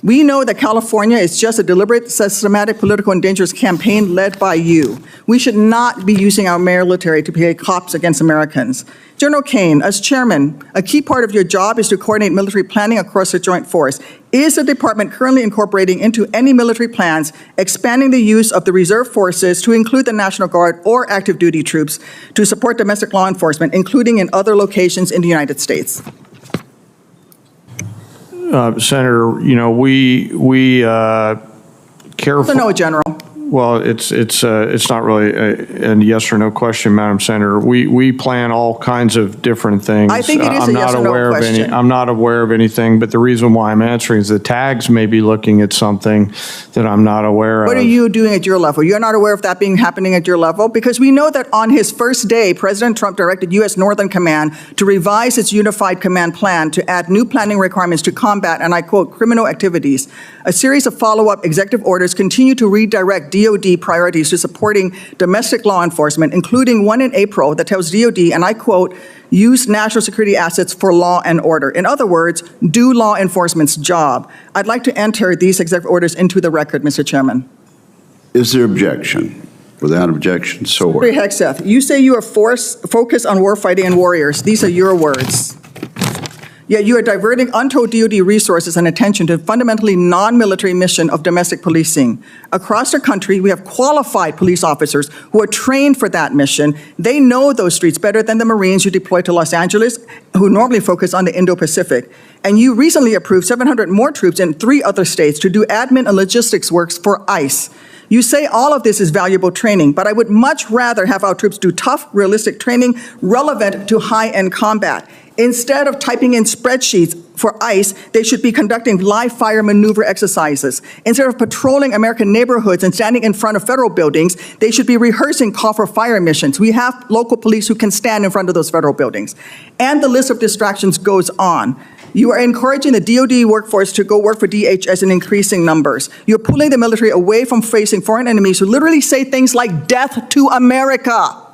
We know that California is just a deliberate, systematic, political, and dangerous campaign led by you. We should not be using our military to play cops against Americans. General Caine, as chairman, a key part of your job is to coordinate military planning across the joint force. Is the department currently incorporating into any military plans expanding the use of the reserve forces to include the National Guard or active duty troops to support domestic law enforcement, including in other locations in the United States? Senator, you know, we careful. No, General. Well, it's not really a yes or no question, Madam Senator. We plan all kinds of different things. I think it is a yes or no question. I'm not aware of anything, but the reason why I'm answering is the tags may be looking at something that I'm not aware of. What are you doing at your level? You're not aware of that happening at your level? Because we know that on his first day, President Trump directed U.S. Northern Command to revise its unified command plan to add new planning requirements to combat, and I quote, criminal activities. A series of follow-up executive orders continue to redirect DOD priorities to supporting domestic law enforcement, including one in April that tells DOD, and I quote, use national security assets for law and order. In other words, do law enforcement's job. I'd like to enter these executive orders into the record, Mr. Chairman. Is there objection? Without objection, so ordered. Secretary Hegseth, you say you are focused on warfighting and warriors. These are your words. Yet you are diverting untold DOD resources and attention to a fundamentally non-military mission of domestic policing. Across the country, we have qualified police officers who are trained for that mission. They know those streets better than the Marines you deploy to Los Angeles, who normally focus on the Indo-Pacific. And you recently approved 700 more troops in 3 other states to do admin and logistics works for ICE. You say all of this is valuable training, but I would much rather have our troops do tough, realistic training relevant to high-end combat. Instead of typing in spreadsheets for ICE, they should be conducting live fire maneuver exercises. Instead of patrolling American neighborhoods and standing in front of federal buildings, they should be rehearsing call for fire missions. We have local police who can stand in front of those federal buildings. And the list of distractions goes on. You are encouraging the DOD workforce to go work for DHS in increasing numbers. You're pulling the military away from facing foreign enemies who literally say things like death to America.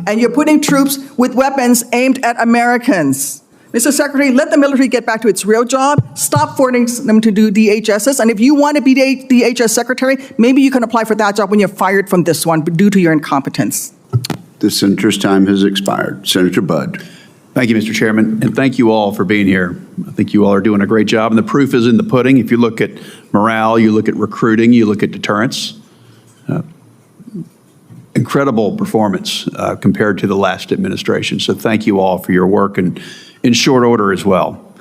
And you're putting troops with weapons aimed at Americans. Mr. Secretary, let the military get back to its real job. Stop forcing them to do DHSs. And if you want to be the DHS secretary, maybe you can apply for that job when you're fired from this one due to your incompetence. The senator's time has expired. Senator Budd. Thank you, Mr. Chairman, and thank you all for being here. I think you all are doing a great job, and the proof is in the pudding. If you look at morale, you look at recruiting, you look at deterrence. Incredible performance compared to the last administration. So thank you all for your work, and in short order as well.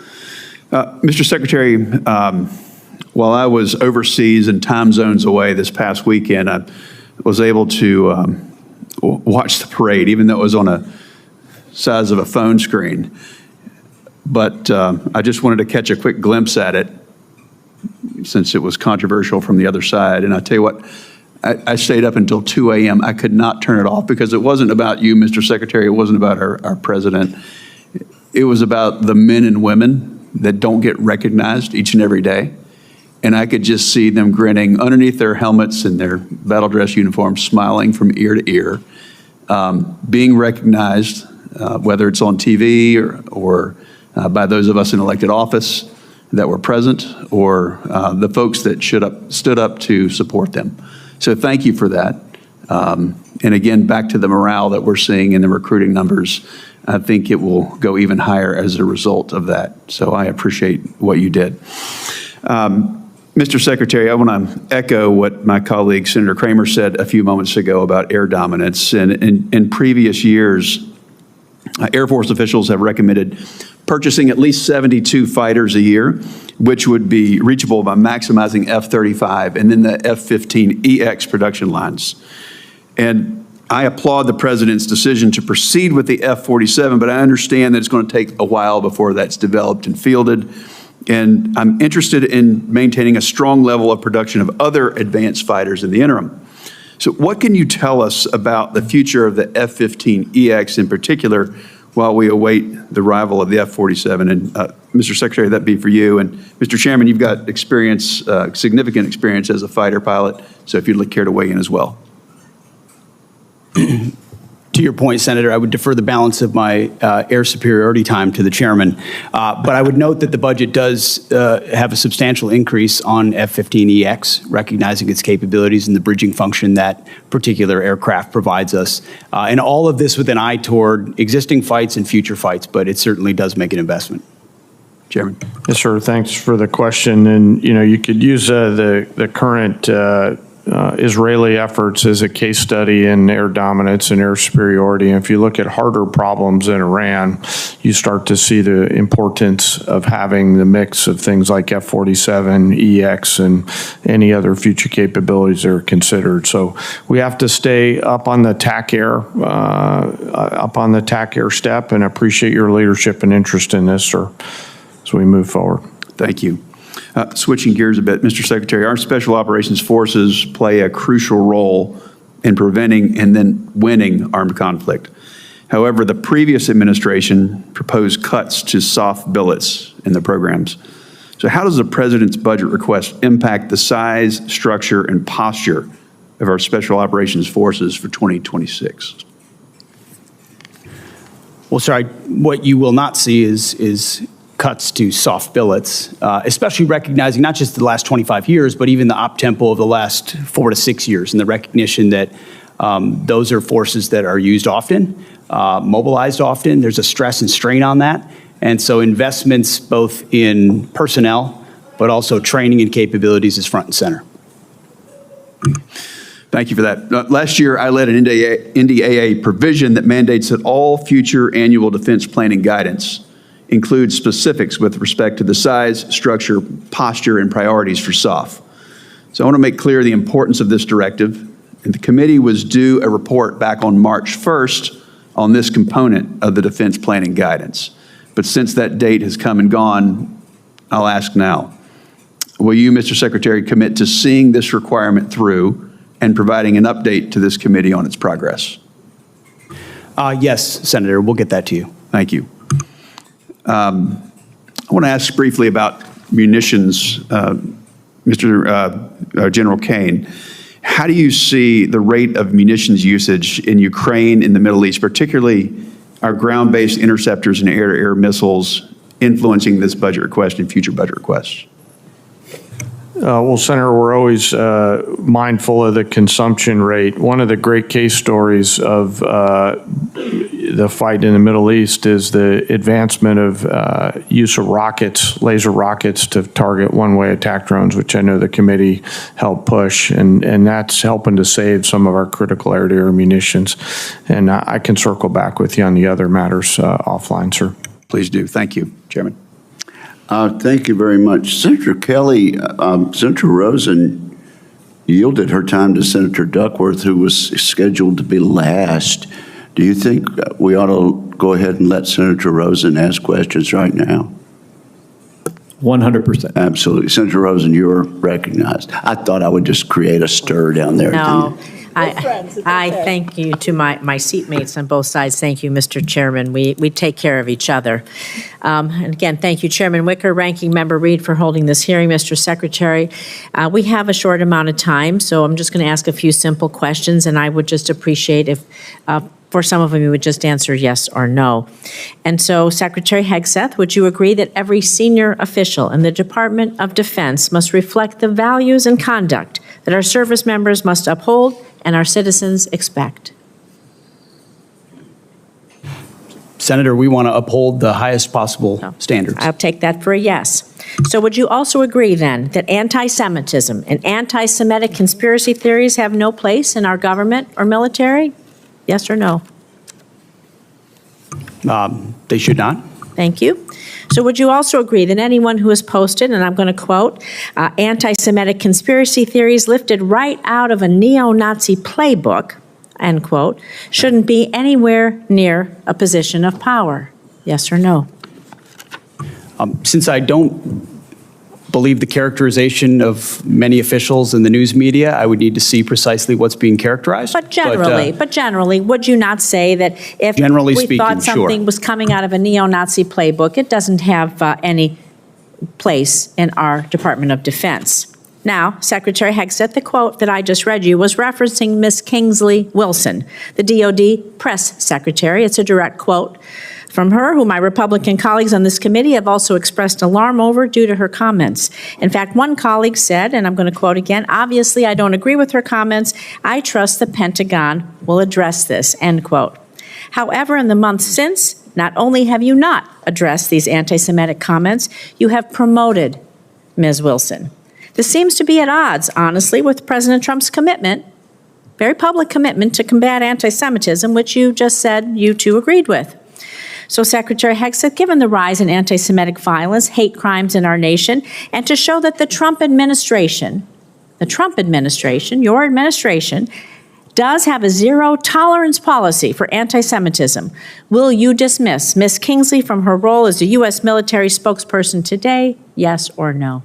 Mr. Secretary, while I was overseas and time zones away this past weekend, I was able to watch the parade, even though it was on a size of a phone screen. But I just wanted to catch a quick glimpse at it since it was controversial from the other side. And I tell you what, I stayed up until 2 a.m. I could not turn it off because it wasn't about you, Mr. Secretary. It wasn't about our president. It was about the men and women that don't get recognized each and every day. And I could just see them grinning underneath their helmets and their battle dress uniforms, smiling from ear to ear, being recognized, whether it's on TV or by those of us in elected office that were present, or the folks that stood up to support them. So thank you for that. And again, back to the morale that we're seeing in the recruiting numbers, I think it will go even higher as a result of that. So I appreciate what you did. Mr. Secretary, I want to echo what my colleague Senator Kramer said a few moments ago about air dominance. And in previous years, Air Force officials have recommended purchasing at least 72 fighters a year, which would be reachable by maximizing F-35 and then the F-15EX production lines. And I applaud the President's decision to proceed with the F-47, but I understand that it's going to take a while before that's developed and fielded. And I'm interested in maintaining a strong level of production of other advanced fighters in the interim. So what can you tell us about the future of the F-15EX in particular while we await the arrival of the F-47? And Mr. Secretary, that'd be for you. And Mr. Chairman, you've got experience, significant experience as a fighter pilot. So if you'd care to weigh in as well. To your point, Senator, I would defer the balance of my air superiority time to the chairman. But I would note that the budget does have a substantial increase on F-15EX, recognizing its capabilities and the bridging function that particular aircraft provides us. And all of this with an eye toward existing fights and future fights, but it certainly does make an investment. Chairman. Yes, sir. Thanks for the question. And, you could use the current Israeli efforts as a case study in air dominance and air superiority. And if you look at harder problems in Iran, you start to see the importance of having the mix of things like F-47, EX, and any other future capabilities that are considered. So we have to stay up on the TAC air, step, and appreciate your leadership and interest in this, sir, as we move forward. Thank you. Switching gears a bit, Mr. Secretary, our Special Operations Forces play a crucial role in preventing and then winning armed conflict. However, the previous administration proposed cuts to soft billets in the programs. So how does the President's budget request impact the size, structure, and posture of our Special Operations Forces for 2026? Well, sir, what you will not see is cuts to soft billets, especially recognizing not just the last 25 years, but even the op-tempo of the last 4 to 6 years, and the recognition that those are forces that are used often, mobilized often. There's a stress and strain on that. And so investments both in personnel, but also training and capabilities is front and center. Thank you for that. Last year, I led an NDAA provision that mandates that all future annual defense planning guidance includes specifics with respect to the size, structure, posture, and priorities for SOF. So I want to make clear the importance of this directive, and the committee was due a report back on March 1st on this component of the defense planning guidance. But since that date has come and gone, I'll ask now, will you, Mr. Secretary, commit to seeing this requirement through and providing an update to this committee on its progress? Yes, Senator, we'll get that to you. Thank you. I want to ask briefly about munitions, Mr. General Caine. How do you see the rate of munitions usage in Ukraine, in the Middle East, particularly our ground-based interceptors and air-to-air missiles influencing this budget request and future budget requests? Well, Senator, we're always mindful of the consumption rate. One of the great case stories of the fight in the Middle East is the advancement of use of rockets, laser rockets, to target one-way attack drones, which I know the committee helped push, and that's helping to save some of our critical air-to-air munitions. And I can circle back with you on the other matters offline, sir. Please do. Thank you, Chairman. Thank you very much. Senator Kelly, Senator Rosen yielded her time to Senator Duckworth, who was scheduled to be last. Do you think we ought to go ahead and let Senator Rosen ask questions right now? 100%. Absolutely. Senator Rosen, you're recognized. I thought I would just create a stir down there. No, I thank you to my seatmates on both sides. Thank you, Mr. Chairman. We take care of each other. And again, thank you, Chairman Wicker, Ranking Member Reed, for holding this hearing, Mr. Secretary. We have a short amount of time, so I'm just going to ask a few simple questions, and I would just appreciate if for some of them, you would just answer yes or no. And so, Secretary Hegseth, would you agree that every senior official in the Department of Defense must reflect the values and conduct that our service members must uphold and our citizens expect? Senator, we want to uphold the highest possible standards. I'll take that for a yes. So would you also agree then that anti-Semitism and anti-Semitic conspiracy theories have no place in our government or military? Yes or no? They should not. Thank you. So would you also agree that anyone who has posted, and I'm going to quote, anti-Semitic conspiracy theories lifted right out of a neo-Nazi playbook, end quote, shouldn't be anywhere near a position of power? Yes or no? Since I don't believe the characterization of many officials in the news media, I would need to see precisely what's being characterized. But generally, would you not say that if generally we speaking, thought something sure. was coming out of a neo-Nazi playbook, it doesn't have any place in our Department of Defense? Now, Secretary Hegseth, the quote that I just read you was referencing Ms. Kingsley Wilson, the DOD press secretary. It's a direct quote from her, who my Republican colleagues on this committee have also expressed alarm over due to her comments. In fact, one colleague said, and I'm going to quote again, obviously I don't agree with her comments. I trust the Pentagon will address this, end quote. However, in the months since, not only have you not addressed these anti-Semitic comments, you have promoted Ms. Wilson. This seems to be at odds, honestly, with President Trump's commitment, very public commitment to combat anti-Semitism, which you just said you too agreed with. So, Secretary Hegseth, given the rise in anti-Semitic violence, hate crimes in our nation, and to show that the Trump administration, your administration, does have a zero-tolerance policy for anti-Semitism, will you dismiss Ms. Kingsley from her role as a U.S. military spokesperson today, yes or no?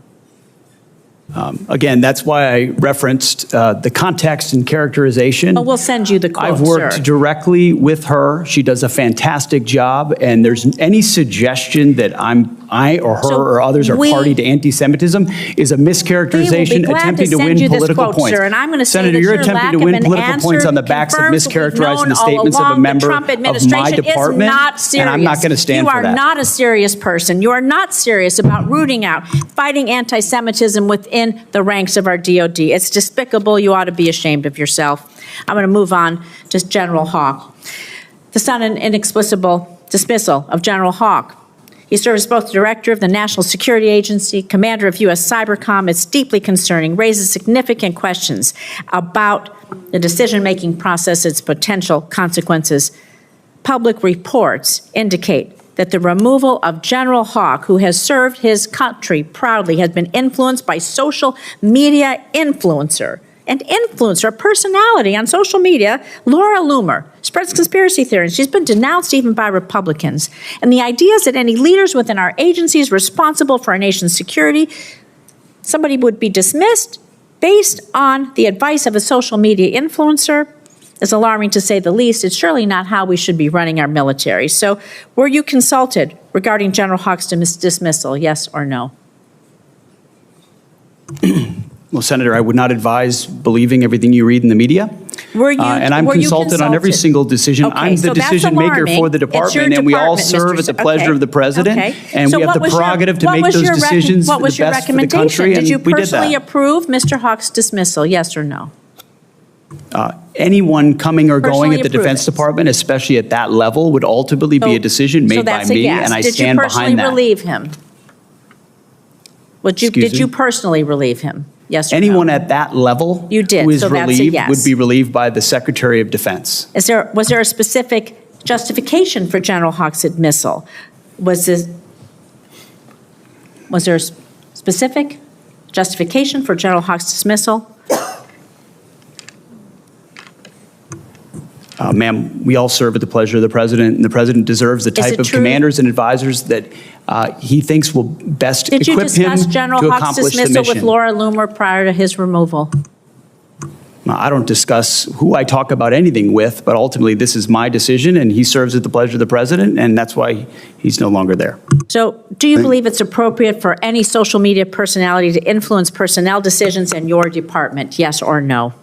Again, that's why I referenced the context and characterization. Well, we'll send you the quote, I've worked directly with her. She does a fantastic job, and there's any suggestion that I or her or others are party to anti-Semitism is a mischaracterization attempting to win political points. Sir, and I'm going to say Senator, that you're your attempting to win political points on the backs of mischaracterizing the statements of a member of my department, and I'm not going to stand for that. You are not a serious person. You are not serious about rooting out, fighting anti-Semitism within the ranks of our DOD. It's despicable. You ought to be ashamed of yourself. I'm going to move on to General Hawk. The sudden inexplicable dismissal of General Hawk. He serves both the director of the National Security Agency, commander of U.S. Cybercom. It's deeply concerning, raises significant questions about the decision-making process, its potential consequences. Public reports indicate that the removal of General Hawk, who has served his country proudly, has been influenced by social media influencer, a personality on social media, Laura Loomer, spreads conspiracy theories. She's been denounced even by Republicans. And the idea is that any leaders within our agencies responsible for our nation's security, somebody would be dismissed based on the advice of a social media influencer is alarming, to say the least. It's surely not how we should be running our military. So were you consulted regarding General Hawk's dismissal, yes or no? Well, Senator, I would not advise believing everything you read in the media. And I'm consulted on every single decision. Okay, I'm the decision maker for the department, and we all serve at the pleasure of the president. And so we have the prerogative to make those decisions for the best for the country. Did you and we did personally that. approve Mr. Hawk's dismissal, yes or no? Anyone coming or going Personally at the approve Defense it. Department, especially at that level, would ultimately be a decision made by me, and I stand behind that. Did you personally relieve him? Did you personally relieve him? Yes or Anyone at that level You did, who is so that's a relieved yes. would be relieved by the Secretary of Defense. Was there a specific justification for General Hawk's dismissal? Was there a specific justification for General Hawk's dismissal? Ma'am, we all serve at the pleasure of the president, and the president deserves the type of commanders and advisors that he thinks will best equip him Did you discuss General to Hawk's accomplish the dismissal mission. with Laura Loomer prior to his removal? I don't discuss who I talk about anything with, but ultimately this is my decision, and he serves at the pleasure of the president, and that's why he's no longer there. So do you believe it's appropriate for any social media personality to influence personnel decisions in your department? Yes or no?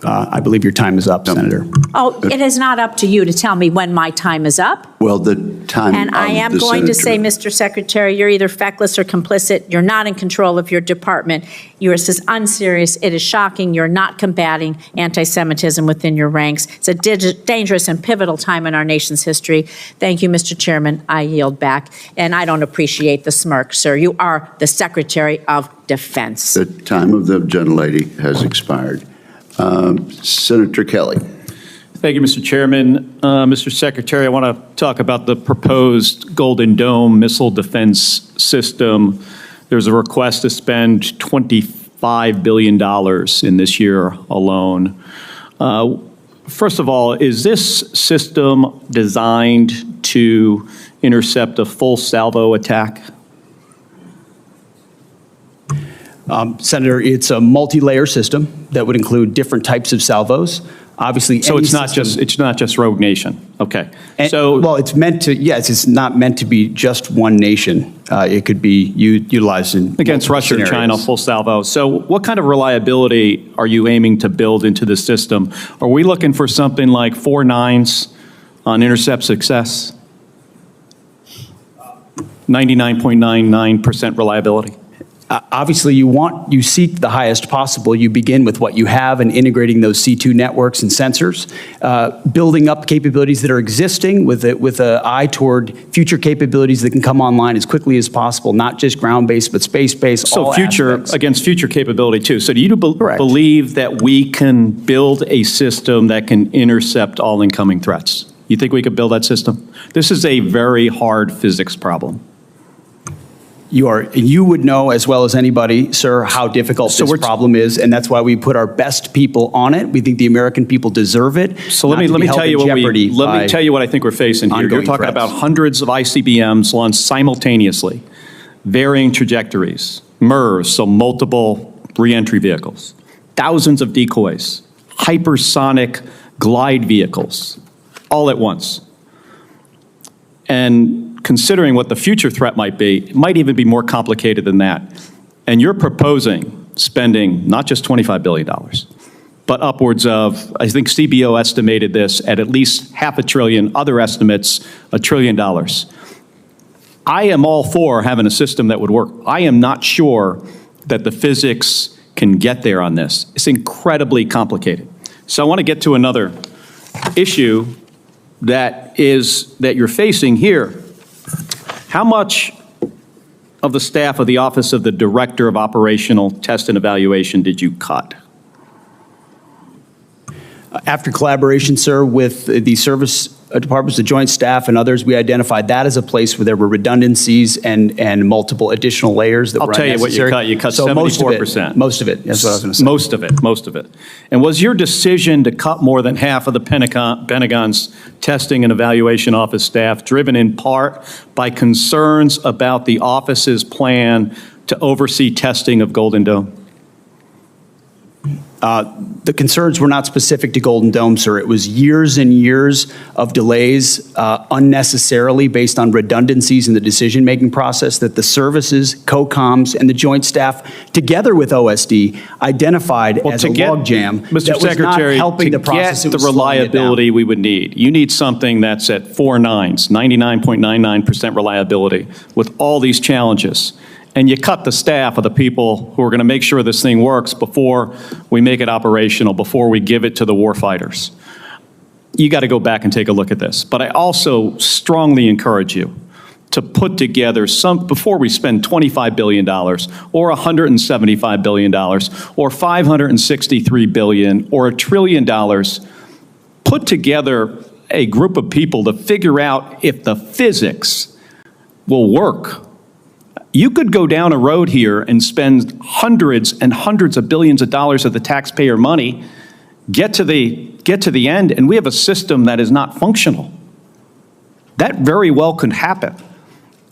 I believe your time is up, Senator. Oh, it is not up to you to tell me when my time is up. Well, the time And I am going to say, Mr. Secretary, you're either feckless or complicit. You're not in control of your department. You are as unserious. It is shocking. You're not combating anti-Semitism within your ranks. It's a dangerous and pivotal time in our nation's history. Thank you, Mr. Chairman. I yield back. And I don't appreciate the smirk, sir. You are the Secretary of Defense. The time of the gentlelady has expired. Senator Kelly. Thank you, Mr. Chairman. Mr. Secretary, I want to talk about the proposed Golden Dome missile defense system. There's a request to spend $25 billion in this year alone. First of all, is this system designed to intercept a full salvo attack? Senator, it's a multi-layer system that would include different types of salvos. Obviously, so it's not just Rogue Nation. Okay. Well, it's meant to. Yes, it's not meant to be just one nation. It could be utilized in against Russia or China, full salvo. So, what kind of reliability are you aiming to build into the system? Are we looking for something like 4 nines on intercept success? 99.99% reliability. Obviously, you seek the highest possible. You begin with what you have and integrating those C2 networks and sensors, building up capabilities that are existing with an eye toward future capabilities that can come online as quickly as possible, not just ground-based, but space-based. So against future capability too. So do you believe that we can build a system that can intercept all incoming threats? You think we could build that system? This is a very hard physics problem. You would know as well as anybody, sir, how difficult this problem is, and that's why we put our best people on it. We think the American people deserve it. So let me tell you what I think we're facing here. You're talking about hundreds of ICBMs launched simultaneously, varying trajectories, MIRVs, so multiple reentry vehicles, thousands of decoys, hypersonic glide vehicles, all at once. And considering what the future threat might be, it might even be more complicated than that. And you're proposing spending not just $25 billion, but upwards of, I think CBO estimated this at least $500 billion, other estimates $1 trillion. I am all for having a system that would work. I am not sure that the physics can get there on this. It's incredibly complicated. So I want to get to another issue that you're facing here. How much of the staff of the Office of the Director of Operational Test and Evaluation did you cut? After collaboration, sir, with the service departments, the Joint Staff, and others, we identified that as a place where there were redundancies and multiple additional layers that were unnecessary. I'll tell you what you cut. You cut 74%. Most of it. That's what I was going to say. Most of it. And was your decision to cut more than half of the Pentagon's testing and evaluation office staff driven in part by concerns about the office's plan to oversee testing of Golden Dome? The concerns were not specific to Golden Dome, sir. It was years and years of delays unnecessarily based on redundancies in the decision-making process that the services, COCOMs, and the Joint Staff, together with OSD, identified as a logjam that was not helping the process. To get the reliability we would need, you need something that's at 4 nines, 99.99% reliability with all these challenges. And you cut the staff of the people who are going to make sure this thing works before we make it operational, before we give it to the warfighters. You got to go back and take a look at this. But I also strongly encourage you to put together before we spend $25 billion or $175 billion or $563 billion or $1 trillion, put together a group of people to figure out if the physics will work. You could go down a road here and spend hundreds and hundreds of billions of dollars of the taxpayer money, get to the end, and we have a system that is not functional. That very well could happen.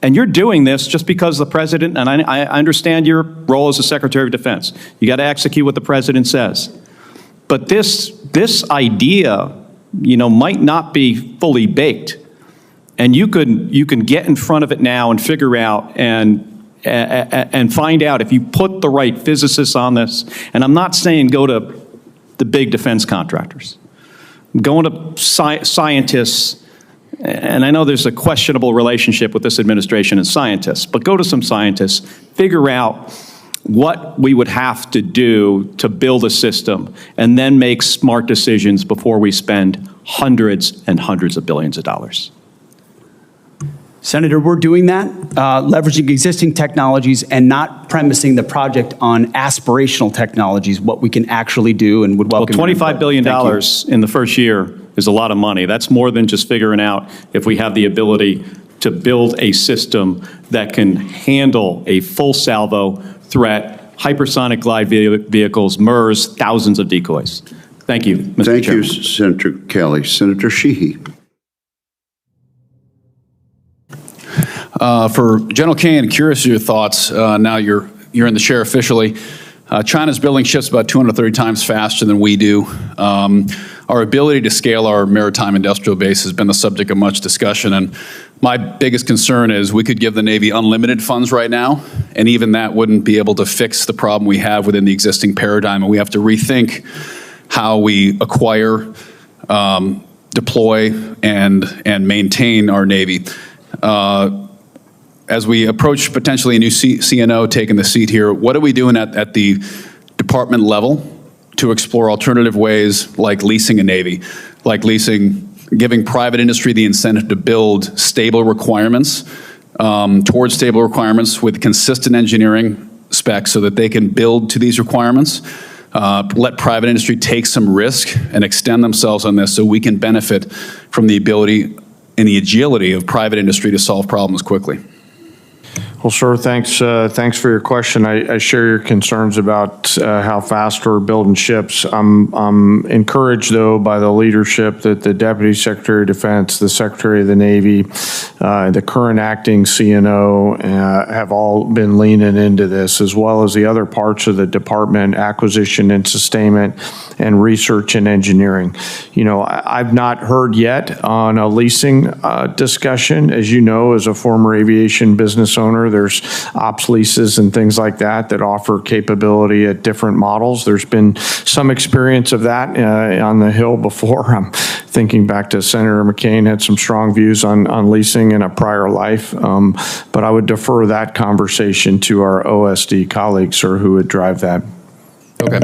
And you're doing this just because the president, and I understand your role as a Secretary of Defense. You got to execute what the president says. But this idea, might not be fully baked. And you can get in front of it now and figure out and find out if you put the right physicists on this. And I'm not saying go to the big defense contractors. Going to scientists, and I know there's a questionable relationship with this administration and scientists, but go to some scientists, figure out what we would have to do to build a system, and then make smart decisions before we spend hundreds and hundreds of billions of dollars. Senator, we're doing that, leveraging existing technologies and not premising the project on aspirational technologies, what we can actually do, and would welcome. Well, $25 billion in the first year is a lot of money. That's more than just figuring out if we have the ability to build a system that can handle a full salvo threat, hypersonic glide vehicles, MERS, thousands of decoys. Thank you, Mr. Thank Chairman. you, Senator Kelly. Senator Sheehy. For General Caine, curious of your thoughts. Now you're in the chair officially. China's building ships about 230 times faster than we do. Our ability to scale our maritime industrial base has been the subject of much discussion, and my biggest concern is we could give the Navy unlimited funds right now, and even that wouldn't be able to fix the problem we have within the existing paradigm, and we have to rethink how we acquire, deploy, and maintain our Navy. As we approach potentially a new CNO taking the seat here, what are we doing at the department level to explore alternative ways like leasing a Navy, like giving private industry the incentive to build stable requirements, towards stable requirements with consistent engineering specs so that they can build to these requirements, let private industry take some risk and extend themselves on this so we can benefit from the ability and the agility of private industry to solve problems quickly. Well, sir, thanks for your question. I share your concerns about how fast we're building ships. I'm encouraged, though, by the leadership that the Deputy Secretary of Defense, the Secretary of the Navy, the current acting CNO have all been leaning into this, as well as the other parts of the department, acquisition and sustainment, and research and engineering. I've not heard yet on a leasing discussion. As you know, as a former aviation business owner, there's ops leases and things like that that offer capability at different models. There's been some experience of that on the Hill before. I'm thinking back to Senator McCain had some strong views on leasing in a prior life, but I would defer that conversation to our OSD colleagues, sir, who would drive that. Okay.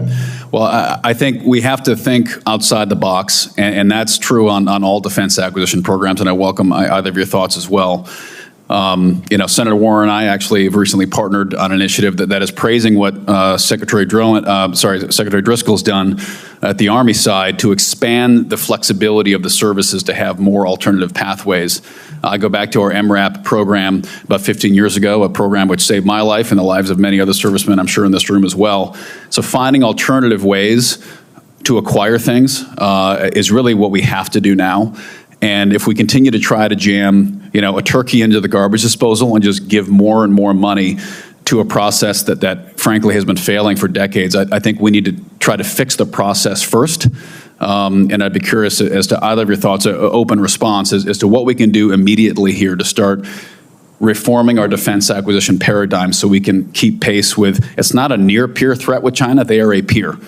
Well, I think we have to think outside the box, and that's true on all defense acquisition programs, and I welcome either of your thoughts as well. Senator Warren and I actually have recently partnered on an initiative that is praising what Secretary Driscoll's done at the Army side to expand the flexibility of the services to have more alternative pathways. I go back to our MRAP program about 15 years ago, a program which saved my life and the lives of many other servicemen, I'm sure in this room as well. So finding alternative ways to acquire things is really what we have to do now. And if we continue to try to jam, a turkey into the garbage disposal and just give more and more money to a process that frankly has been failing for decades, I think we need to try to fix the process first. And I'd be curious as to either of your thoughts, an open response as to what we can do immediately here to start reforming our defense acquisition paradigm so we can keep pace with, it's not a near peer threat with China, they are a peer.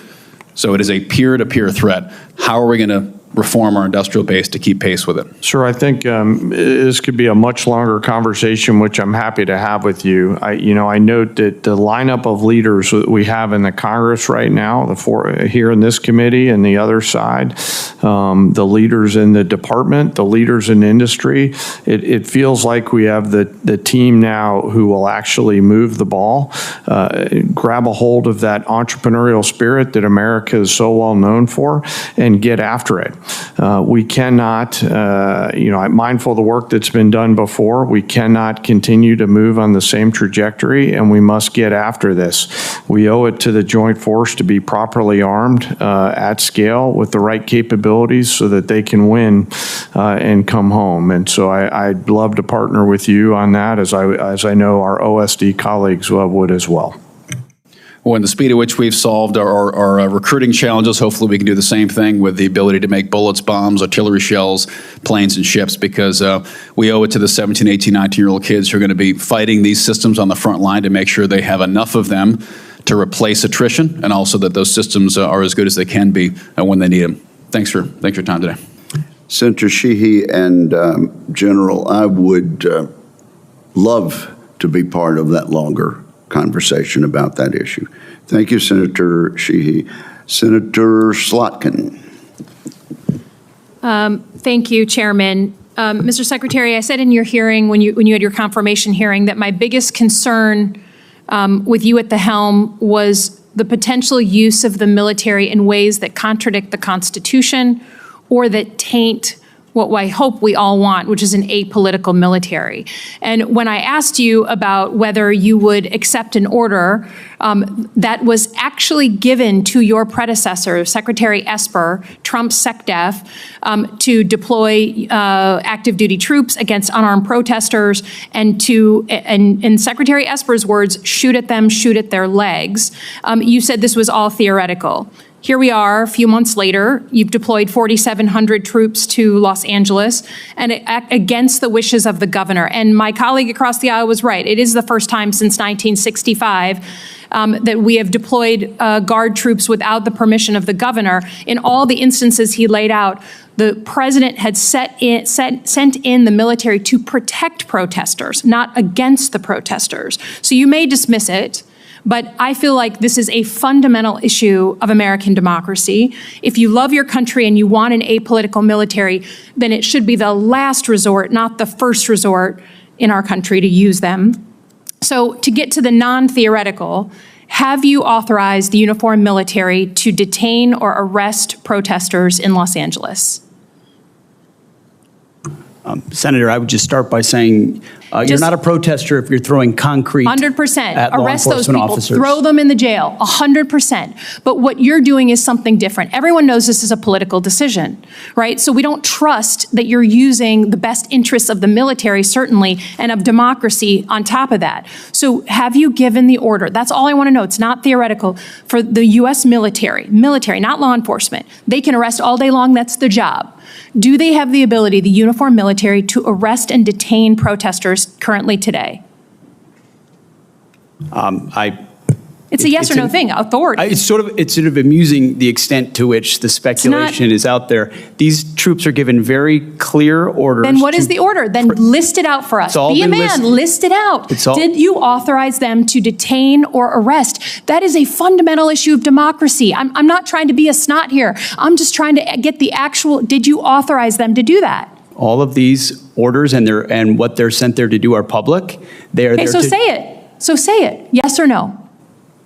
So it is a peer-to-peer threat. How are we going to reform our industrial base to keep pace with it? Sir, I think this could be a much longer conversation, which I'm happy to have with you. I note that the lineup of leaders that we have in the Congress right now, the four here in this committee and the other side, the leaders in the department, the leaders in industry, it feels like we have the team now who will actually move the ball, grab a hold of that entrepreneurial spirit that America is so well known for, and get after it. We cannot, I'm mindful of the work that's been done before. We cannot continue to move on the same trajectory, and we must get after this. We owe it to the joint force to be properly armed at scale with the right capabilities so that they can win and come home. And so I'd love to partner with you on that, as I know our OSD colleagues would as well. Well, in the speed at which we've solved our recruiting challenges, hopefully we can do the same thing with the ability to make bullets, bombs, artillery shells, planes, and ships, because we owe it to the 17, 18, 19-year-old kids who are going to be fighting these systems on the front line to make sure they have enough of them to replace attrition, and also that those systems are as good as they can be when they need them. Thanks for your time today. Senator Sheehy and General, I would love to be part of that longer conversation about that issue. Thank you, Senator Sheehy. Senator Slotkin. Thank you, Chairman. Mr. Secretary, I said in your hearing, when you had your confirmation hearing, that my biggest concern with you at the helm was the potential use of the military in ways that contradict the Constitution or that taint what I hope we all want, which is an apolitical military. And when I asked you about whether you would accept an order that was actually given to your predecessor, Secretary Esper, Trump's SecDef, to deploy active duty troops against unarmed protesters and to, in Secretary Esper's words, shoot at them, shoot at their legs, you said this was all theoretical. Here we are, a few months later, you've deployed 4,700 troops to Los Angeles and against the wishes of the governor. And my colleague across the aisle was right. It is the first time since 1965 that we have deployed Guard troops without the permission of the governor. In all the instances he laid out, the president had sent in the military to protect protesters, not against the protesters. So you may dismiss it, but I feel like this is a fundamental issue of American democracy. If you love your country and you want an apolitical military, then it should be the last resort, not the first resort in our country to use them. So to get to the non-theoretical, have you authorized the uniformed military to detain or arrest protesters in Los Angeles? Senator, I would just start by saying you're not a protester if you're throwing concrete 100%. at law Arrest those enforcement people. officers. Throw them in the jail. 100%. But what you're doing is something different. Everyone knows this is a political decision, right? So we don't trust that you're using the best interests of the military, certainly, and of democracy on top of that. So have you given the order? That's all I want to know. It's not theoretical. For the U.S. military, not law enforcement. They can arrest all day long. That's their job. Do they have the ability, the uniformed military, to arrest and detain protesters currently today? It's a yes or no thing, authority. It's sort of amusing the extent to which the speculation is out there. These troops are given very clear orders. Then what is the order? Then list it out for us. Be a man, list it out. Did you authorize them to detain or arrest? That is a fundamental issue of democracy. I'm not trying to be a snot here. I'm just trying to get the actual, did you authorize them to do that? All of these orders and what they're sent there to do are public. They are there so to say it. So say it. Yes or no?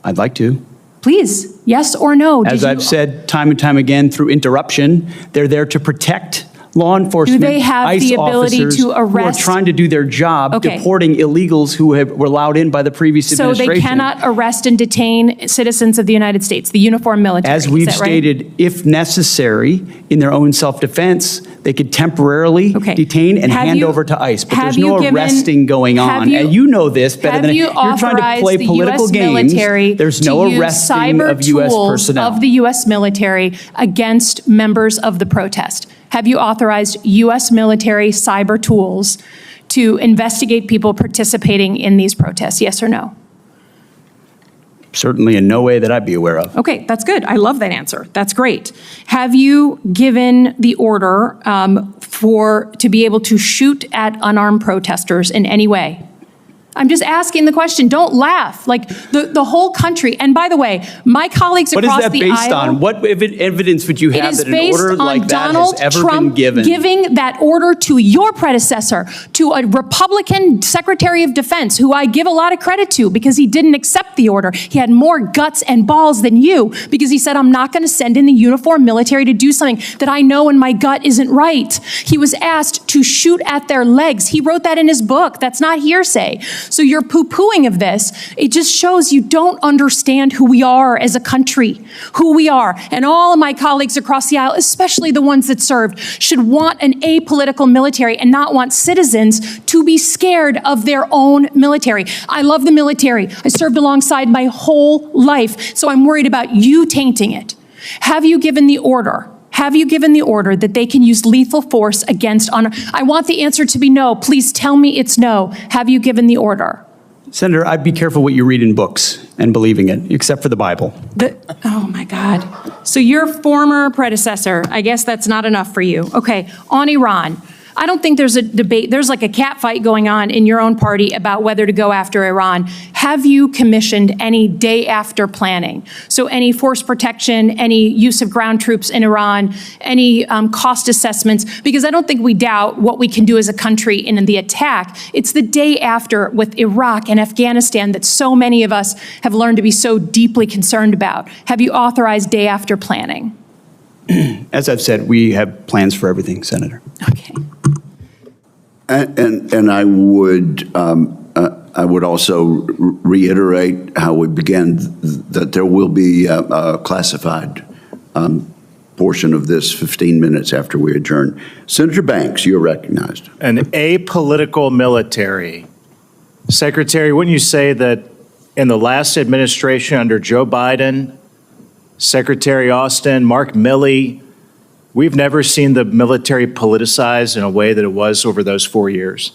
I'd like to. Please, yes or no? As I've said time and time again through interruption, they're there to protect law enforcement, do they have ICE the ability officers to arrest? who are trying to do their job, deporting illegals who were allowed in by the previous administration. So they cannot arrest and detain citizens of the United States, the uniformed military. As we've stated, if necessary, in their own self-defense, they could temporarily detain and hand over to ICE. But there's no arresting going on. And you know this better than you're trying to play political games. There's no arresting of U.S. personnel. Of the U.S. military against members of the protest. Have you authorized U.S. military cyber tools to investigate people participating in these protests? Yes or no? Certainly in no way that I'd be aware of. Okay, that's good. I love that answer. That's great. Have you given the order to be able to shoot at unarmed protesters in any way? I'm just asking the question. Don't laugh. Like the whole country. And by the way, my colleagues across the aisle. What is that based on? What evidence would you have that an order like that Donald has ever Trump been given? Giving that order to your predecessor, to a Republican Secretary of Defense, who I give a lot of credit to because he didn't accept the order. He had more guts and balls than you because he said, I'm not going to send in the uniformed military to do something that I know in my gut isn't right. He was asked to shoot at their legs. He wrote that in his book. That's not hearsay. So your poo-pooing of this, it just shows you don't understand who we are as a country, who we are. And all of my colleagues across the aisle, especially the ones that served, should want an apolitical military and not want citizens to be scared of their own military. I love the military. I served alongside my whole life, so I'm worried about you tainting it. Have you given the order? Have you given the order that they can use lethal force against honor? I want the answer to be no. Please tell me it's no. Have you given the order? Senator, I'd be careful what you read in books and believing it, except for the Bible. Oh my God. So your former predecessor, I guess that's not enough for you. Okay, on Iran. I don't think there's a debate. There's like a cat fight going on in your own party about whether to go after Iran. Have you commissioned any day after planning? So any force protection, any use of ground troops in Iran, any cost assessments? Because I don't think we doubt what we can do as a country in the attack. It's the day after with Iraq and Afghanistan that so many of us have learned to be so deeply concerned about. Have you authorized day after planning? As I've said, we have plans for everything, Senator. Okay. And I would also reiterate how we began that there will be a classified portion of this 15 minutes after we adjourn. Senator Banks, you're recognized. An apolitical military. Secretary, wouldn't you say that in the last administration under Joe Biden, Secretary Austin, Mark Milley, we've never seen the military politicized in a way that it was over those 4 years?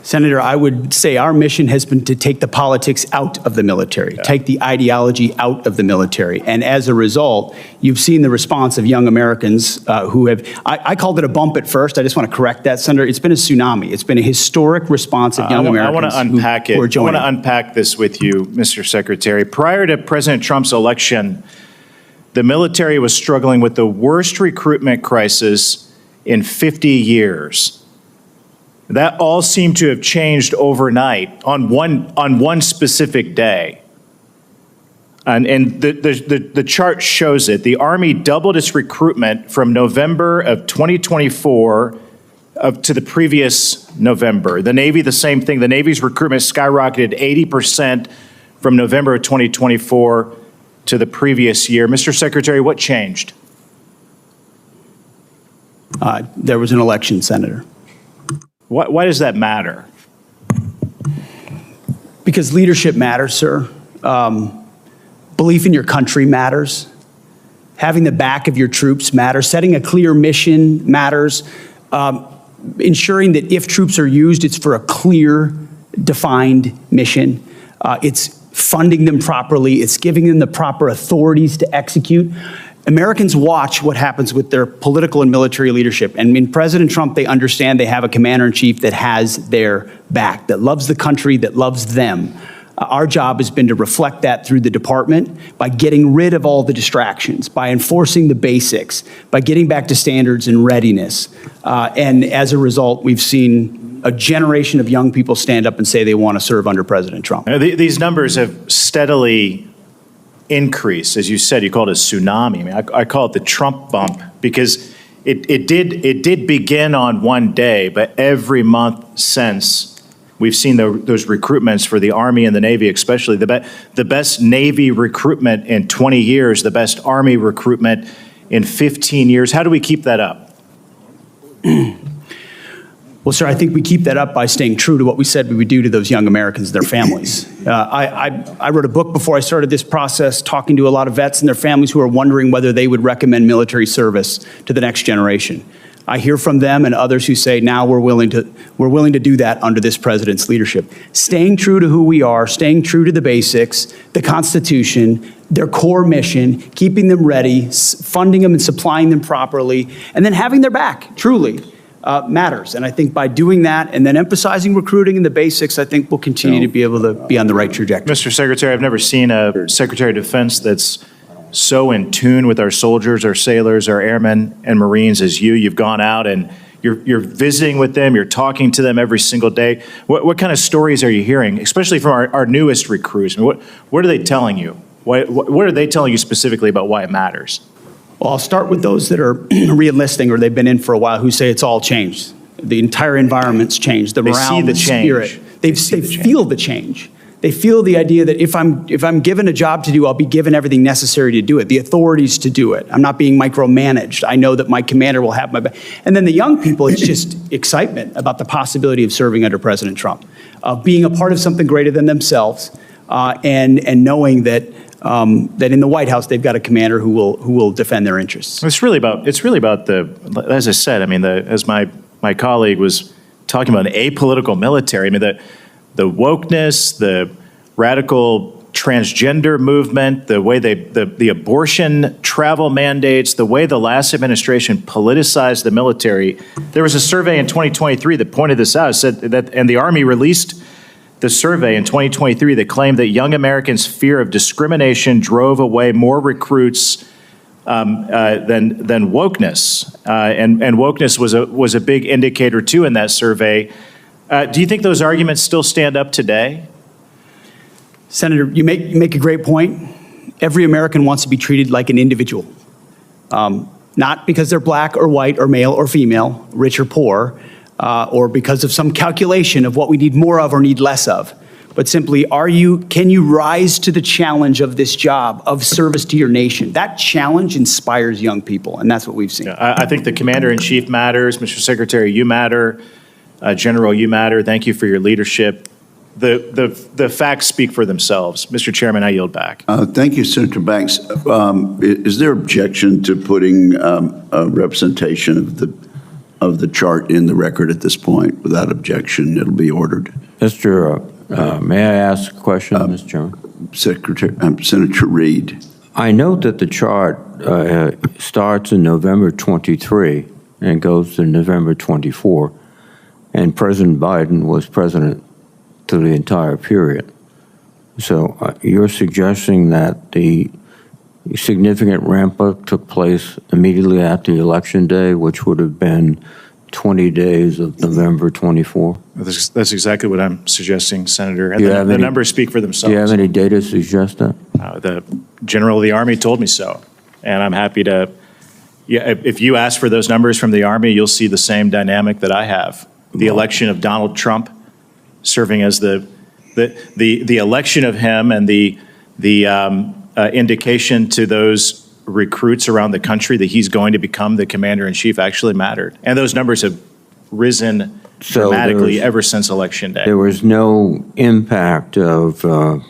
Senator, I would say our mission has been to take the politics out of the military, take the ideology out of the military. And as a result, you've seen the response of young Americans who have, I called it a bump at first. I just want to correct that, Senator. It's been a tsunami. It's been a historic response of young Americans. I want to unpack it. Who are I joining. want to unpack this with you, Mr. Secretary. Prior to President Trump's election, the military was struggling with the worst recruitment crisis in 50 years. That all seemed to have changed overnight on one specific day. And the chart shows it. The Army doubled its recruitment from November of 2024 to the previous November. The Navy, the same thing. The Navy's recruitment skyrocketed 80% from November of 2024 to the previous year. Mr. Secretary, what changed? There was an election, Senator. Why does that matter? Because leadership matters, sir. Belief in your country matters. Having the back of your troops matters. Setting a clear mission matters. Ensuring that if troops are used, it's for a clear, defined mission. It's funding them properly. It's giving them the proper authorities to execute. Americans watch what happens with their political and military leadership. And in President Trump, they understand they have a commander-in-chief that has their back, that loves the country, that loves them. Our job has been to reflect that through the department by getting rid of all the distractions, by enforcing the basics, by getting back to standards and readiness. And as a result, we've seen a generation of young people stand up and say they want to serve under President Trump. These numbers have steadily increase, as you said, you called it a tsunami. I mean, I call it the Trump bump because it did begin on one day, but every month since we've seen those recruitments for the Army and the Navy, especially the best Navy recruitment in 20 years, the best Army recruitment in 15 years. How do we keep that up? Well, sir, I think we keep that up by staying true to what we said we would do to those young Americans and their families. I wrote a book before I started this process talking to a lot of vets and their families who are wondering whether they would recommend military service to the next generation. I hear from them and others who say now we're willing to do that under this president's leadership. Staying true to who we are, staying true to the basics, the Constitution, their core mission, keeping them ready, funding them and supplying them properly, and then having their back, truly. matters. And I think by doing that and then emphasizing recruiting and the basics, I think we'll continue to be able to be on the right trajectory. Mr. Secretary, I've never seen a Secretary of Defense that's so in tune with our soldiers, our sailors, our airmen and Marines as you. You've gone out and you're visiting with them, you're talking to them every single day. What kind of stories are you hearing, especially from our newest recruits? I mean, what are they telling you? What are they telling you specifically about why it matters? Well, I'll start with those that are re-enlisting or they've been in for a while who say it's all changed. The entire environment's changed. The morale, the spirit. They feel the change. They feel the idea that if I'm given a job to do, I'll be given everything necessary to do it, the authorities to do it. I'm not being micromanaged. I know that my commander will have my back. And then the young people, it's just excitement about the possibility of serving under President Trump, of being a part of something greater than themselves, and knowing that that in the White House they've got a commander who will defend their interests. It's really about the, as I said, I mean, as my colleague was talking about, an apolitical military. I mean, the wokeness, the radical transgender movement, the way the abortion travel mandates, the way the last administration politicized the military. There was a survey in 2023 that pointed this out. It said that, and the Army released the survey in 2023 that claimed that young Americans' fear of discrimination drove away more recruits than wokeness, and wokeness was a big indicator too in that survey. Do you think those arguments still stand up today? Senator, you make a great point. Every American wants to be treated like an individual, not because they're black or white or male or female, rich or poor, or because of some calculation of what we need more of or need less of, but simply, can you rise to the challenge of this job of service to your nation? That challenge inspires young people, and that's what we've seen. I think the Commander-in-Chief matters. Mr. Secretary, you matter. General, you matter. Thank you for your leadership. The facts speak for themselves. Mr. Chairman, I yield back. Thank you, Senator Banks. Is there objection to putting a representation of the chart in the record at this point? Without objection, it'll be ordered. May I ask a question, Mr. Chairman? Senator Reid. I note that the chart starts in November 23 and goes to November 24. And President Biden was president through the entire period. So you're suggesting that the significant ramp-up took place immediately after the election day, which would have been 20 days of November 24? That's exactly what I'm suggesting, Senator. And the numbers speak for themselves. Do you have any data to suggest that? The General of the Army told me so. And I'm happy to, if you ask for those numbers from the Army, you'll see the same dynamic that I have. The election of Donald Trump serving as the election of him and the indication to those recruits around the country that he's going to become the Commander-in-Chief actually mattered. And those numbers have risen dramatically ever since Election Day. There was no impact of the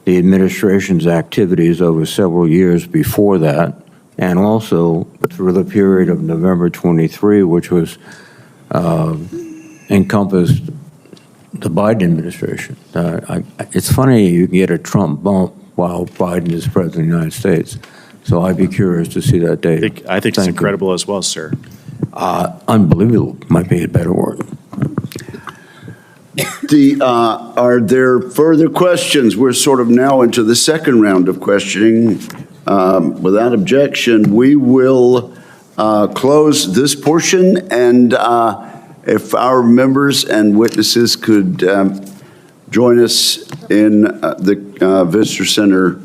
administration's activities over several years before that, and also through the period of November 23, which was encompassed the Biden administration. It's funny you can get a Trump bump while Biden is president of the United States. So I'd be curious to see that data. I think it's incredible as well, sir. Unbelievable might be a better word. Are there further questions? We're sort of now into the second round of questioning. Without objection, we will close this portion, and if our members and witnesses could join us in the Visitor Center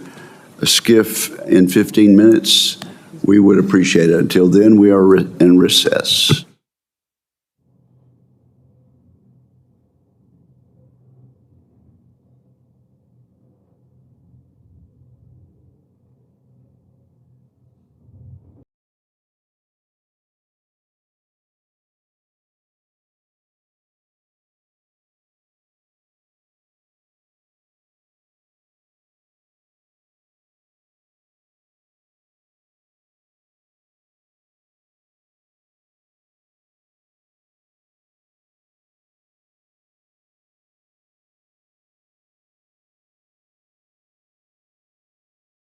skiff in 15 minutes, we would appreciate it. Until then, we are in recess.